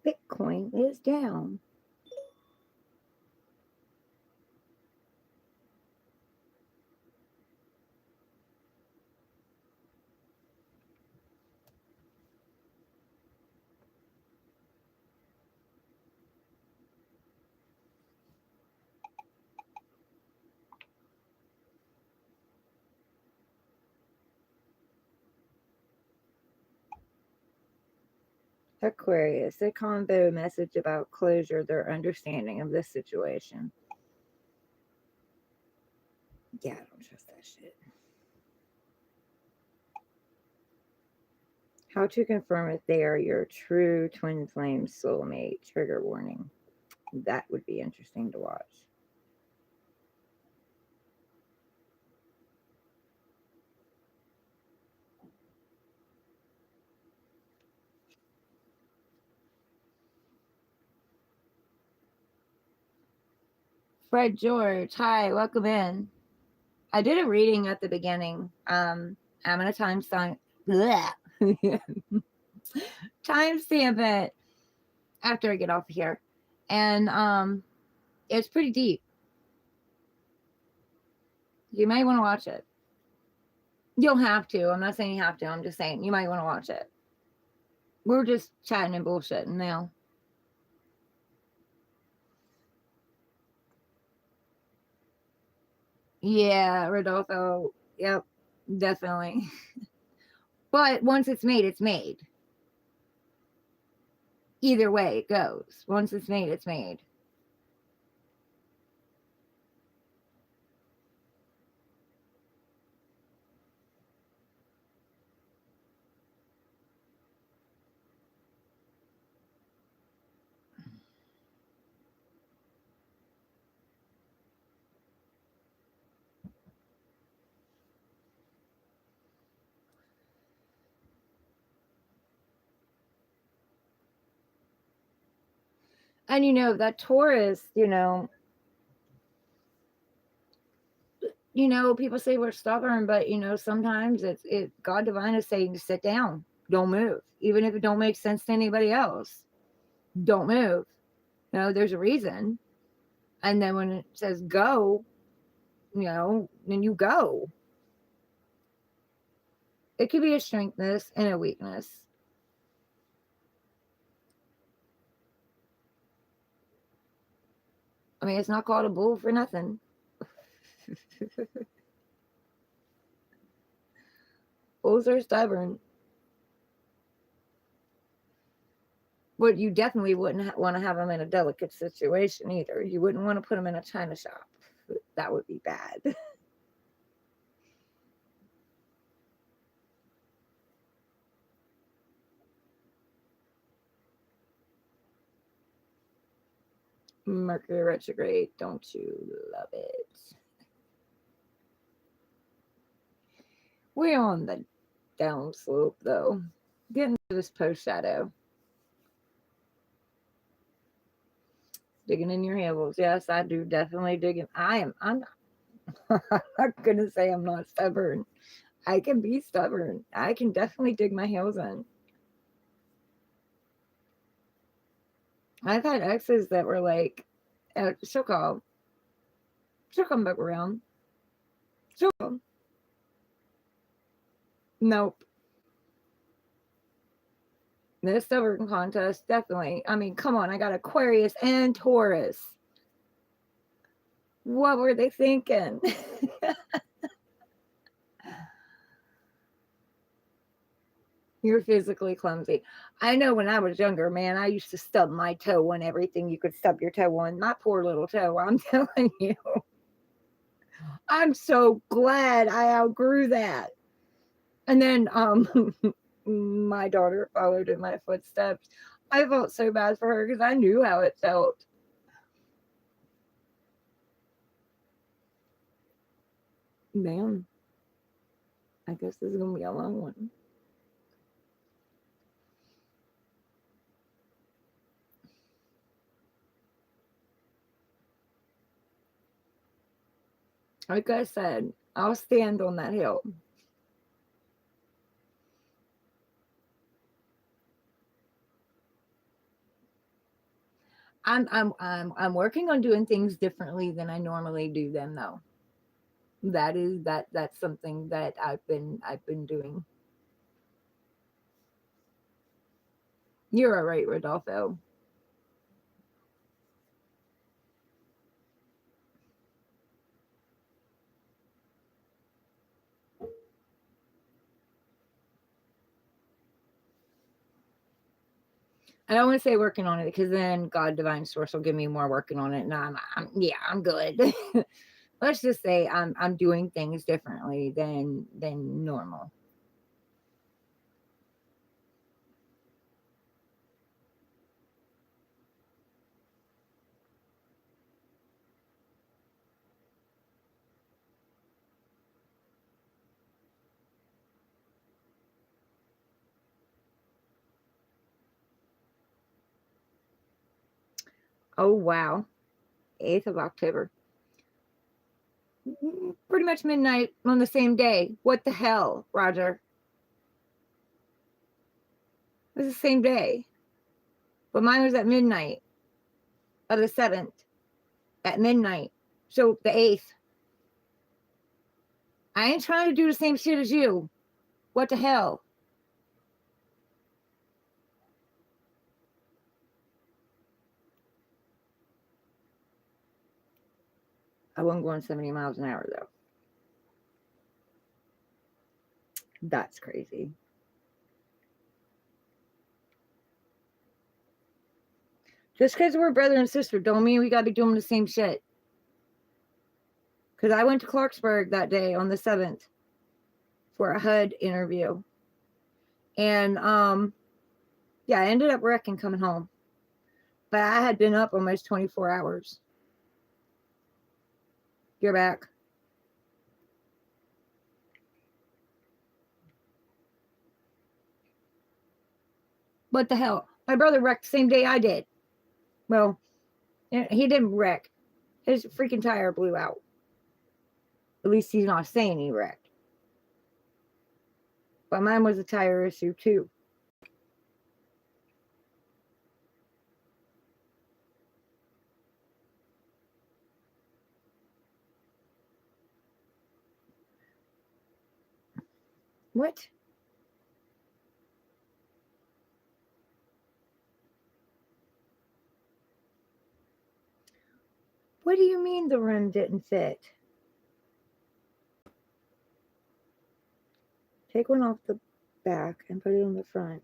Bitcoin is down. Aquarius, a combo message about closure, their understanding of this situation. Yeah, I don't trust that shit. How to confirm if they are your true twin flame soulmate. Trigger warning. That would be interesting to watch. Fred George, hi, welcome in. I did a reading at the beginning. I'm gonna timestamp it after I get off here, and it's pretty deep. You might want to watch it. You don't have to. I'm not saying you have to. I'm just saying you might want to watch it. We're just chatting and bullshitting now. Yeah, Rodolfo. Yep, definitely. But once it's made, it's made. Either way it goes. Once it's made, it's made. And that Taurus, people say we're stubborn, but sometimes it God divine is saying to sit down, don't move, even if it don't make sense to anybody else. Don't move. There's a reason. And then when it says go, then you go. It could be a strengthness and a weakness. I mean, it's not called a bull for nothing. Bulls are stubborn. But you definitely wouldn't want to have them in a delicate situation either. You wouldn't want to put them in a china shop. That would be bad. Mercury retrograde, don't you love it? We're on the down slope though. Getting to this post shadow. Digging in your heels. Yes, I do definitely dig in. I'm not gonna say I'm not stubborn. I can be stubborn. I can definitely dig my heels in. I've had exes that were like, she'll call. She'll come back around. She'll come. Nope. The stubborn contest, definitely. I mean, come on, I got Aquarius and Taurus. What were they thinking? You're physically clumsy. I know when I was younger, man, I used to stub my toe on everything you could stub your toe on. My poor little toe, I'm telling you. I'm so glad I outgrew that. And then my daughter followed in my footsteps. I felt so bad for her because I knew how it felt. Man, I guess this is going to be a long one. Like I said, I'll stand on that hill. I'm working on doing things differently than I normally do them though. That's something that I've been doing. You're all right, Rodolfo. I don't want to say working on it because then God divine source will give me more working on it and I'm good. let's just say I'm doing things differently than normal. Oh wow. 8th of October. Pretty much midnight on the same day. What the hell, Roger? It was the same day. But mine was at midnight of the 7th. At midnight. So the 8th. I ain't trying to do the same shit as you. What the hell? I wasn't going 70 miles an hour though. That's crazy. Just because we're brother and sister don't mean we got to be doing the same shit. Because I went to Clarksburg that day on the 7th for a HUD interview. And yeah, I ended up wrecking coming home. But I had been up almost 24 hours. You're back. What the hell? My brother wrecked the same day I did. Well, he didn't wreck. His freaking tire blew out. At least he's not saying he wrecked. But mine was a tire issue too. What? What do you mean the rim didn't fit? Take one off the back and put it on the front.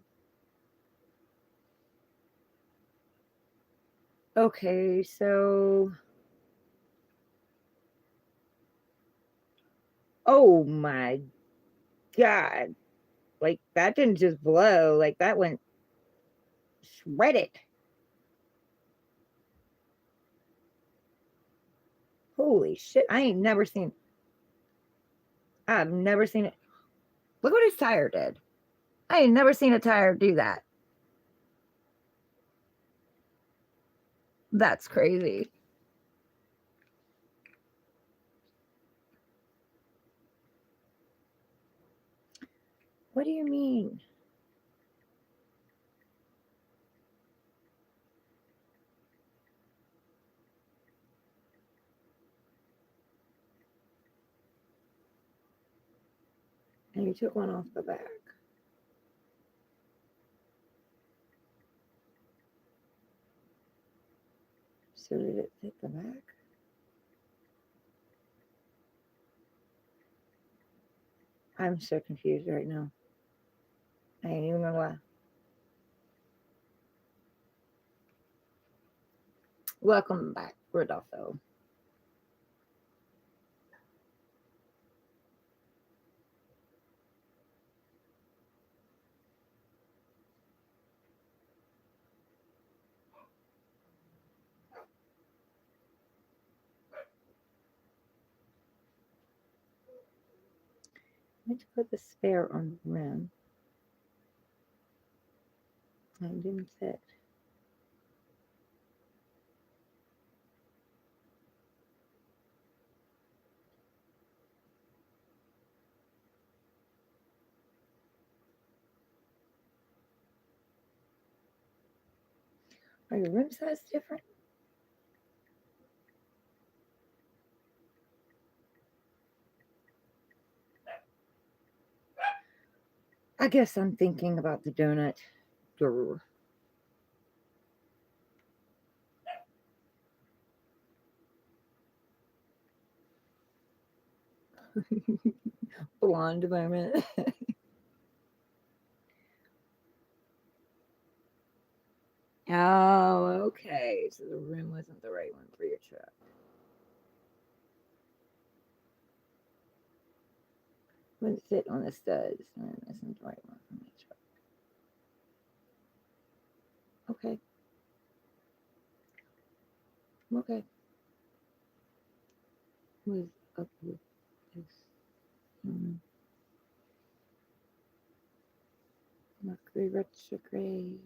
Okay, so... Oh my God. Like, that didn't just blow. Like, that went shredded. Holy shit. I've never seen it. Look what his tire did. I ain't never seen a tire do that. That's crazy. What do you mean? And you took one off the back. So did it fit the back? I'm so confused right now. I ain't even gonna lie. Welcome back, Rodolfo. I meant to put the spare on the rim. It didn't fit. Are your rim size different? I guess I'm thinking about the donut. Grr. Blonde moment. Oh, okay. So the rim wasn't the right one for your truck. Wouldn't fit on the studs. That's not the right one. Okay. Okay. What's up with this? Mercury retrograde.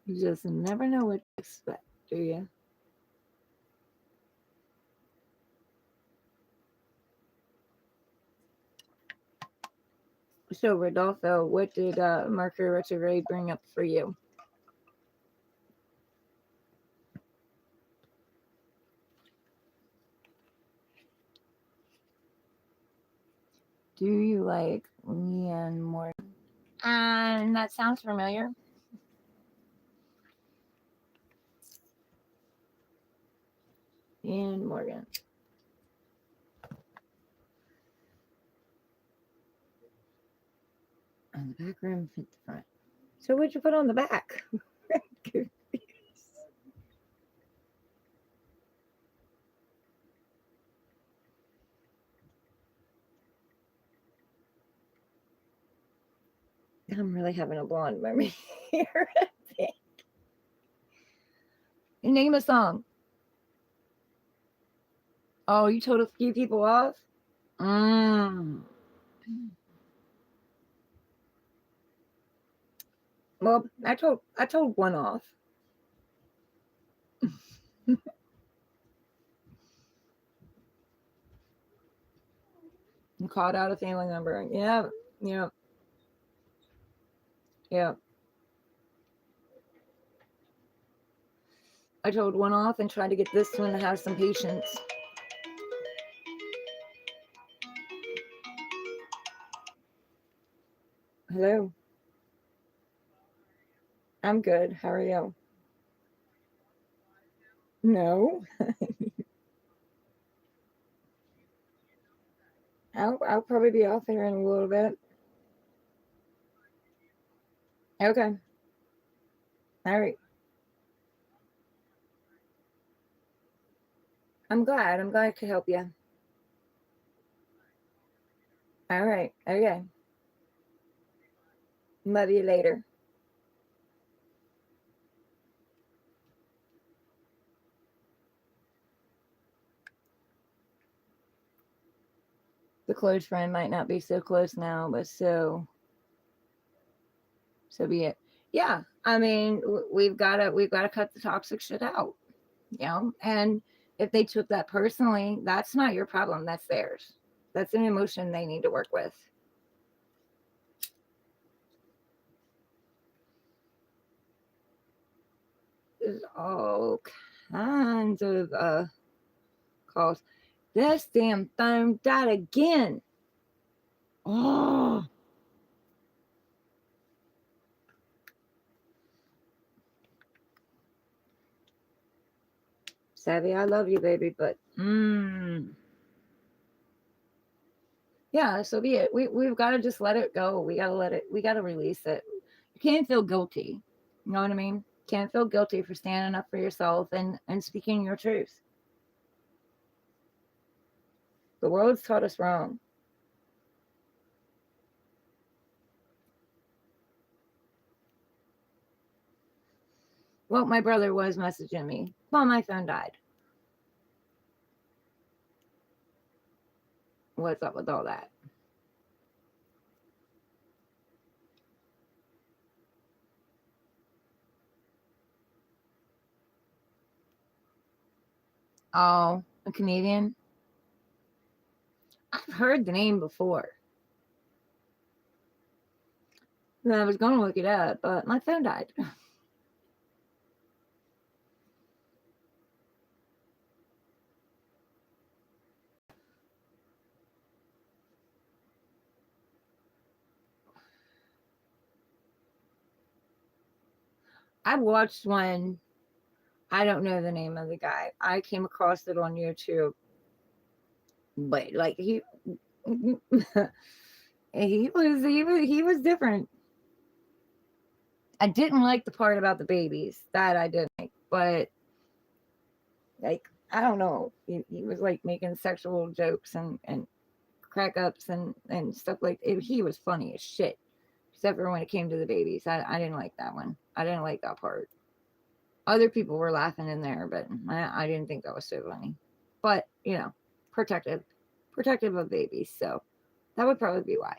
You just never know what to expect, do you? So, Rodolfo, what did Mercury retrograde bring up for you? Do you like Leanne Morgan? And that sounds familiar. Leanne Morgan. On the back rim fit the front. So what'd you put on the back? I'm really having a blonde moment here. Name a song. Oh, you told a few people off? Well, I told one off. You called out a family member. Yeah, yeah, yeah. I told one off and tried to get this one to have some patience. Hello. I'm good. How are you? No. I'll probably be off here in a little bit. Okay. All right. I'm glad. I'm glad I could help you. All right. Okay. Love you later. The close friend might not be so close now, but so be it. Yeah. I mean, we've got to cut the toxic shit out, and if they took that personally, that's not your problem, that's theirs. That's an emotion they need to work with. There's all kinds of calls. This damn phone died again. Oh, Savvy, I love you, baby, but yeah, so be it. We've got to just let it go. We got to let it. We got to release it. You can't feel guilty. You know what I mean? Can't feel guilty for standing up for yourself and speaking your truth. The world's taught us wrong. Well, my brother was messaging me while my phone died. What's up with all that? Oh, a comedian? I've heard the name before. And I was going to look it up, but my phone died. I watched one. I don't know the name of the guy. I came across it on YouTube, but like he was different. I didn't like the part about the babies. That I didn't like, but like I don't know. He was like making sexual jokes and crack ups and stuff like it. He was funny as shit. Except for when it came to the babies. I didn't like that one. I didn't like that part. Other people were laughing in there, but I didn't think that was so funny. But, protective. Protective of babies. So that would probably be why.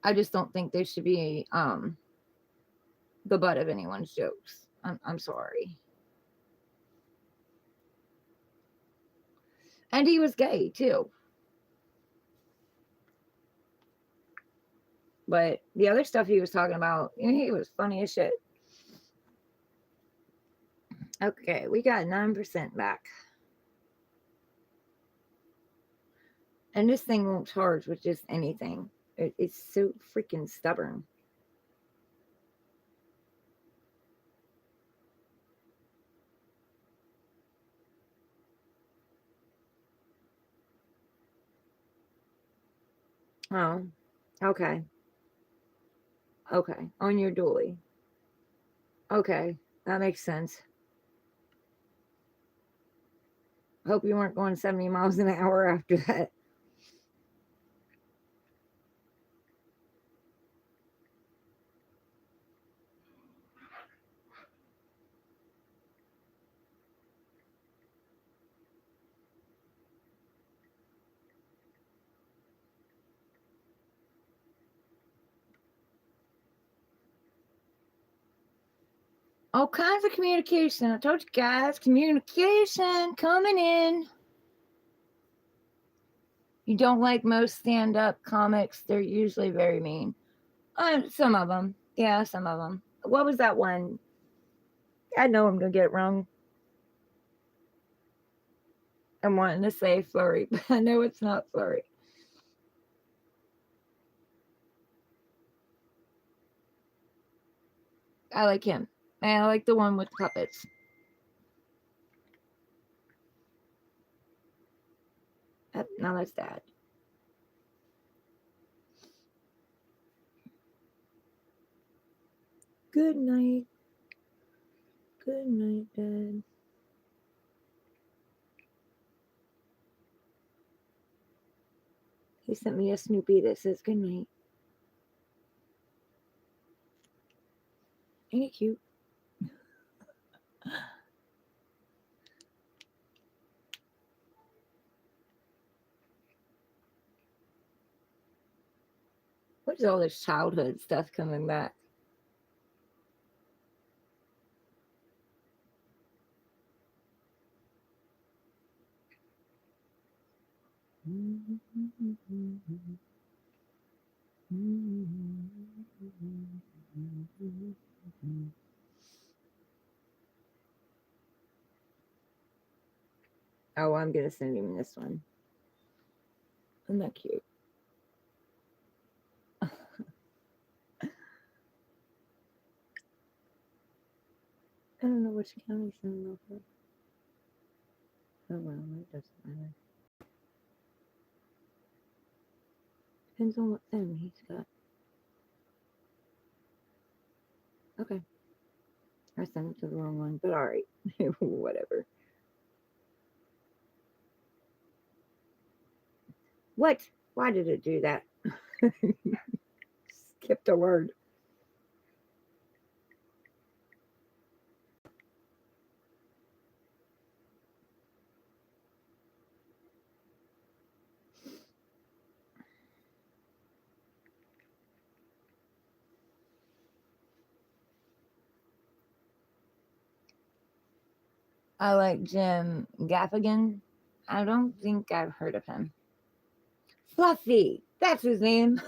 I just don't think they should be the butt of anyone's jokes. I'm sorry. And he was gay too. But the other stuff he was talking about, he was funny as shit. Okay, we got 9% back. And this thing won't charge with just anything. It's so freaking stubborn. Oh, okay. Okay. On your dually. Okay. That makes sense. Hope you weren't going 70 miles an hour after that. All kinds of communication. I told you guys, communication coming in. You don't like most stand-up comics. They're usually very mean. Some of them. Yeah, some of them. What was that one? I know I'm going to get it wrong. I'm wanting to say Flurry, but I know it's not Flurry. I like him. And I like the one with puppets. Now that's Dad. Good night. Good night, Dad. He sent me a Snoopy that says good night. Ain't it cute? What is all this childhood stuff coming back? Oh, I'm going to send him this one. Isn't that cute? I don't know which county sending over. Oh, well, it doesn't matter. Depends on what phone he's got. Okay. I sent it to the wrong one, but all right. Whatever. What? Why did it do that? Skipped a word. I like Jim Gaffigan. I don't think I've heard of him. Fluffy. That's his name.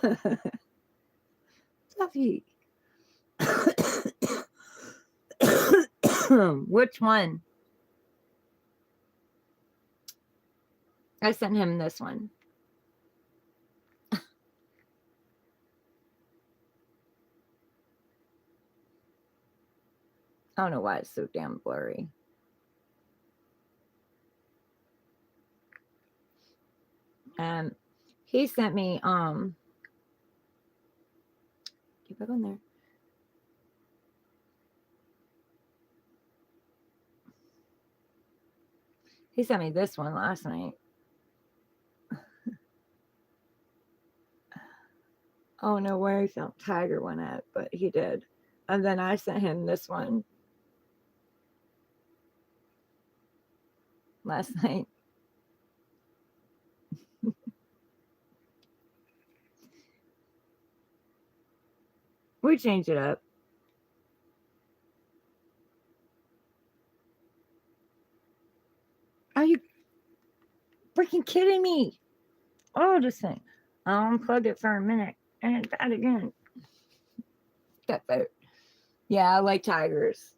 Fluffy. Which one? I sent him this one. I don't know why it's so damn blurry. He sent me, get back on there. He sent me this one last night. I don't know where he found Tiger one at, but he did. And then I sent him this one last night. We changed it up. Are you freaking kidding me? Oh, this thing. I unplugged it for a minute and it died again. That vote. Yeah, I like tigers.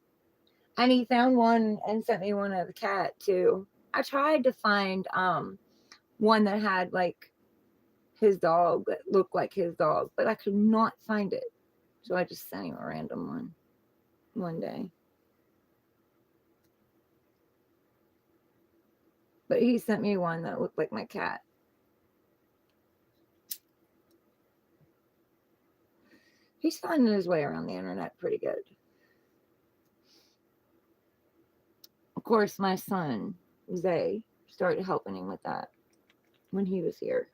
And he found one and sent me one of the cat too. I tried to find one that had like his dog that looked like his dog, but I could not find it. So I just sent him a random one day. But he sent me one that looked like my cat. He's finding his way around the internet pretty good. Of course, my son, Zay, started helping him with that when he was here.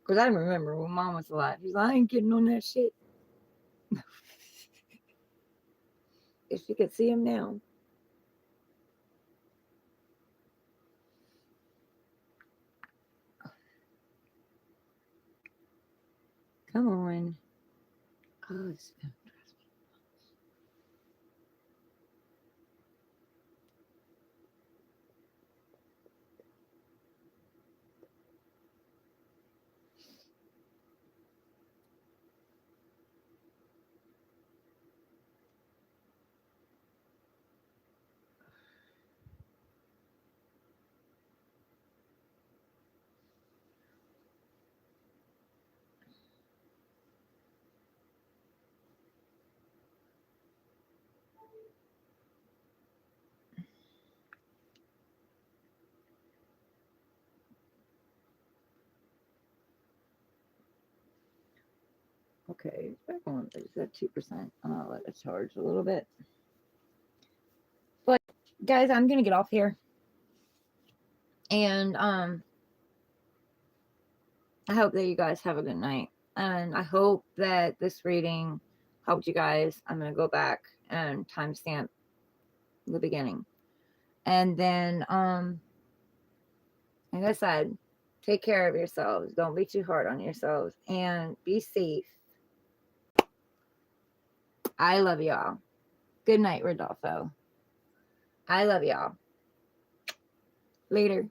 Because I remember when Mom was alive, he's like, I ain't getting on that shit. If you could see him now. Come on. Oh, it's gonna drive me. Okay, back on. Is that 2%? I'll let it charge a little bit. But guys, I'm gonna get off here. And I hope that you guys have a good night. And I hope that this reading helped you guys. I'm gonna go back and timestamp the beginning. And then like I said, take care of yourselves. Don't be too hard on yourselves and be safe. I love y'all. Good night, Rodolfo. I love y'all. Later.